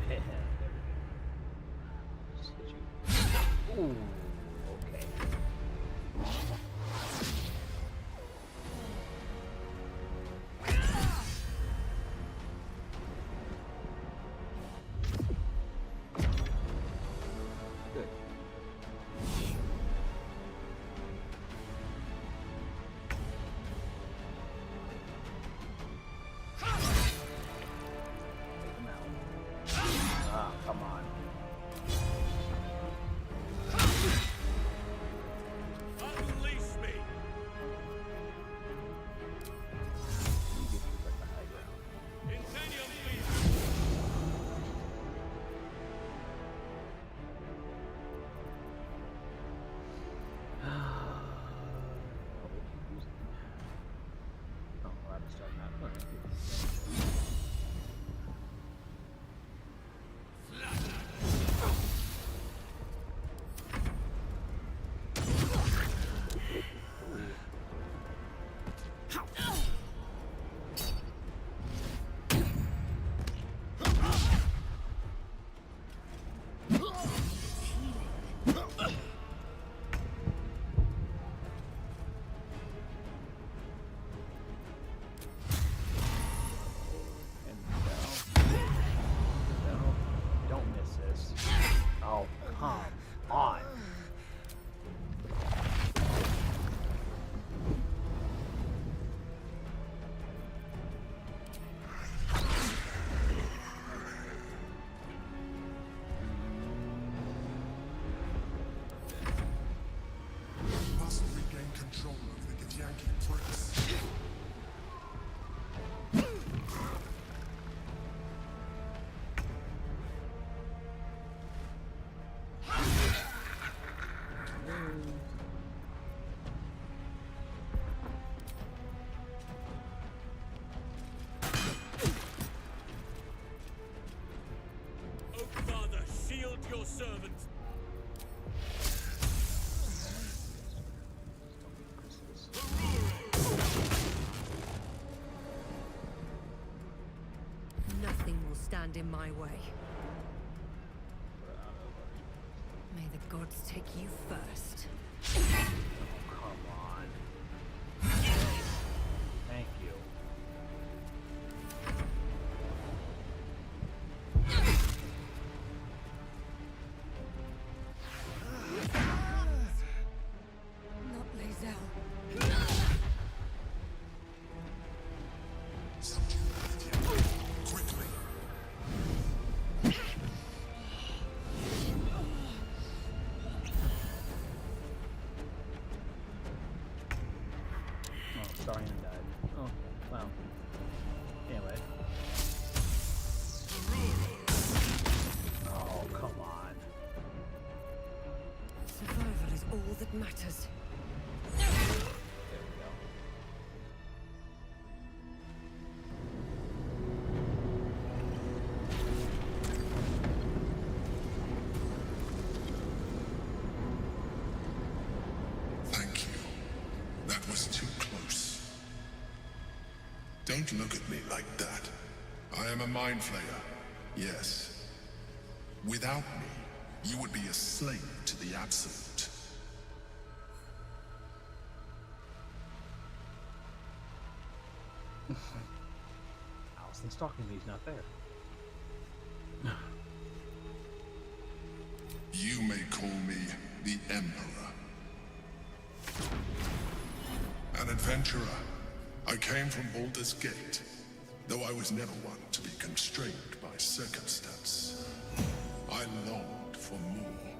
There we go. Ooh, okay. Good. Take him out. Ah, come on. stand in my way. May the gods take you first. Come on. Thank you. Not Lae'zel. Quickly. Oh, Starion died. Oh, wow. Anyway. Oh, come on. Survival is all that matters. There we go. Thank you. That was too close. Don't look at me like that. I am a mind flayer. Yes. Without me, you would be a slave to the Absolute. Allison's talking to me, he's not there. You may call me the Emperor. An adventurer. I came from Baldur's Gate, though I was never one to be constrained by circumstance. I longed for more.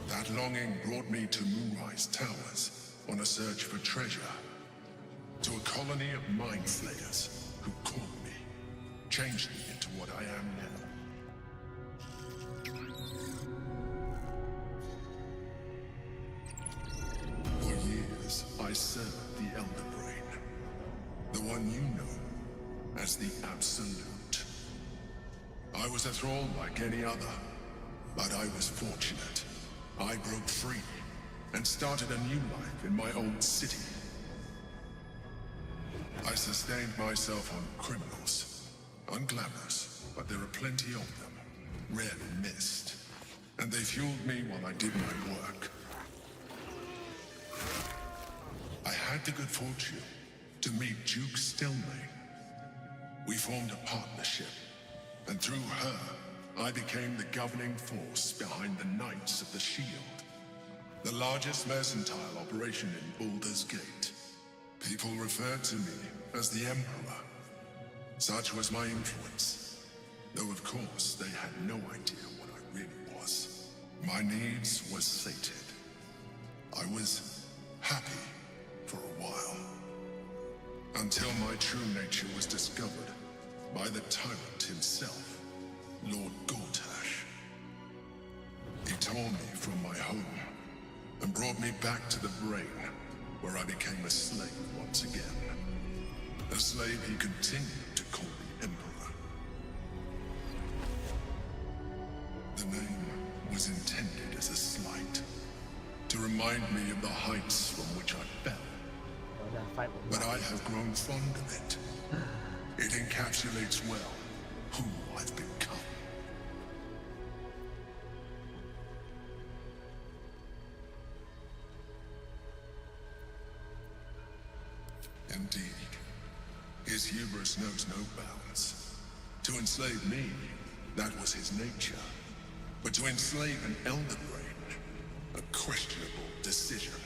That longing brought me to Moonrise Towers on a search for treasure. To a colony of mind flayers who caught me, changed me into what I am now. For years, I served the Elder Brain. The one you know as the Absolute. I was a thrall like any other, but I was fortunate. I broke free and started a new life in my own city. I sustained myself on criminals. Unglamorous, but there are plenty of them. Rarely missed. And they fueled me while I did my work. I had the good fortune to meet Duke Stelmane. We formed a partnership, and through her, I became the governing force behind the Knights of the Shield, the largest mercantile operation in Baldur's Gate. People referred to me as the Emperor. Such was my influence, though of course they had no idea what I really was. My needs were sated. I was happy for a while, until my true nature was discovered by the tyrant himself, Lord Gortash. He tore me from my home and brought me back to the Brain, where I became a slave once again. A slave he continued to call the Emperor. The name was intended as a slight, to remind me of the heights from which I fell. But I have grown fond of it. It encapsulates well who I've become. Indeed. His hubris knows no bounds. To enslave me, that was his nature. But to enslave an Elder Brain, a questionable decision.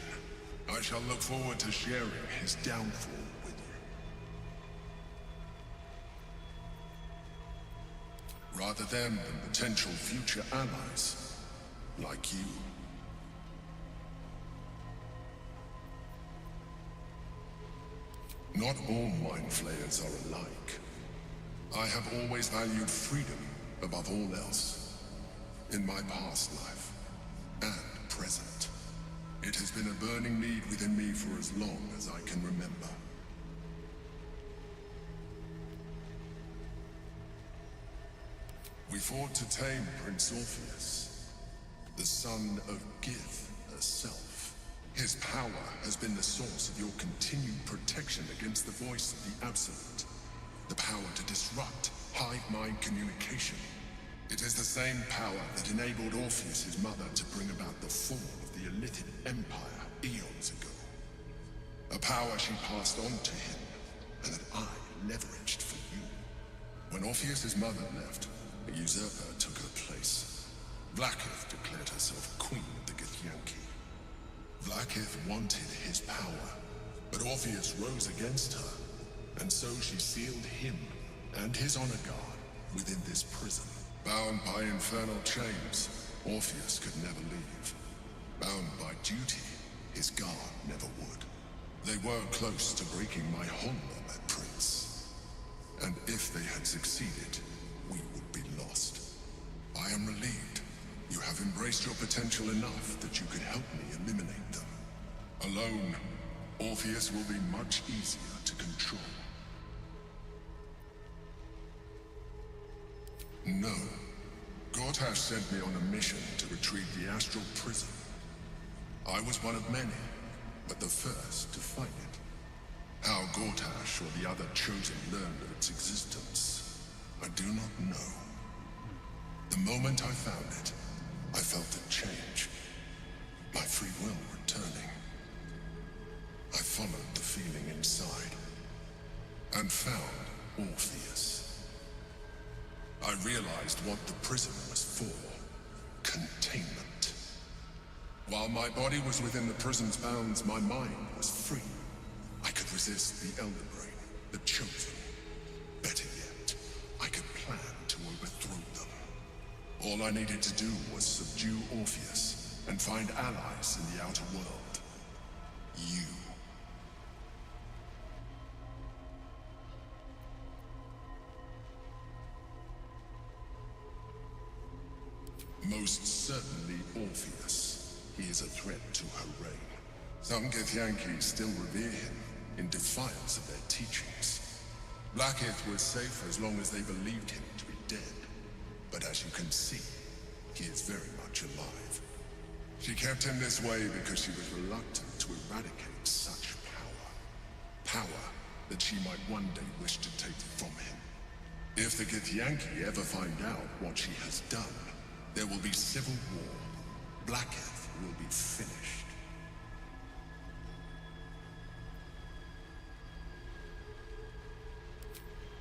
I shall look forward to sharing his downfall with you. Rather than potential future allies, like you. Not all mind flayers are alike. I have always valued freedom above all else. In my past life, and present. It has been a burning need within me for as long as I can remember. We fought to tame Prince Orpheus, the son of Gith herself. His power has been the source of your continued protection against the voice of the Absolute. The power to disrupt, hive mind communication. It is the same power that enabled Orpheus's mother to bring about the fall of the Illithid Empire eons ago. A power she passed on to him, and that I leveraged for you. When Orpheus's mother left, a usurper took her place. Vlaakith declared herself Queen of the Githyanki. Vlaakith wanted his power, but Orpheus rose against her, and so she sealed him and his honor guard within this prison. Bound by infernal chains, Orpheus could never leave. Bound by duty, his guard never would. They were close to breaking my honor, my prince. And if they had succeeded, we would be lost. I am relieved. You have embraced your potential enough that you could help me eliminate them. Alone, Orpheus will be much easier to control. No. Gortash sent me on a mission to retrieve the astral prison. I was one of many, but the first to find it. How Gortash or the other chosen learned of its existence, I do not know. The moment I found it, I felt a change. My free will returning. I followed the feeling inside, and found Orpheus. I realized what the prison was for. Containment. While my body was within the prison's bounds, my mind was free. I could resist the Elder Brain, the Chosen. Better yet, I could plan to overthrow them. All I needed to do was subdue Orpheus and find allies in the outer world. You. Most certainly Orpheus. He is a threat to her reign. Some Githyanki still revere him, in defiance of their teachings. Vlaakith was safe as long as they believed him to be dead. But as you can see, he is very much alive. She kept him this way because she was reluctant to eradicate such power. Power that she might one day wish to take from him. If the Githyanki ever find out what she has done, there will be civil war. Vlaakith will be finished.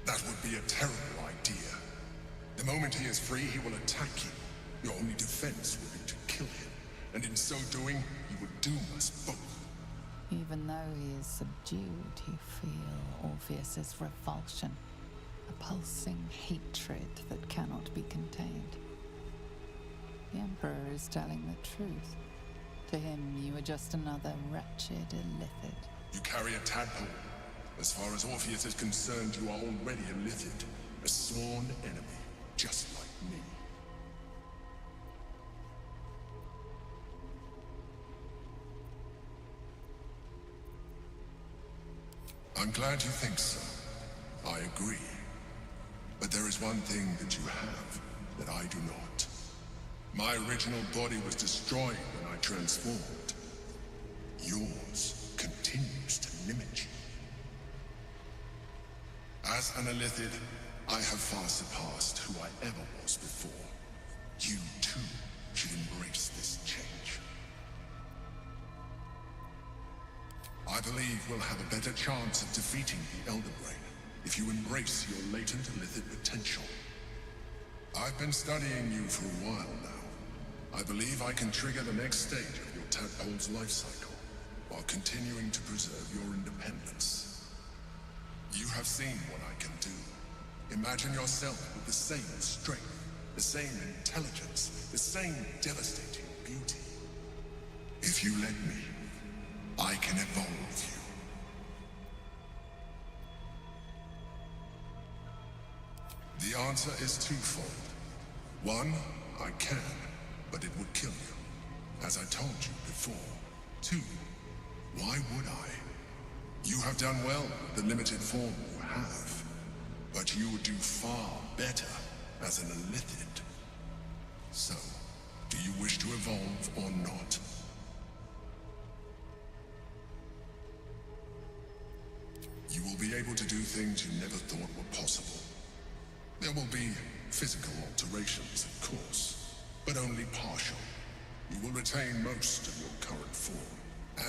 That would be a terrible idea. The moment he is free, he will attack you. Your only defense will be to kill him. And in so doing, you would doom us both. Even though he is subdued, you feel Orpheus's revulsion. A pulsing hatred that cannot be contained. The Emperor is telling the truth. To him, you are just another wretched Illithid. You carry a tadpole. As far as Orpheus is concerned, you are already a Illithid. A sworn enemy, just like me. I'm glad you think so. I agree. But there is one thing that you have that I do not. My original body was destroyed when I transformed. Yours continues to limit you. As an Illithid, I have far surpassed who I ever was before. You too should embrace this change. I believe we'll have a better chance of defeating the Elder Brain if you embrace your latent Illithid potential. I've been studying you for a while now. I believe I can trigger the next stage of your tadpole's life cycle, while continuing to preserve your independence. You have seen what I can do. Imagine yourself with the same strength, the same intelligence, the same devastating beauty. If you let me, I can evolve you. The answer is twofold. One, I can, but it would kill you, as I told you before. Two, why would I? You have done well with the limited form you have, but you would do far better as an Illithid. So, do you wish to evolve or not? You will be able to do things you never thought were possible. There will be physical alterations, of course, but only partial. You will retain most of your current form,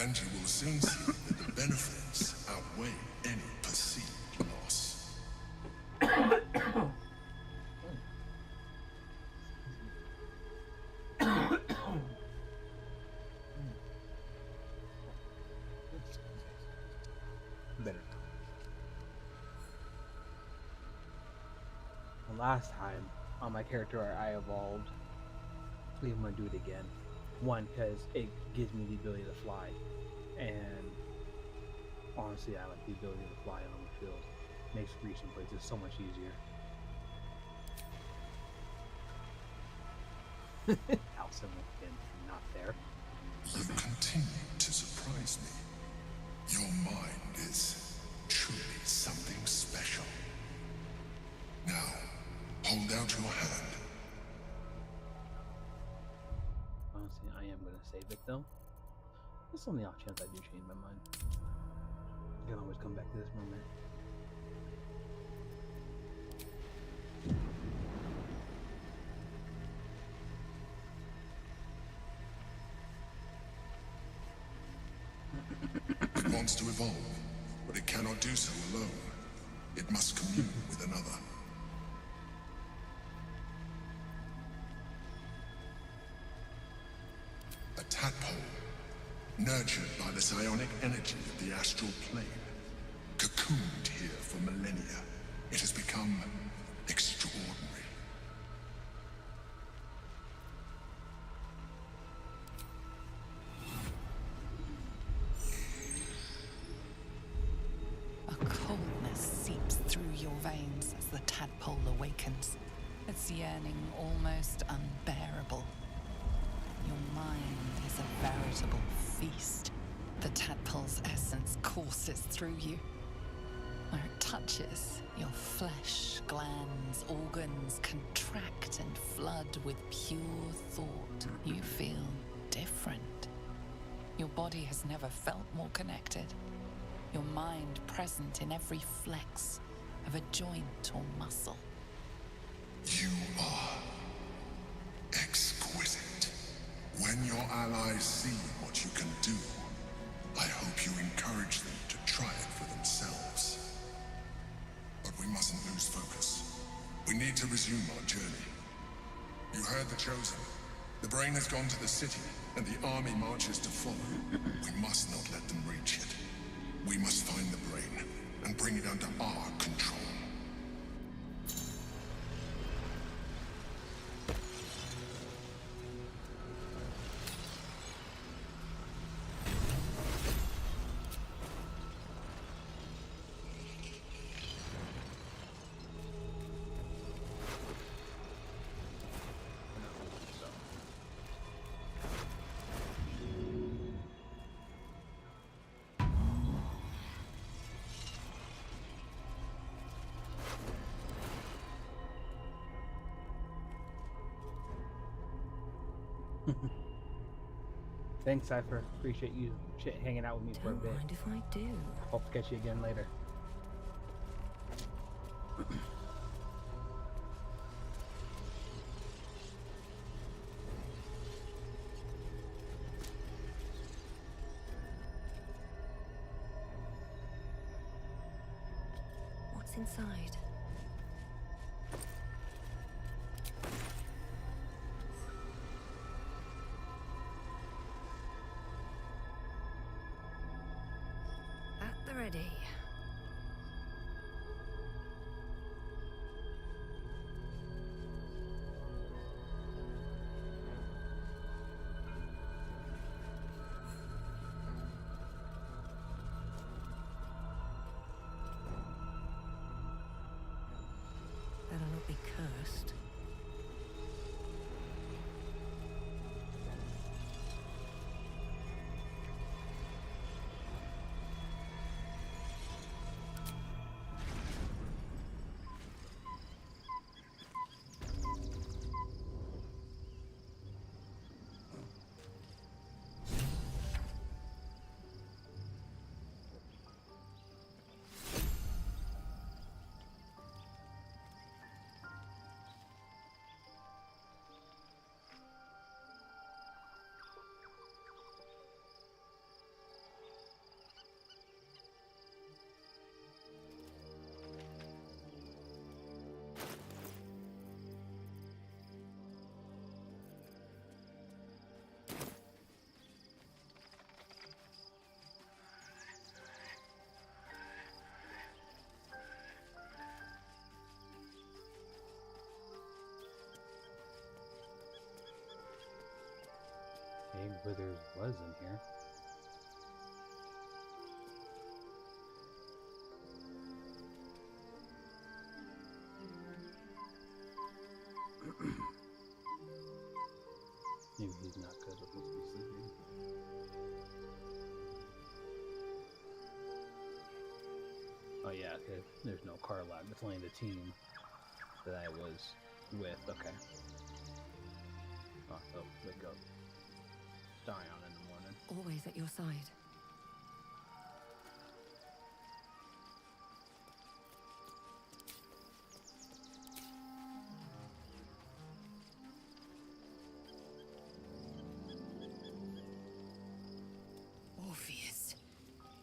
and you will soon see that the benefits outweigh any perceived loss. Better. The last time on my character I evolved, I believe I'm gonna do it again. One, because it gives me the ability to fly, and honestly, I like the ability to fly on the field. Makes reaching places so much easier. Alcin and not there. You continue to surprise me. Your mind is truly something special. Now, hold out your hand. Honestly, I am gonna save it though. It's on the off chance I do change my mind. I can always come back to this moment. It wants to evolve, but it cannot do so alone. It must commune with another. A tadpole, nurtured by the psionic energy of the astral plane, cocooned here for millennia. It has become extraordinary. A coldness seeps through your veins as the tadpole awakens, its yearning almost unbearable. Your mind is a veritable feast. The tadpole's essence courses through you. Where it touches, your flesh, glands, organs contract and flood with pure thought. You feel different. Your body has never felt more connected. Your mind present in every flex of a joint or muscle. You are exquisite. When your allies see what you can do, I hope you encourage them to try it for themselves. But we mustn't lose focus. We need to resume our journey. You heard the Chosen. The brain has gone to the city, and the army marches to follow. We must not let them reach it. We must find the brain, and bring it under our control. Thanks, Cypher. Appreciate you hanging out with me for a bit. Don't mind if I do. Hope to catch you again later. What's inside? At the ready. Better not be cursed. Withers was in here. Maybe he's not good with me sleeping. Oh yeah, okay. There's no car lab. It's only the team that I was with. Okay. Oh, so wake up. Dion in the morning. Always at your side. Orpheus,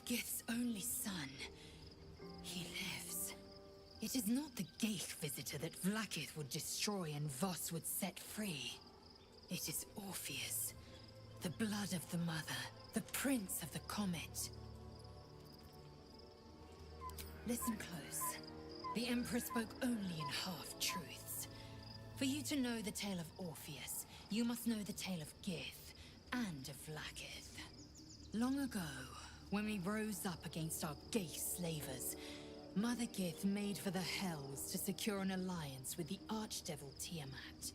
Gith's only son. He lives. It is not the Geich visitor that Vlaakith would destroy and Voss would set free. It is Orpheus, the blood of the mother, the prince of the comet. Listen close. The Emperor spoke only in half-truths. For you to know the tale of Orpheus, you must know the tale of Gith and of Vlaakith. Long ago, when we rose up against our Geich slavers, Mother Gith made for the Hells to secure an alliance with the Archdevil Tiamat.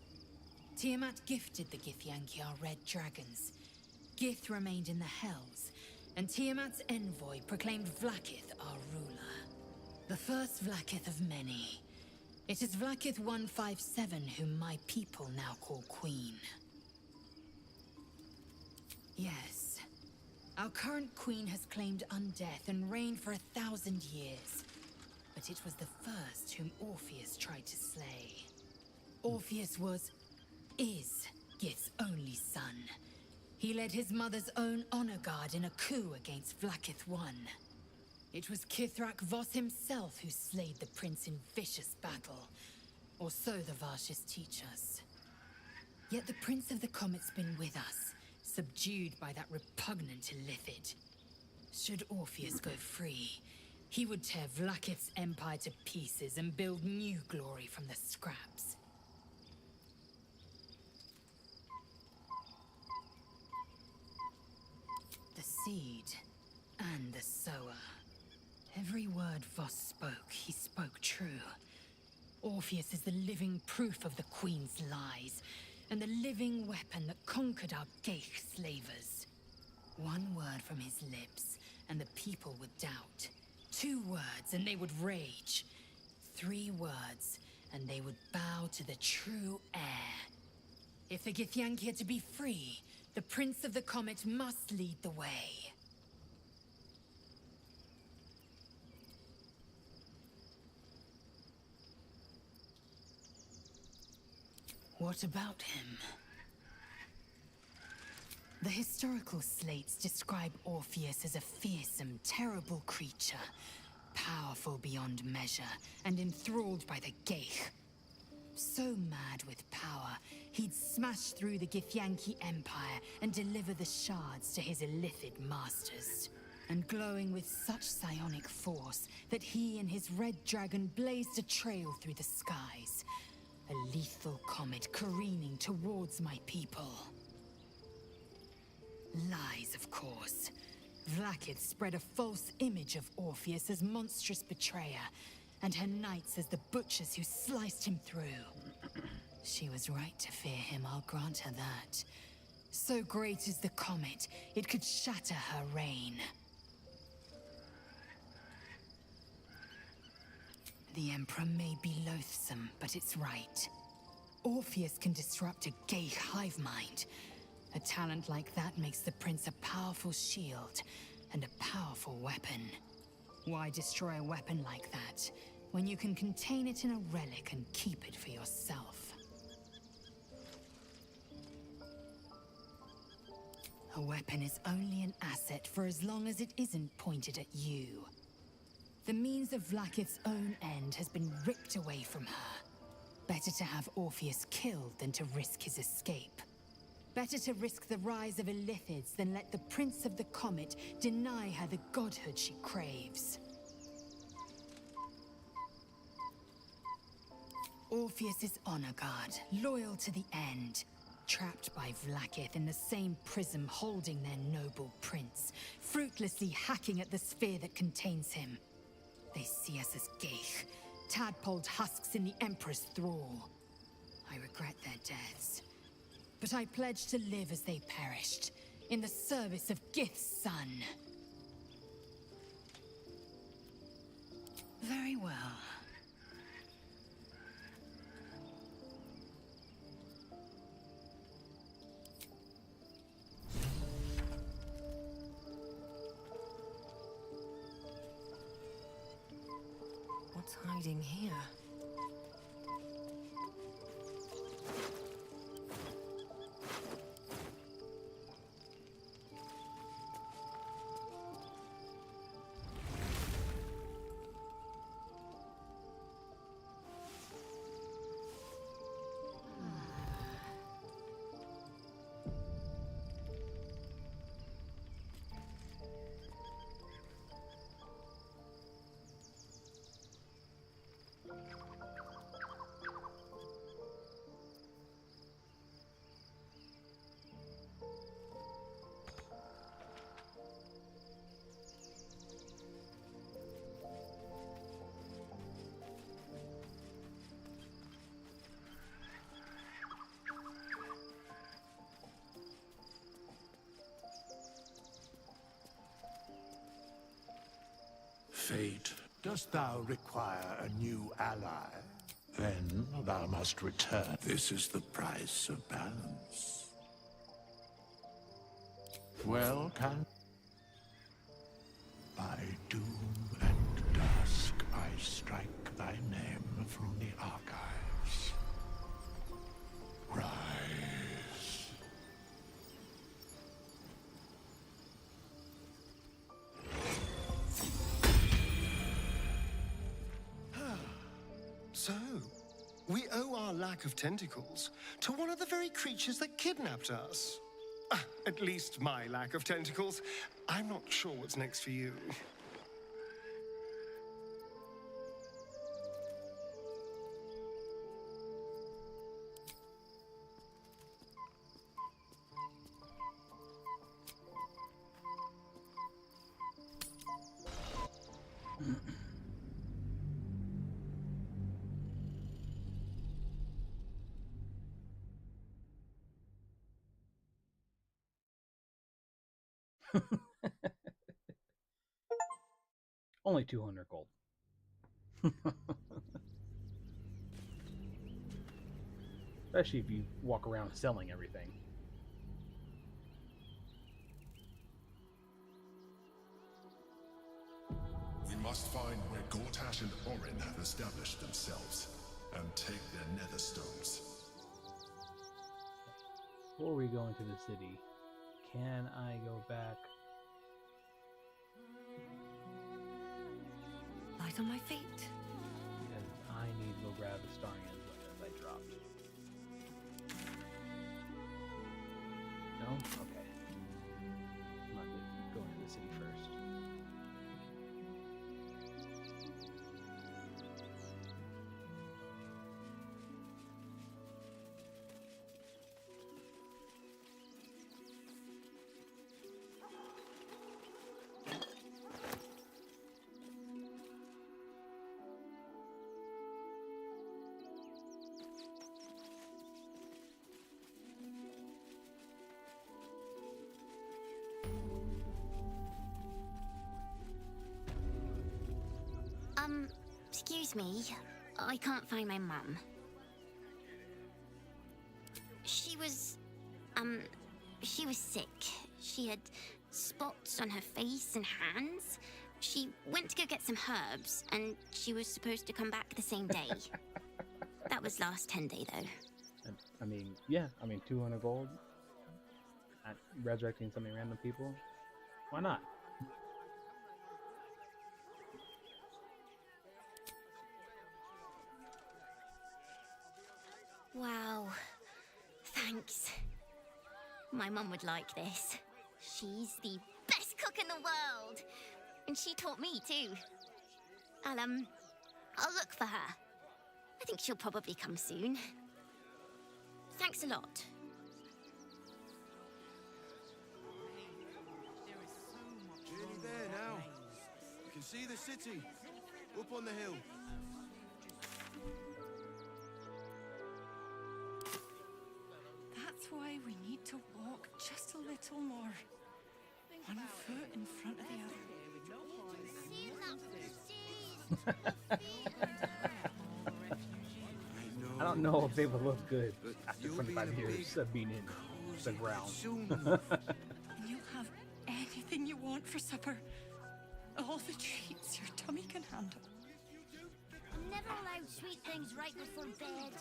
Tiamat gifted the Githyanki our red dragons. Gith remained in the Hells, and Tiamat's envoy proclaimed Vlaakith our ruler. The first Vlaakith of many. It is Vlaakith 157 whom my people now call Queen. Yes. Our current queen has claimed undeath and reigned for 1,000 years. But it was the first whom Orpheus tried to slay. Orpheus is Gith's only son. He led his mother's own honor guard in a coup against Vlaakith I. It was Kithrak Voss himself who slayed the prince in vicious battle, or so the Varshis teach us. Yet the Prince of the Comet's been with us, subdued by that repugnant Illithid. Should Orpheus go free, he would tear Vlaakith's empire to pieces and build new glory from the scraps. The seed and the sower. Every word Voss spoke, he spoke true. Orpheus is the living proof of the Queen's lies, and the living weapon that conquered our Geich slavers. One word from his lips, and the people would doubt. 2 words, and they would rage. 3 words, and they would bow to the true heir. If the Githyanki are to be free, the Prince of the Comet must lead the way. What about him? The historical slates describe Orpheus as a fearsome, terrible creature, powerful beyond measure, and enthralled by the Geich. So mad with power, he'd smash through the Githyanki Empire and deliver the shards to his Illithid masters. And glowing with such psionic force that he and his red dragon blazed a trail through the skies. A lethal comet careening towards my people. Lies, of course. Vlaakith spread a false image of Orpheus as monstrous betrayer, and her knights as the butchers who sliced him through. She was right to fear him, I'll grant her that. So great is the comet, it could shatter her reign. The Emperor may be loathsome, but it's right. Orpheus can disrupt a Geich hive mind. A talent like that makes the Prince a powerful shield and a powerful weapon. Why destroy a weapon like that, when you can contain it in a relic and keep it for yourself? A weapon is only an asset for as long as it isn't pointed at you. The means of Vlaakith's own end has been ripped away from her. Better to have Orpheus killed than to risk his escape. Better to risk the rise of Illithids than let the Prince of the Comet deny her the godhood she craves. Orpheus is honor guard, loyal to the end. trapped by Vlaakith in the same prism holding their noble prince, fruitlessly hacking at the sphere that contains him. They see us as Geich, tadpoled husks in the Emperor's thrall. I regret their deaths, but I pledge to live as they perished, in the service of Gith's son. Very well. What's hiding here? Fate, dost thou require a new ally? Then thou must return. This is the price of balance. Well, can... By doom and dusk I strike thy name from the archives. Rise. So, we owe our lack of tentacles to one of the very creatures that kidnapped us. At least my lack of tentacles. I'm not sure what's next for you. Only 200 gold. Especially if you walk around selling everything. We must find where Gortash and Orin have established themselves, and take their nether stones. Before we go into the city, can I go back? Light on my feet. Because I need to go grab the starring that I dropped. No? Okay. I'm not going to go into the city first. Excuse me. I can't find my mum. She was sick. She had spots on her face and hands. She went to go get some herbs, and she was supposed to come back the same day. That was last 10 day, though. I mean, yeah. 200 gold. At resurrecting so many random people. Why not? Wow. Thanks. My mum would like this. She's the best cook in the world. And she taught me too. I'll look for her. I think she'll probably come soon. Thanks a lot. can see the city. Up on the hill. That's why we need to walk just a little more. One foot in front of the other. I don't know if they would look good after 25 years of being in the ground. You have anything you want for supper. All the treats your tummy can handle. I'm never allowed sweet things right before bed.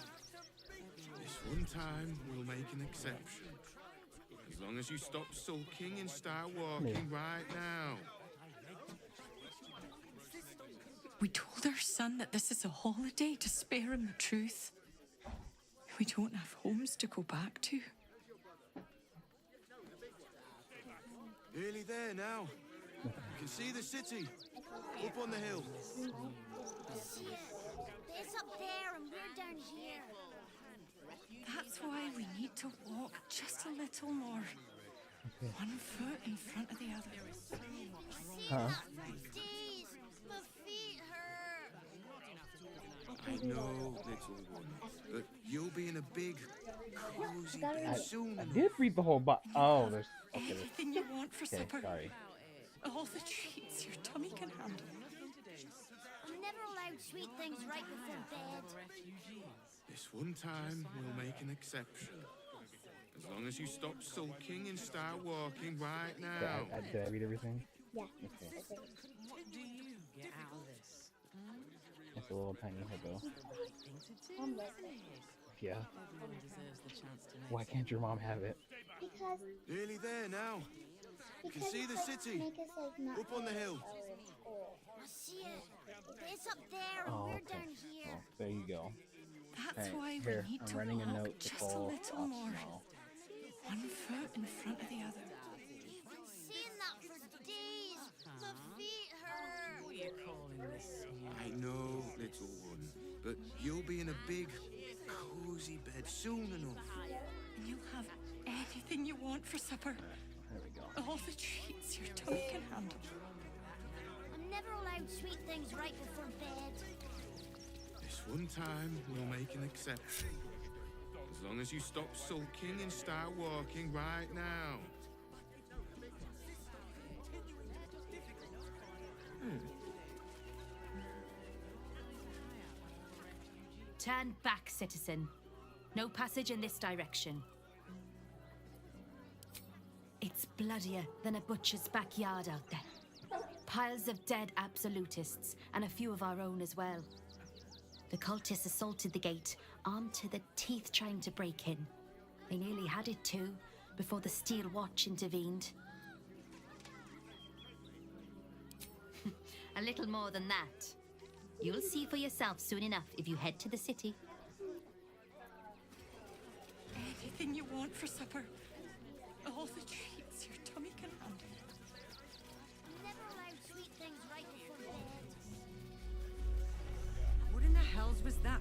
This one time, we'll make an exception. As long as you stop sulking and start walking right now. We told our son that this is a holiday to spare him the truth. We don't have homes to go back to. Nearly there now. You can see the city. Up on the hill. See it? It's up there and we're down here. That's why we need to walk just a little more. One foot in front of the other. Huh? Jeez, my feet hurt. I know, little one, but you'll be in a big, cozy bed soon. I did read the whole Oh, there's... Okay, Anything you want for supper. sorry. All the treats your tummy can handle. I'm never allowed sweet things right before bed. This one time, we'll make an exception. As long as you stop sulking and start walking right now. Did I read everything? Yeah. Okay. What do you get out of this? That's a little tiny hippo. Yeah. Everyone deserves the chance to Why can't your mom have it? Because Nearly there now. You can see the city. Up on the hill. I see it. It's up there and Oh, we're okay. down here. Well, there you go. That's why we Here, need I'm to writing a walk note to just a call little us more. now. One foot in front of the other. You've been saying that for days. My feet hurt. What are you calling this? I know, little one, but you'll be in a big, cozy bed soon enough. You have anything you want for supper. There we go. All the treats your tummy can handle. I'm never allowed sweet things right before bed. This one time, we'll make an exception. As long as you stop sulking and start walking right now. Turn back, citizen. No passage in this direction. It's bloodier than a butcher's backyard out there. Piles of dead absolutists, and a few of our own as well. The cultists assaulted the gate, armed to the teeth trying to break in. They nearly had it too, before the Steel Watch intervened. A little more than that. You'll see for yourself soon enough if you head to the city. Anything you want for supper. All the treats your tummy can handle. I'm never allowed sweet things right before bed. What in the hells was that?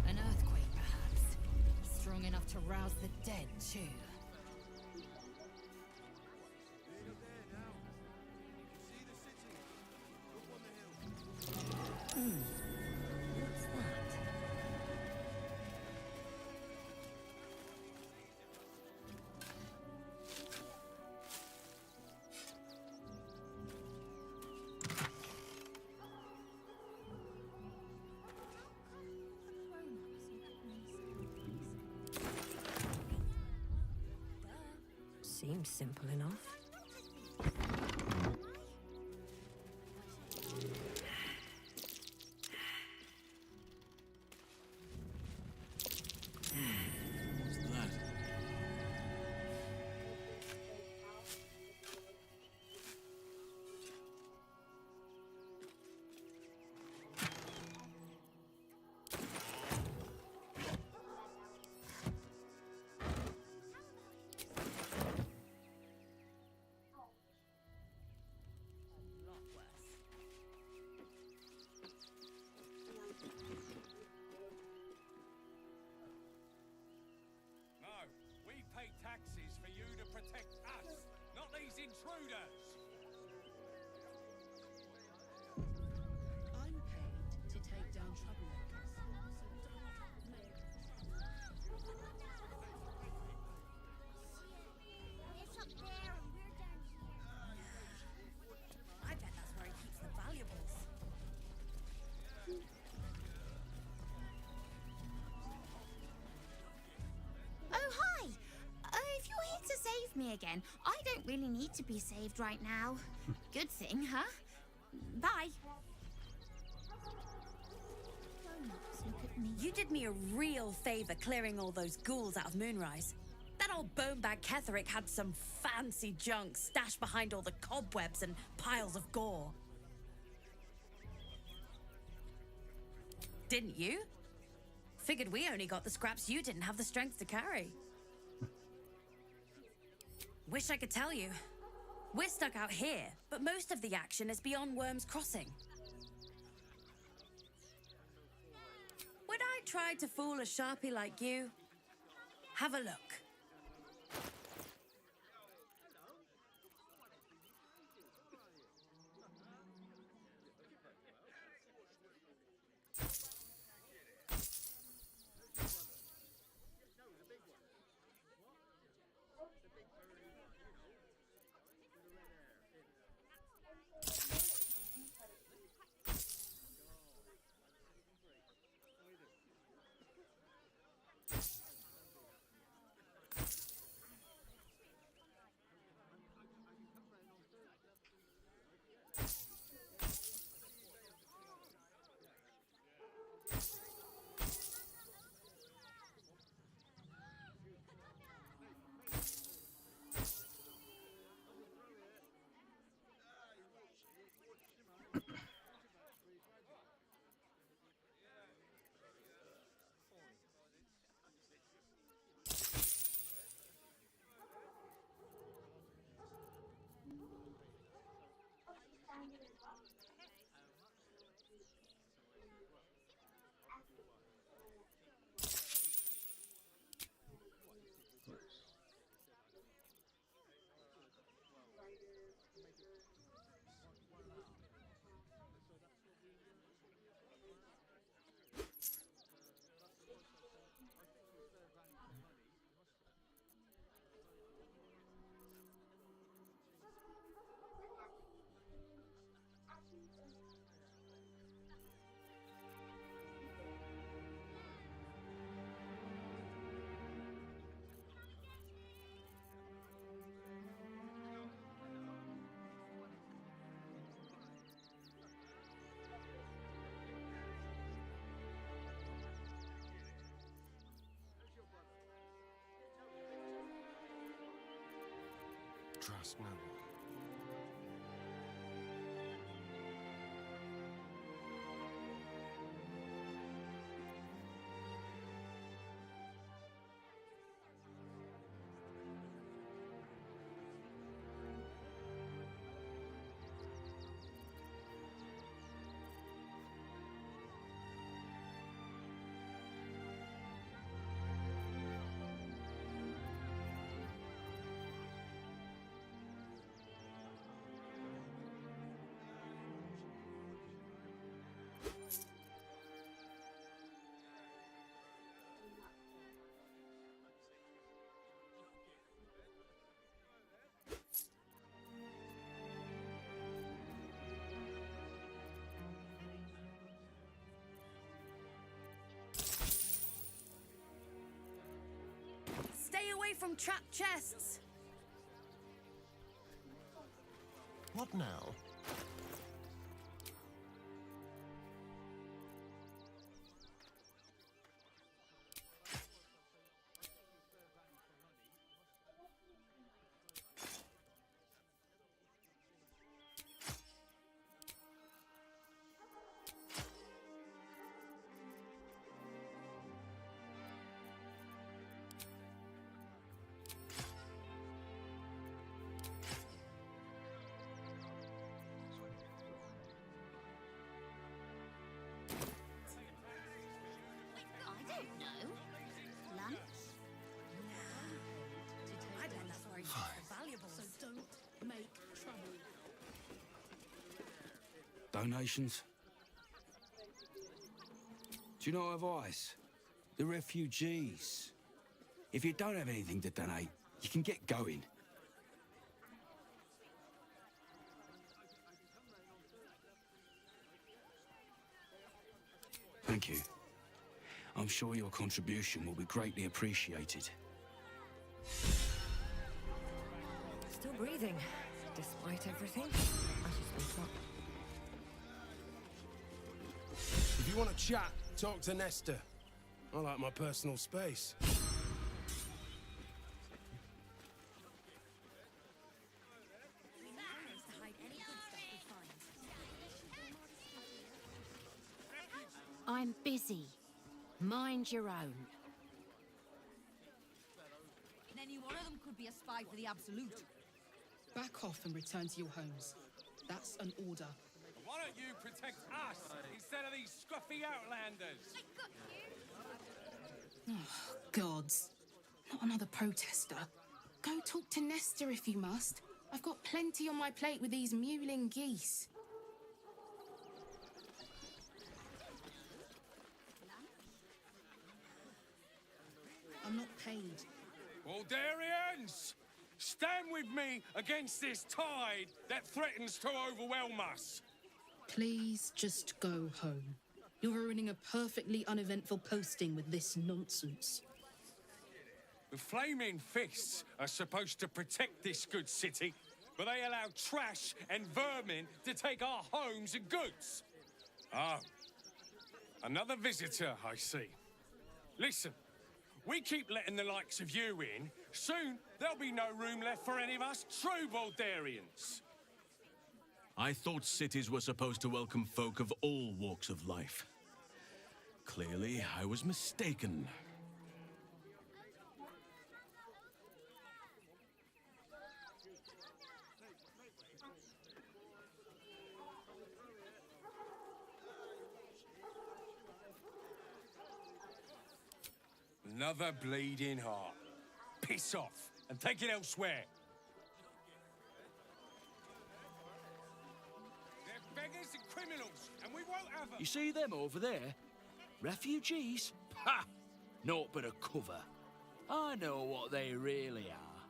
An earthquake, perhaps. Strong enough to rouse the dead, too. What's that? Seems simple enough. What's that? me again. I don't really need to be saved right now. Good thing, huh? Bye. Look at me. You did me a real favor clearing all those ghouls out of Moonrise. That old bonebag Ketherick had some fancy junk stashed behind all the cobwebs and piles of gore. Didn't you? Figured we only got the scraps you didn't have the strength to carry. Wish I could tell you. We're stuck out here, but most of the action is beyond Worm's Crossing. Would I try to fool a sharpie like you? Have a look. Trust no one. Stay away from trapped chests. What now? I don't know. Lunch? I bet that's where you keep the valuables. So don't make trouble. Donations? Do you know advice? The refugees. If you don't have anything to donate, you can get going. Thank you. I'm sure your contribution will be greatly appreciated. Still breathing, despite everything. I suspect not. If you want to chat, talk to Nestor. I like my personal space. I'm busy. Mind your own. And any one of them could be a spy for the Absolute. Back off and return to your homes. That's an order. Why don't you protect us instead of these scruffy outlanders? Oh, gods. Not another protester. Go talk to Nestor if you must. I've got plenty on my plate with these mewling geese. I'm not paid. Baldurians! Stand with me against this tide that threatens to overwhelm us. Please just go home. You're ruining a perfectly uneventful posting with this nonsense. The flaming fists are supposed to protect this good city, but they allow trash and vermin to take our homes and goods. Ah, another visitor, I see. Listen, we keep letting the likes of you in. Soon, there'll be no room left for any of us true Baldurians. I thought cities were supposed to welcome folk of all walks of life. Clearly, I was mistaken. Another bleeding heart. Piss off and take it elsewhere. They're beggars and criminals, and we won't have them. You see them over there? Refugees? Ha! Naught but a cover. I know what they really are.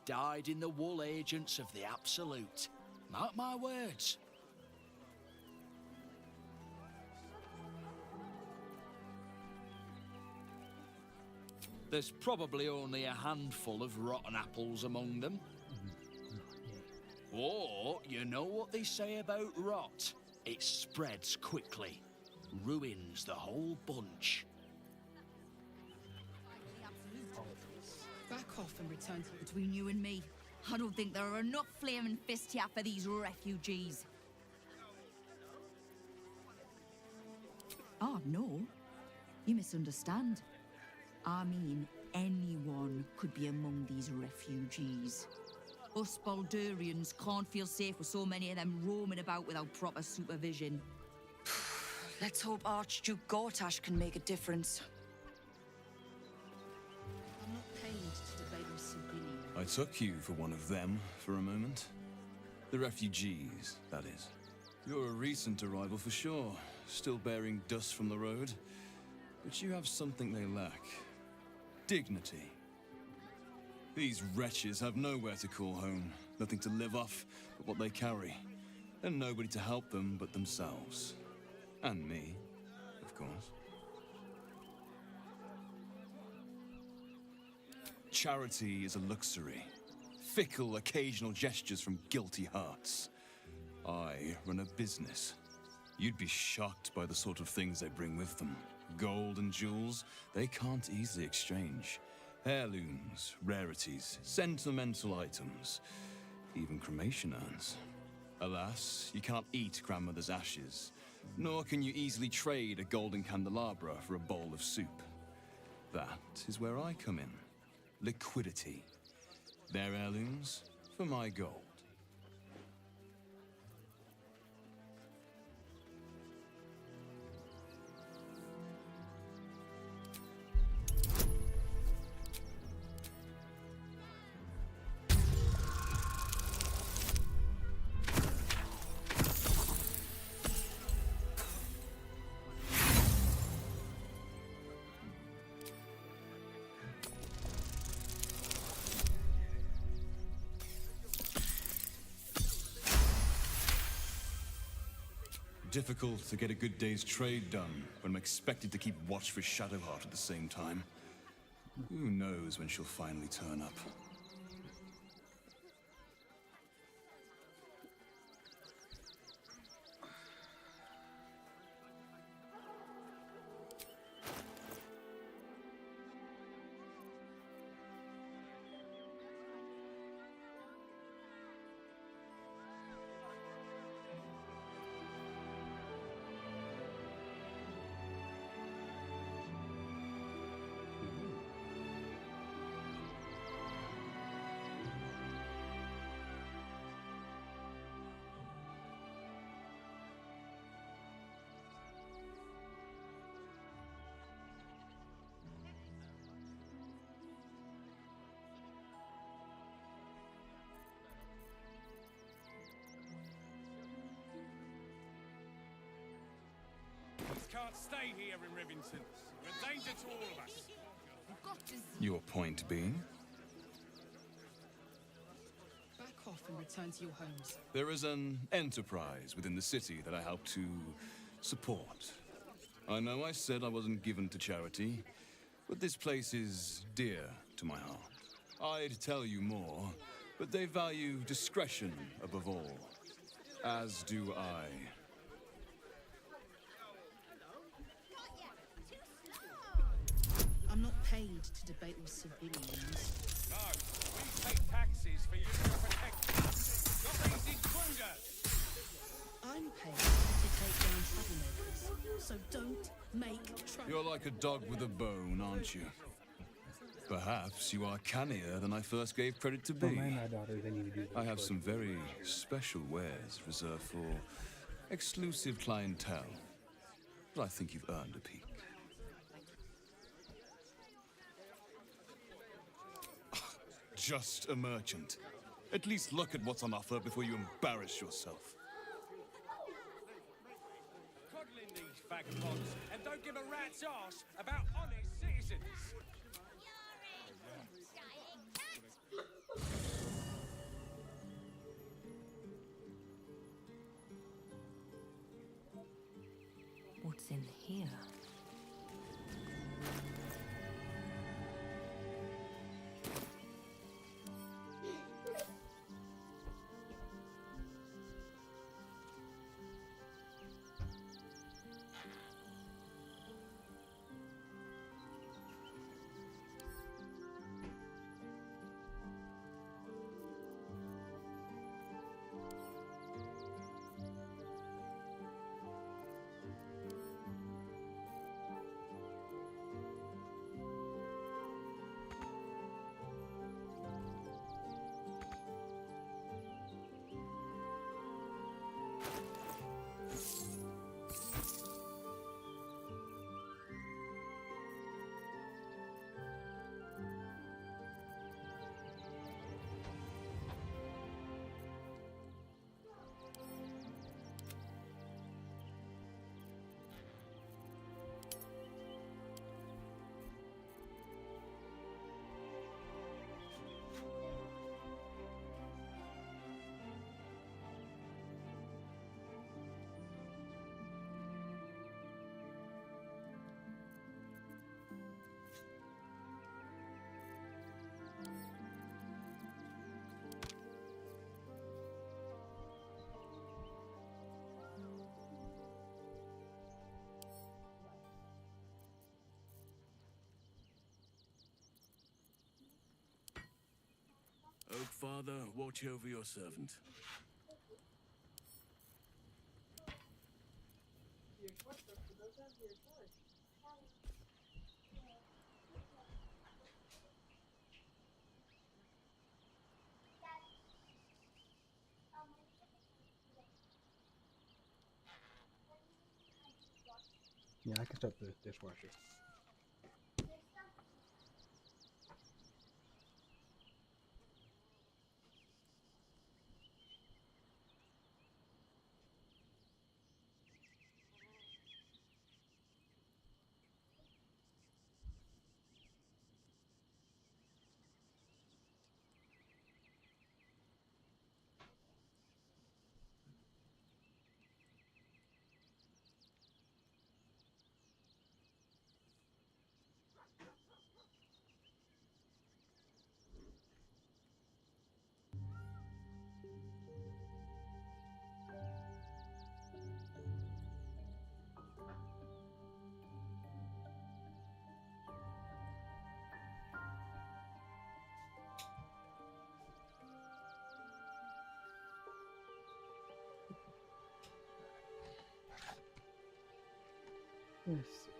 Dyed-in-the-wool agents of the Absolute. Mark my words. There's probably only a handful of rotten apples among them. Or, you know what they say about rot? It spreads quickly. Ruins the whole bunch. Back off and return to... Between you and me, I don't think there are enough flaming fists here for these refugees. Oh, no. You misunderstand. I mean, anyone could be among these refugees. Us Baldurians can't feel safe with so many of them roaming about without proper supervision. Let's hope Archduke Gortash can make a difference. I'm not paid to debate with Sabine. I took you for one of them for a moment. The refugees, that is. You're a recent arrival for sure, still bearing dust from the road. But you have something they lack. Dignity. These wretches have nowhere to call home, nothing to live off but what they carry, and nobody to help them but themselves. And me, of course. Charity is a luxury. Fickle, occasional gestures from guilty hearts. I run a business. You'd be shocked by the sort of things they bring with them. Gold and jewels, they can't easily exchange. Heirlooms, rarities, sentimental items, even cremation urns. Alas, you can't eat grandmother's ashes, nor can you easily trade a golden candelabra for a bowl of soup. That is where I come in. Liquidity. Their heirlooms for my gold. Difficult to get a good day's trade done when I'm expected to keep watch for Shadowheart at the same time. Who knows when she'll finally turn up? can't stay here in Rivington. You're a danger to all of us. Your point being? Back off and return to your homes. There is an enterprise within the city that I help to support. I know I said I wasn't given to charity, but this place is dear to my heart. I'd tell you more, but they value discretion above all. As do I. I'm not paid to debate with civilians. No, we pay taxes for you to protect us, not these intruders. I'm paid to take down troublemakers, so don't make trouble. You're like a dog with a bone, aren't you? Perhaps you are cannier than I first gave credit to be. I have some very special wares reserved for exclusive clientele, but I think you've earned a peek. Just a merchant. At least look at what's on offer before you embarrass yourself. Coddling these vagabonds and don't give a rat's arse about honest citizens. What's in here? Oak Father, watch over your servant. Yeah, I can start the dishwasher. Let's see.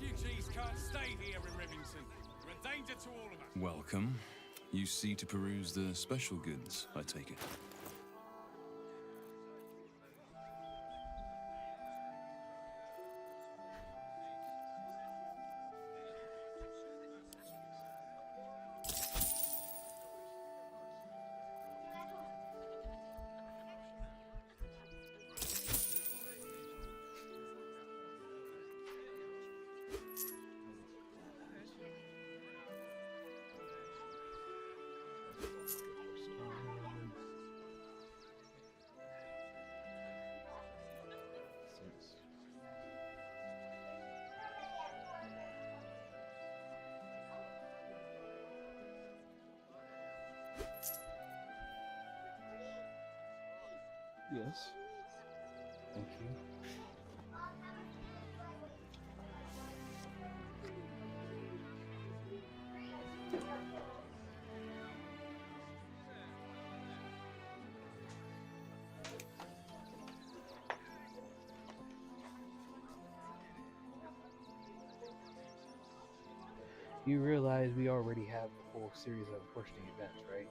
refugees can't stay here in Rivington. We're a danger to all of us. Welcome. You see to peruse the special goods, I take it. Yes. Thank you. You realize we already have the full series of unfortunate events, right?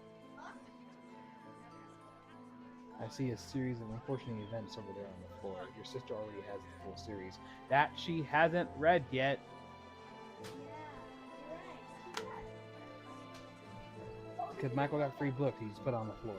I see a series of unfortunate events over there on the floor. Your sister already has the full series that she hasn't read yet. Because Michael got free books, he's put on the floor.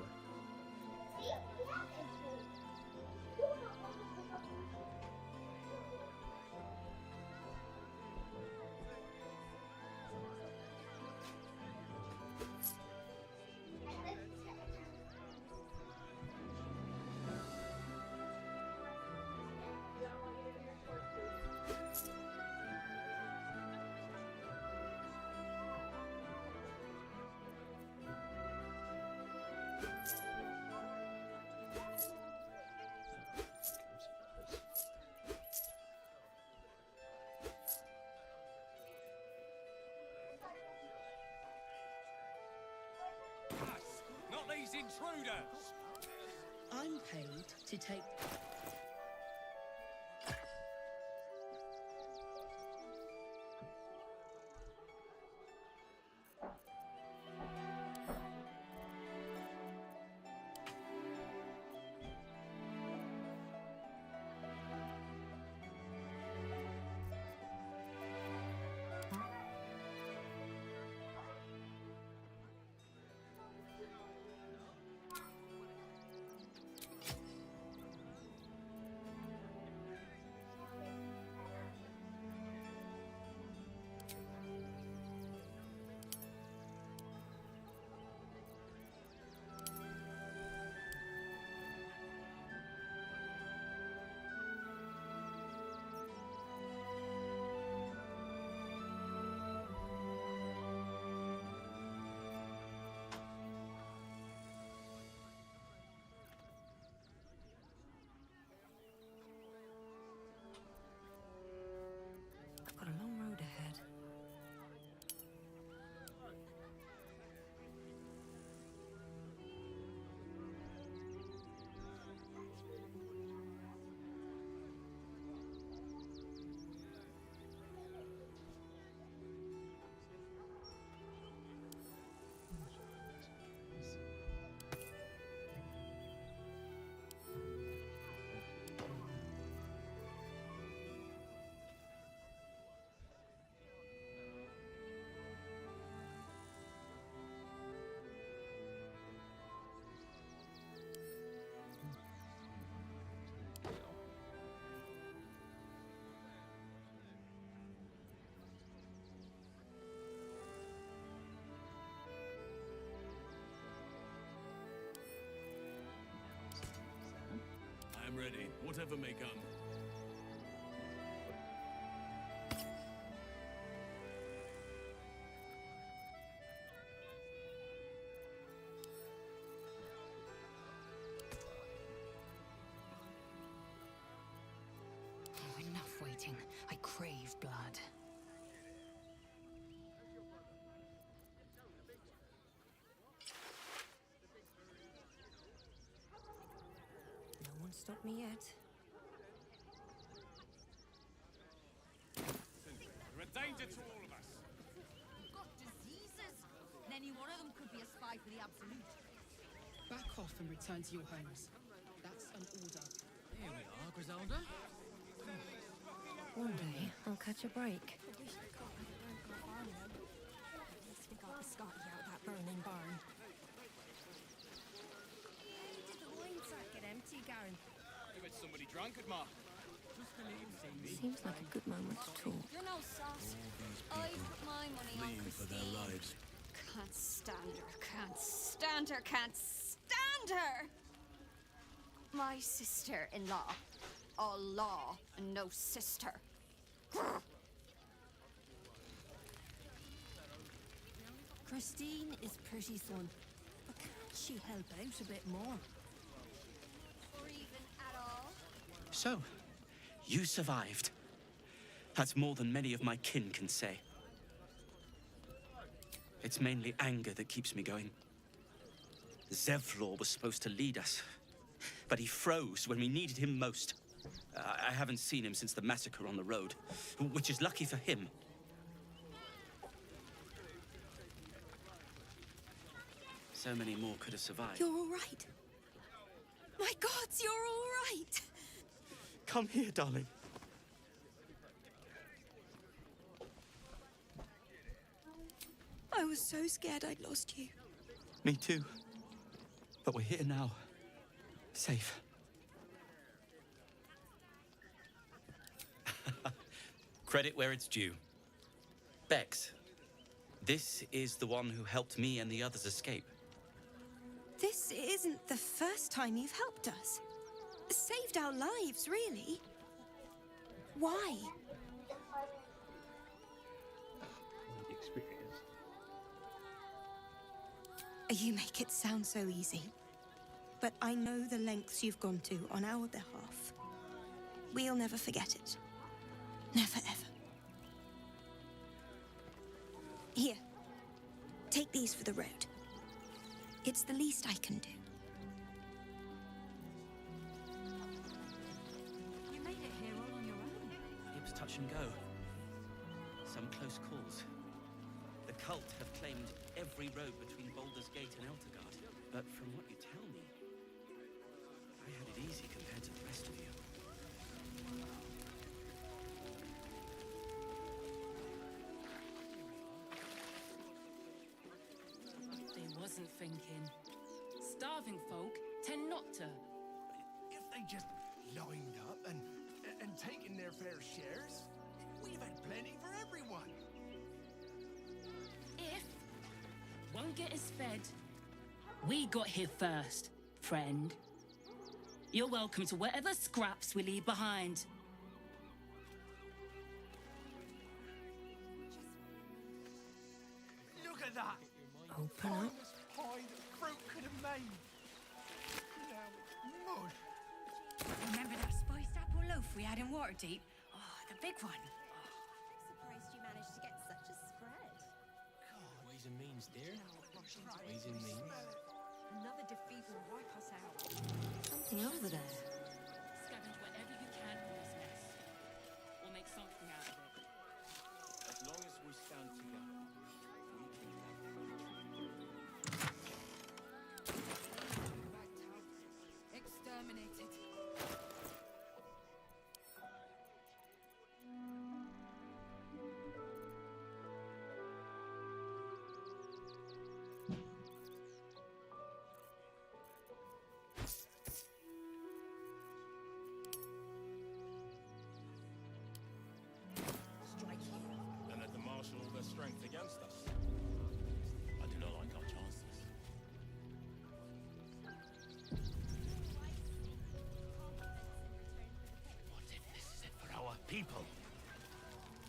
Not these intruders! I'm paid to take... I've got a long road ahead. I am ready, whatever may come. Oh, enough waiting. I crave blood. No one stopped me yet. danger to all of us. Got diseases. And any one of them could be a spy for the Absolute. Back off and return to your homes. That's an order. Here we are, Griselda. One day, I'll catch a break. At least we got the Scotty out of that burning barn. Did the wine sack get empty, Garen? I bet somebody drank it, Ma. Seems like a good moment to talk. You're no sauce. I put my money on Fleeing for their Christine. lives. Can't stand her, can't stand her, can't stand her! My sister-in-law. All law and no sister. Christine is pretty, son. But can't she help out a bit more? Or even at all. So, you survived. That's more than many of my kin can say. It's mainly anger that keeps me going. Zevlor was supposed to lead us, but he froze when we needed him most. I haven't seen him since the massacre on the road, which is lucky for him. So many more could have survived. You're all right. My gods, you're all right. Come here, darling. I was so scared I'd lost you. Me too. But we're here now. Safe. Credit where it's due. Bex, this is the one who helped me and the others escape. This isn't the first time you've helped us. Saved our lives, really. Why? Experience. You make it sound so easy. But I know the lengths you've gone to on our behalf. We'll never forget it. Never, ever. Here. Take these for the road. It's the least I can do. You made it here all on your own. It was touch and go. Some close calls. The cult have claimed every road between Baldur's Gate and Eltergard. But from what you tell me, I had it easy compared to the rest of you. They wasn't thinking. Starving folk tend not to. If they just lined up and taken their fair shares, we'd have had plenty for everyone. If won't get us fed, we got here first, friend. You're welcome to whatever scraps we leave behind. Look at that! Open up. Pie that fruit could have made. Now it's mud. Remember that spiced apple loaf we had in Waterdeep? Oh, the big one. Surprised you managed to get such a spread. Ways and means, dear. Ways and means. Another defeat will wipe us out. Something over there. Scavenge whatever you can from this mess. We'll make something out of it. As long as we stand together, we can Exterminated. strike here and let them marshal all their strength against us. I do not like our chances. What if this is it for our people?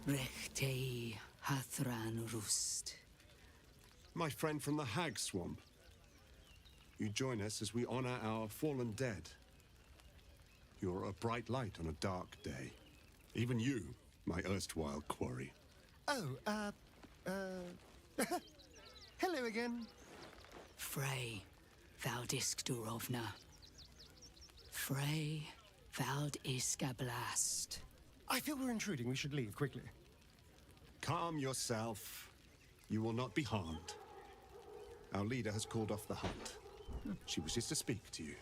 Rechtei Hathran Rust. My friend from the Hag Swamp. You join us as we honor our fallen dead. You're a bright light on a dark day. Even you, my erstwhile quarry. Oh, hello again. Frey Valdisk Durovna. Frey Valdiska Blast. I feel we're intruding. We should leave quickly. Calm yourself. You will not be harmed. Our leader has called off the hunt. She wishes to speak to you.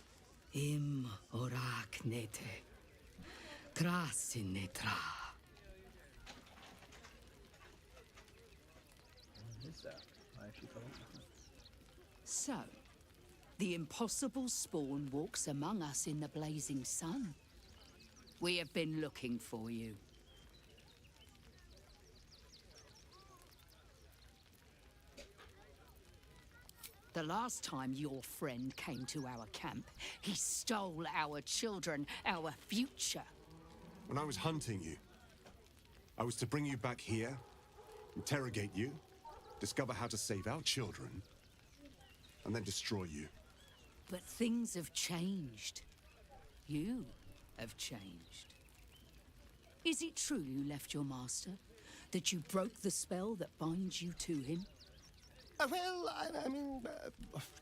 Im orak nete. Trasin netra. What is that? Why is she calling me? So, the impossible spawn walks among us in the blazing sun. We have been looking for you. The last time your friend came to our camp, he stole our children, our future. When I was hunting you, I was to bring you back here, interrogate you, discover how to save our children, and then destroy you. But things have changed. You have changed. Is it true you left your master? That you broke the spell that binds you to him? Well, I mean,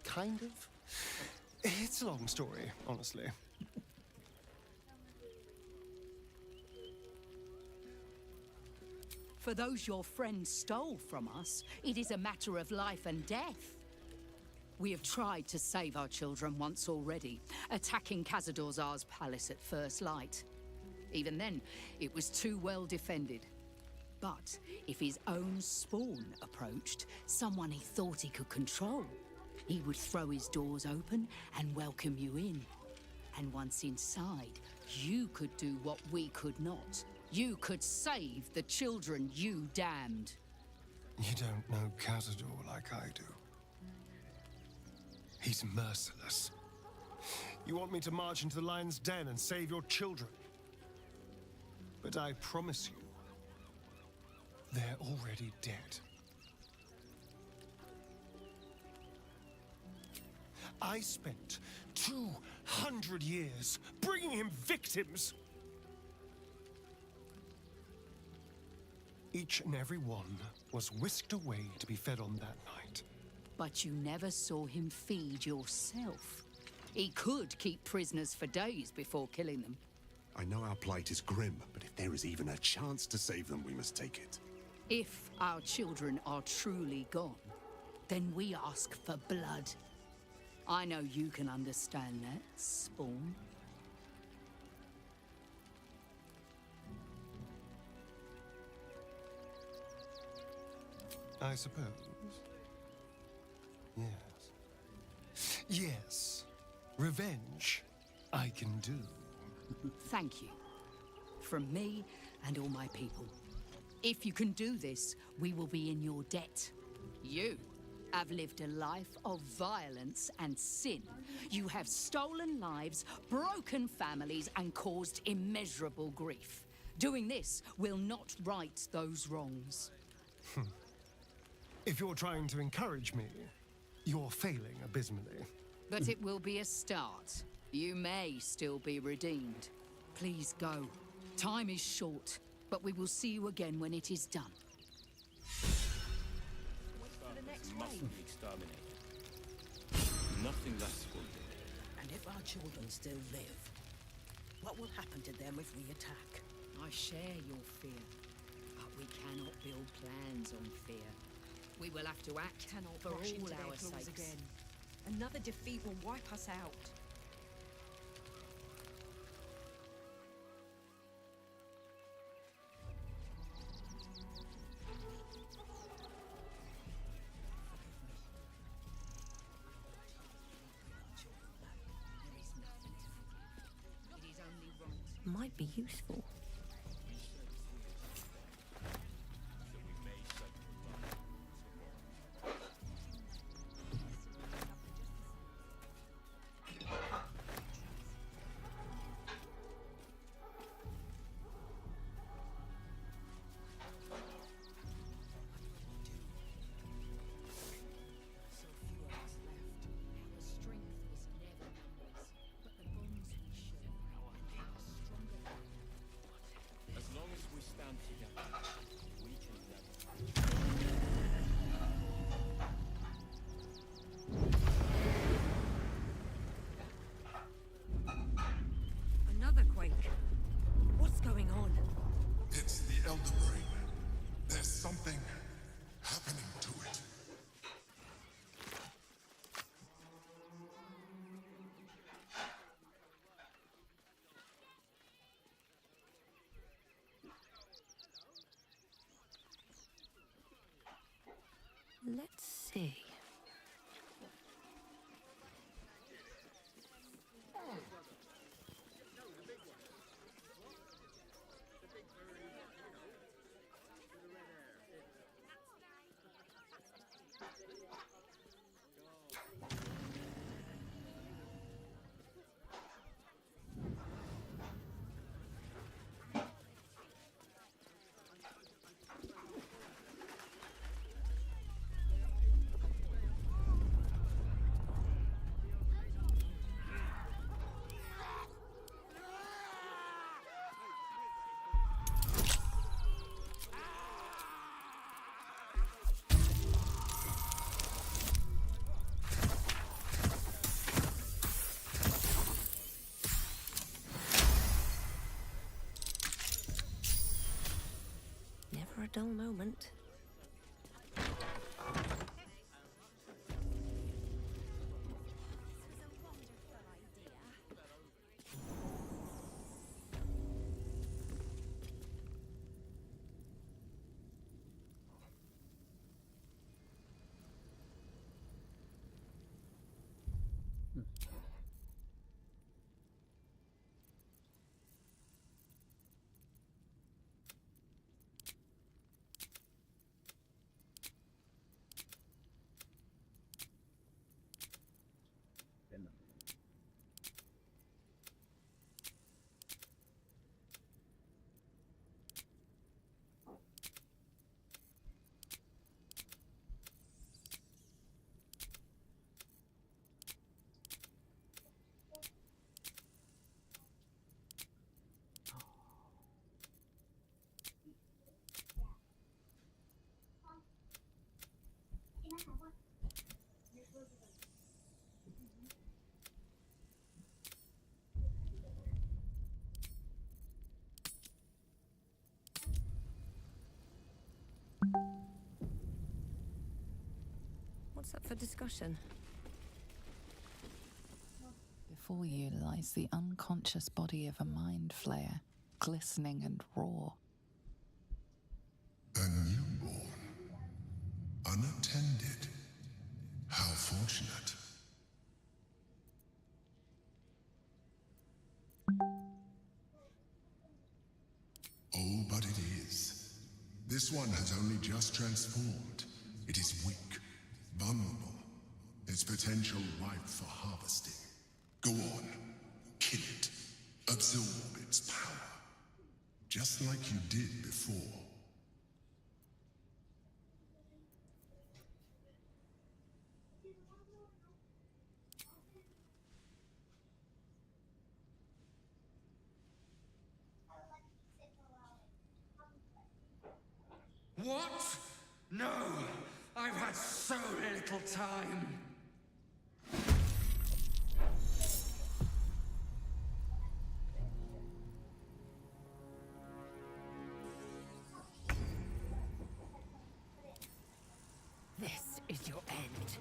kind of. It's a long story, honestly. For those your friend stole from us, it is a matter of life and death. We have tried to save our children once already, attacking Khazad-dûr's palace at first light. Even then, it was too well defended. But if his own spawn approached, someone he thought he could control, he would throw his doors open and welcome you in. And once inside, you could do what we could not. You could save the children you damned. You don't know Khazad-dûr like I do. He's merciless. You want me to march into the lion's den and save your children? But I promise you, they're already dead. I spent 200 years bringing him victims. Each and every one was whisked away to be fed on that night. But you never saw him feed yourself. He could keep prisoners for days before killing them. I know our plight is grim, but if there is even a chance to save them, we must take it. If our children are truly gone, then we ask for blood. I know you can understand that, Spawn. I suppose. Yes. Yes. Revenge, I can do. Thank you. From me and all my people. If you can do this, we will be in your debt. You have lived a life of violence and sin. You have stolen lives, broken families, and caused immeasurable grief. Doing this will not right those wrongs. If you're trying to encourage me, you're failing abysmally. But it will be a start. You may still be redeemed. Please go. Time is short, but we will see you again when it is done. Mustn't be exterminated. Nothing less will do. And if our children still live, what will happen to them if we attack? I share your fear, but we cannot build plans on fear. We will have to act for all our sakes. Again. Another defeat will wipe us out. Might be useful. As long as we stand together, we can never. Another quake. What's going on? It's the Elder Brain. There's something something happening to it. Let's see. Never a dull moment. What's up for discussion? Before you lies the unconscious body of a mind flayer, glistening and raw. A newborn. Unattended. How fortunate. Oh, but it is. This one has only just transformed. It is weak, vulnerable. Its potential ripe for harvesting. Go on, kill it. Absorb its power. Just like you did before. What? No! I've had so little time! This is your end.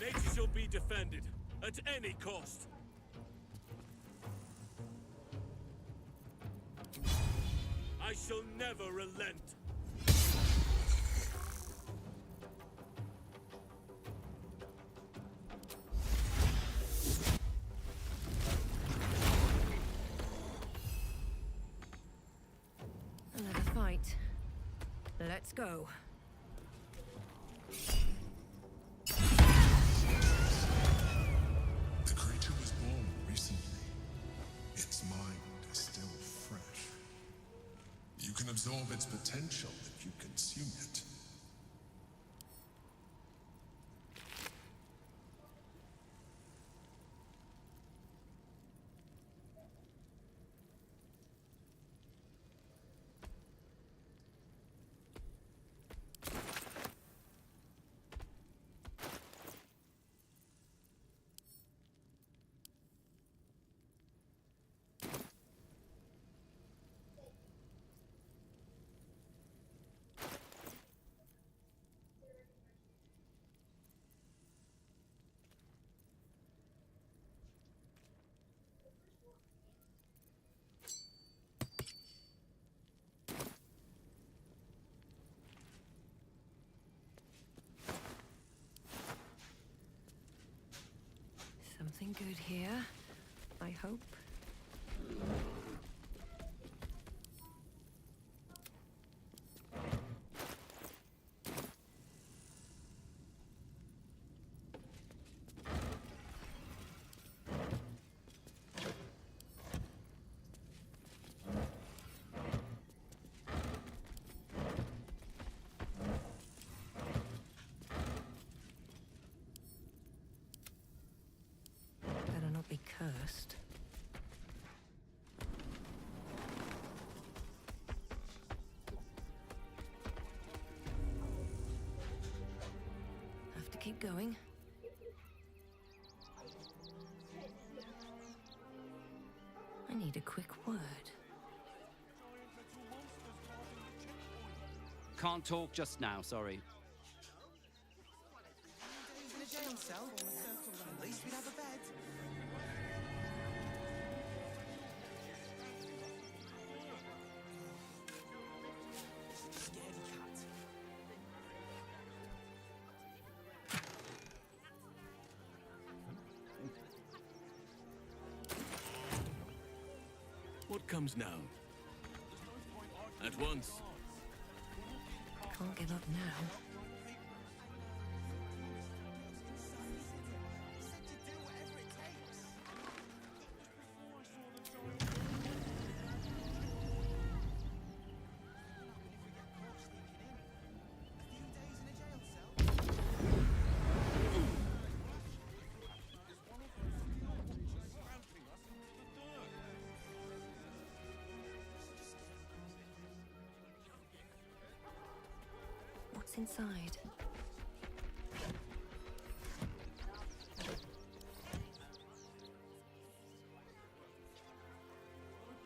Nature shall be defended, at any cost. I shall never relent. Another fight. Let's go. The creature was born recently. Its mind is still fresh. You can absorb its potential if you consume it. Nothing good here, I hope. Better not be cursed. Have to keep going. I need a quick word. Can't talk just now, sorry. In a jail cell? At least we'd have a bed. Scaredy cat. What comes now? At once. Can't give up now. What's inside?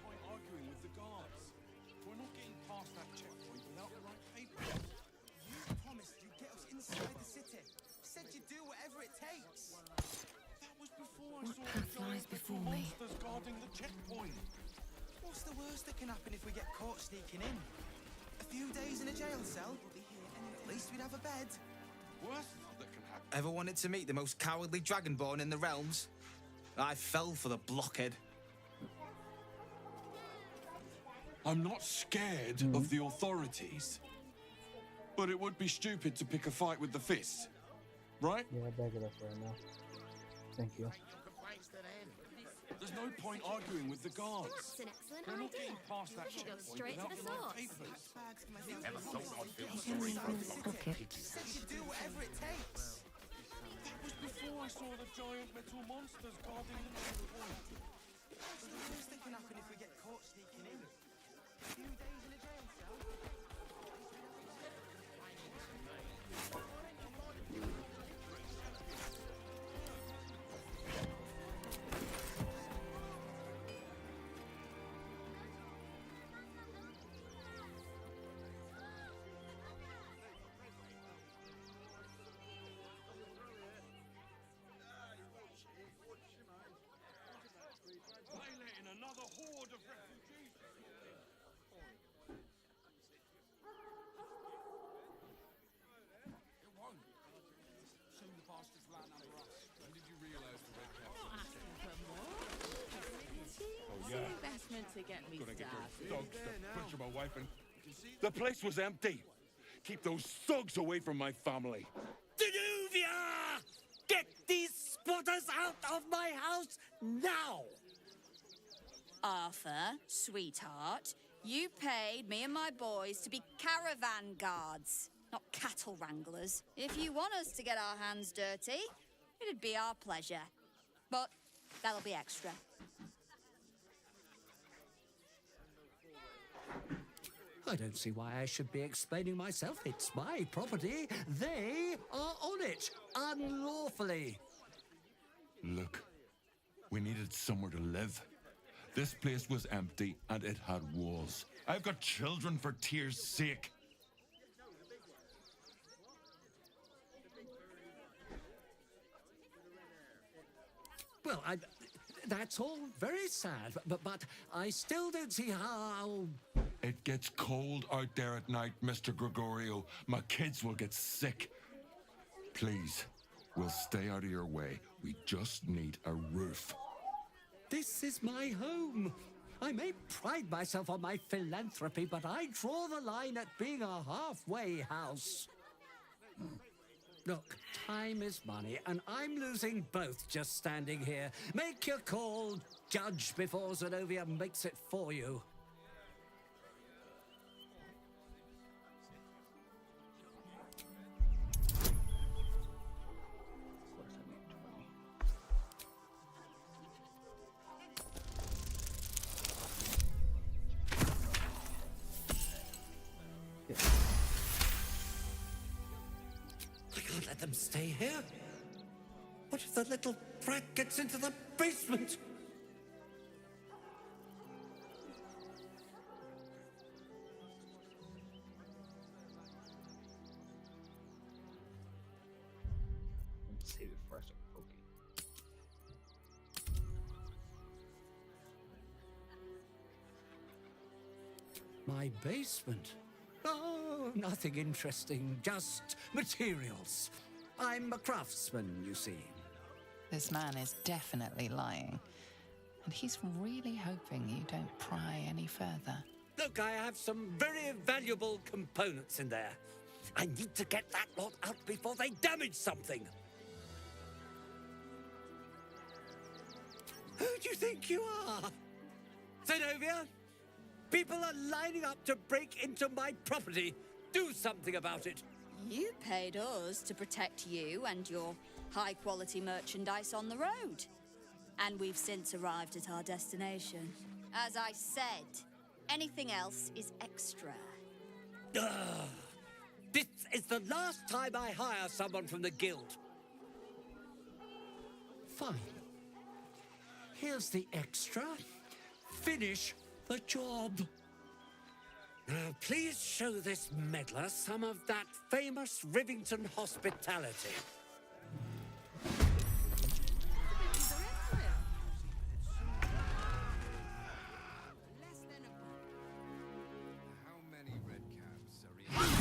Point arguing with the guards. We're not getting past that checkpoint without the right papers. You promised you'd get us inside the city. Said you'd do whatever it takes. That was before I What saw path the giant lies before metal me? monsters guarding the checkpoint. What's the worst that can happen if we get caught sneaking in? A few days in a jail cell? At least we'd have a bed. Worst that can happen. Ever wanted to meet the most cowardly dragonborn in the realms? I fell for the blockhead. I'm not scared of the authorities. But it would be stupid to pick a fight with the fist. Right? Yeah, back it up right now. Thank you. There's no point arguing with the guards. That's an excellent We're not idea. getting past that We should go checkpoint straight to without the the right source. papers. Never thought I'd feel sorry for a blockhead. Said you'd do whatever it takes. That was before I saw the giant metal monsters guarding the checkpoint. What's the worst that can happen if we get caught sneaking in? A few days in a jail cell? They let in another horde of refugees. It won't. Soon the bastards land under us. When did you realise the red Oh, yeah. Investment to get me Gonna get started. those thugs to push them away from... The place was empty. Keep those thugs away from my family. Danuvia! Get these spotters out of my house now! Arthur, sweetheart, you paid me and my boys to be caravan guards, not cattle wranglers. If you want us to get our hands dirty, it'd be our pleasure. But that'll be extra. I don't see why I should be explaining myself. It's my property. They are on it, unlawfully. Look, we needed somewhere to live. This place was empty and it had walls. I've got children for tears' sake. Well, that's all very sad, but I still don't see how... It gets cold out there at night, Mr. Gregorio. My kids will get sick. Please, we'll stay out of your way. We just need a roof. This is my home. I may pride myself on my philanthropy, but I draw the line at being a halfway house. Look, time is money, and I'm losing both just standing here. Make your call, judge, before Zenobia makes it for you. I can't let them stay here. What if the little brat gets into the basement? Save it for us. Okay. My basement? Oh, nothing interesting, just materials. I'm a craftsman, you see. This man is definitely lying. And he's really hoping you don't pry any further. Look, I have some very valuable components in there. I need to get that lot out before they damage something. Who do you think you are? Zenobia? People are lining up to break into my property. Do something about it. You paid us to protect you and your high-quality merchandise on the road. And we've since arrived at our destination. As I said, anything else is extra. This is the last time I hire someone from the guild. Fine. Here's the extra. Finish the job. Now, please show this meddler some of that famous Rivington hospitality. How many red cabs are in?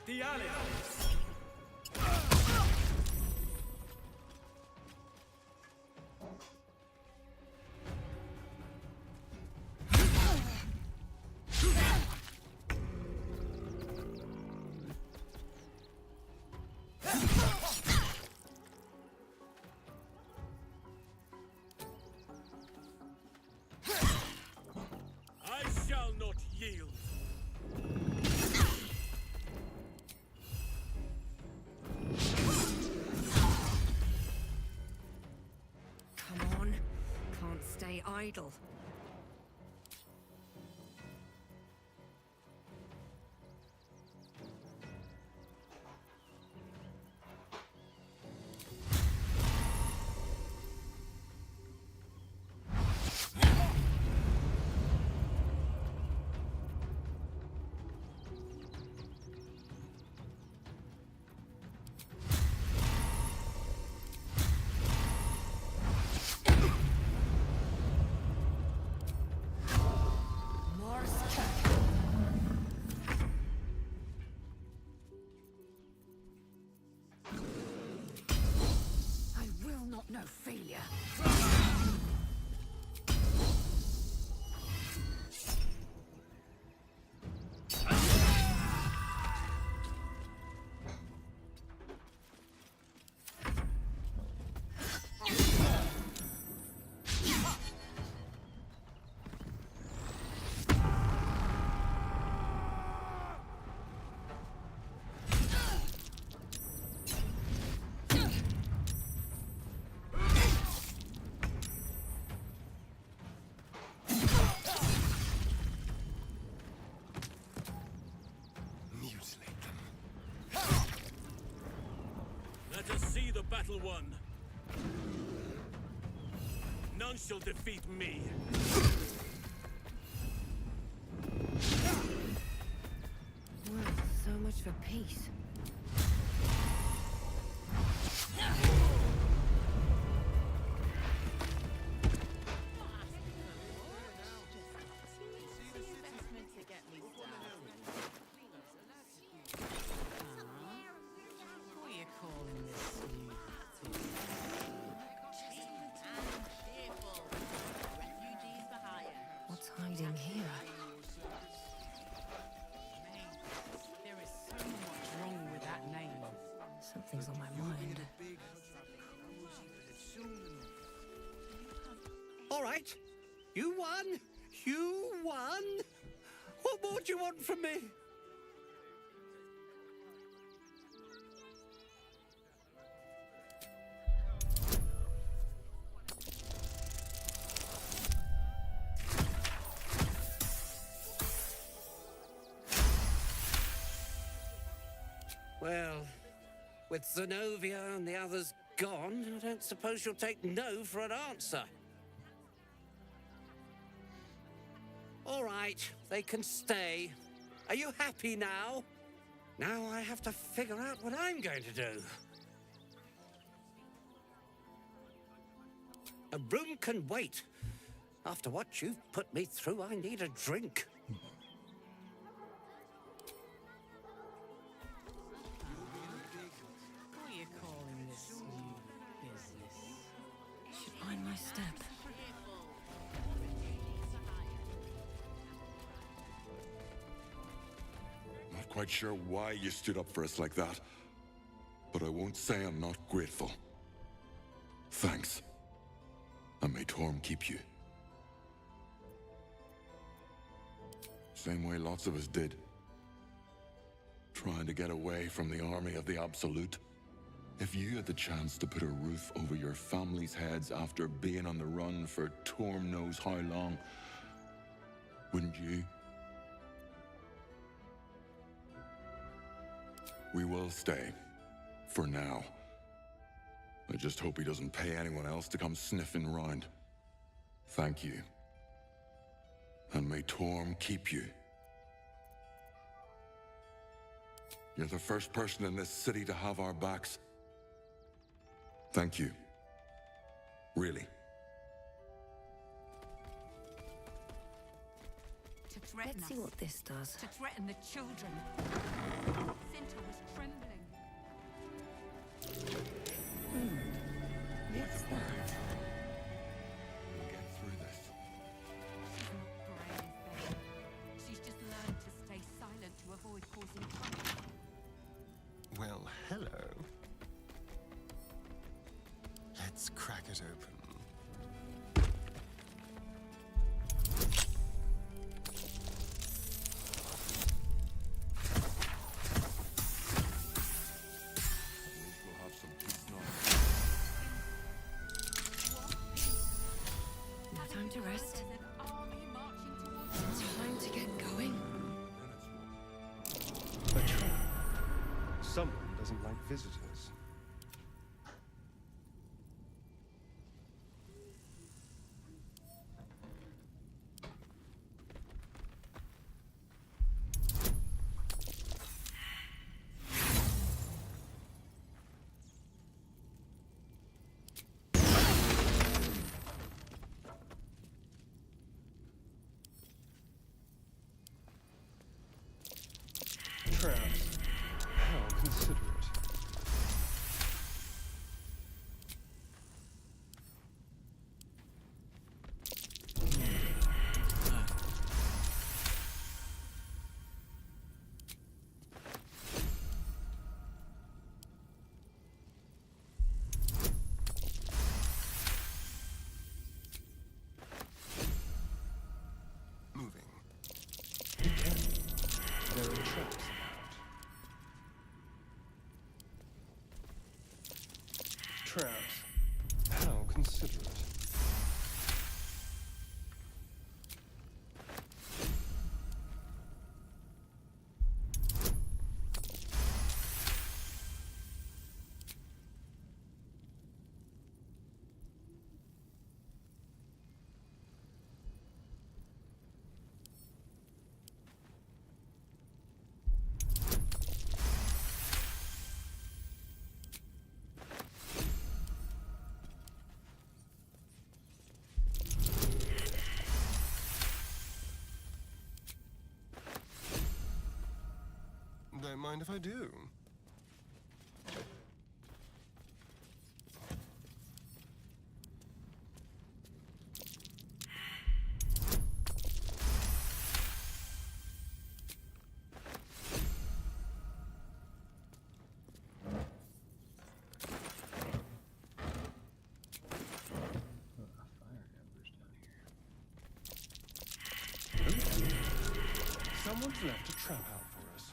The alley. I shall not yield. Come on. Can't stay idle. I will not know failure. little one. None shall defeat me. Well, so much for peace. What's hiding here? There is so much wrong with that name. Something's on my mind. All right. You won. You won. What more do you want from me? Well, with Zenobia and the others gone, I don't suppose you'll take no for an answer. All right, they can stay. Are you happy now? Now I have to figure out what I'm going to do. A room can wait. After what you've put me through, I need a drink. What are you calling this new business? Should mind my step. Not quite sure why you stood up for us like that, but I won't say I'm not grateful. Thanks. And may Torm keep you. Same way lots of us did. Trying to get away from the army of the Absolute. If you had the chance to put a roof over your family's heads after being on the run for Torm knows how long, wouldn't you? We will stay. For now. I just hope he doesn't pay anyone else to come sniffing round. Thank you. And may Torm keep you. You're the first person in this city to have our backs. Thank you. Really. Let's see what this does. To threaten the children. Cinta was trembling. What's that? We'll get through this. She's not brave, Ben. She's just learned to stay silent to avoid causing trouble. Well, hello. Let's crack it open. Time to rest. Time to get going. A trap. Someone doesn't like visitors. Traps. How considerate. don't mind if I do. Someone's left a trap out for us.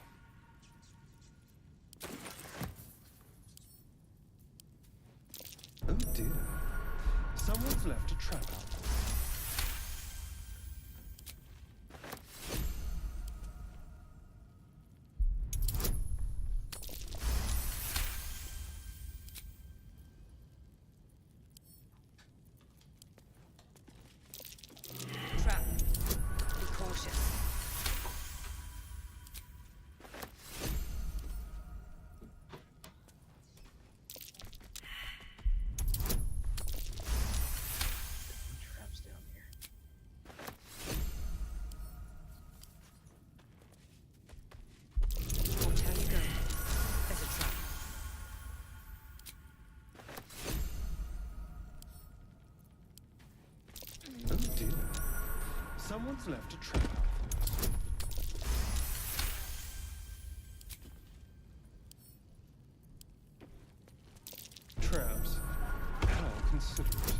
Oh dear. Someone's left a trap out for us. Trap. Be cautious. Traps down here. Watch how you go. There's a trap. Oh dear. Someone's left a trap out for us. Traps? I'll consider it.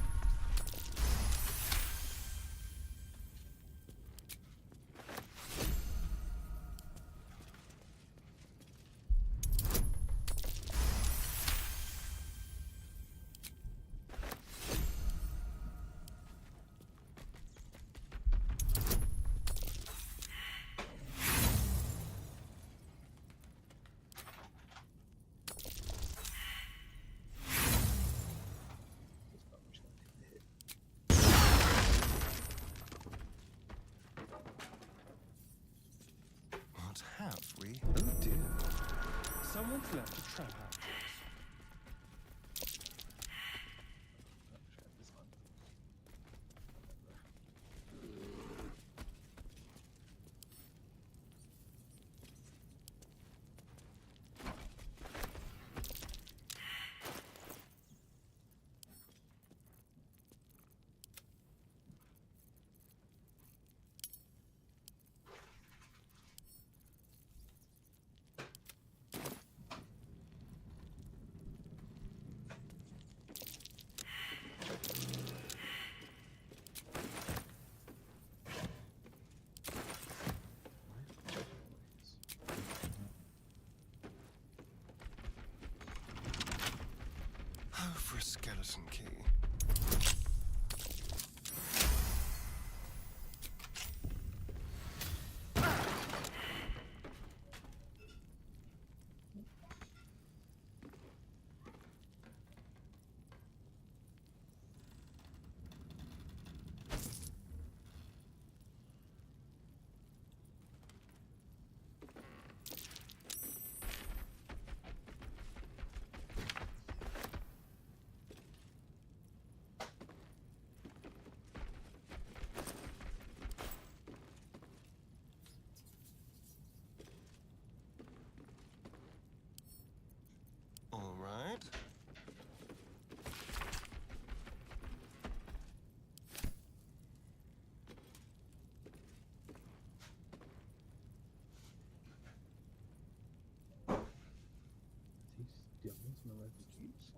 What have we? Oh dear. Someone's left a trap out for us. Oh, for a skeleton key. All right. These still smell like the keys.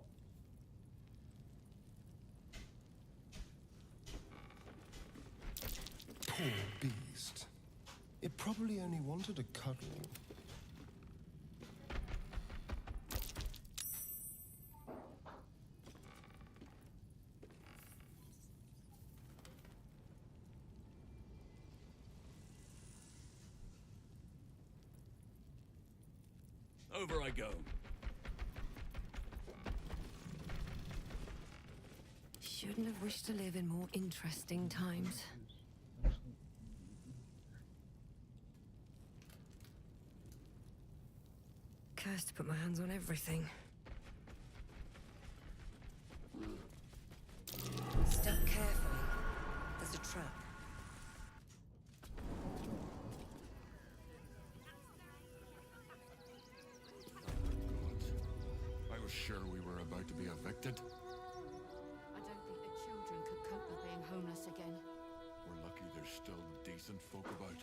Poor beast. It probably only wanted a cuddle. Over I go. Shouldn't have wished to live in more interesting times. Cursed to put my hands on everything. Step carefully. There's a trap. sure we were about to be evicted? I don't think the children could cope with being homeless again. We're lucky there's still decent folk about.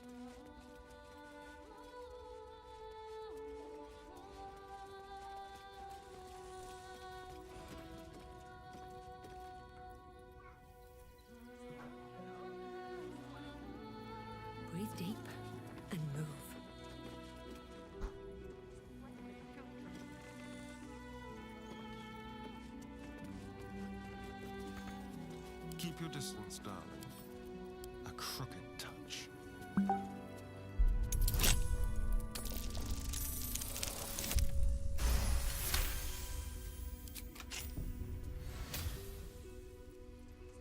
Breathe deep and move. Keep your distance, darling. A crooked touch.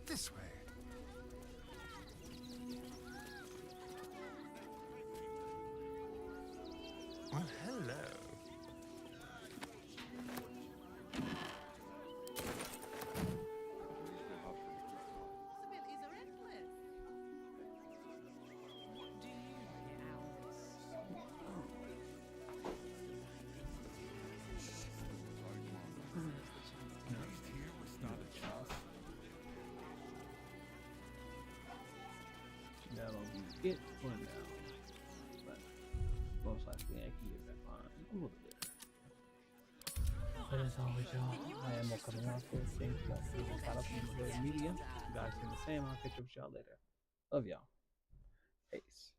This way. Well, hello. Possibilities are endless. What do you get out of this? At least here we stand a chance. That'll be it for now. But most likely I can get that line a little bit. But as always, y'all, I am coming out there. Thank you guys for being caught up in the media. You guys do the same. I'll catch up with y'all later. Love y'all. Peace.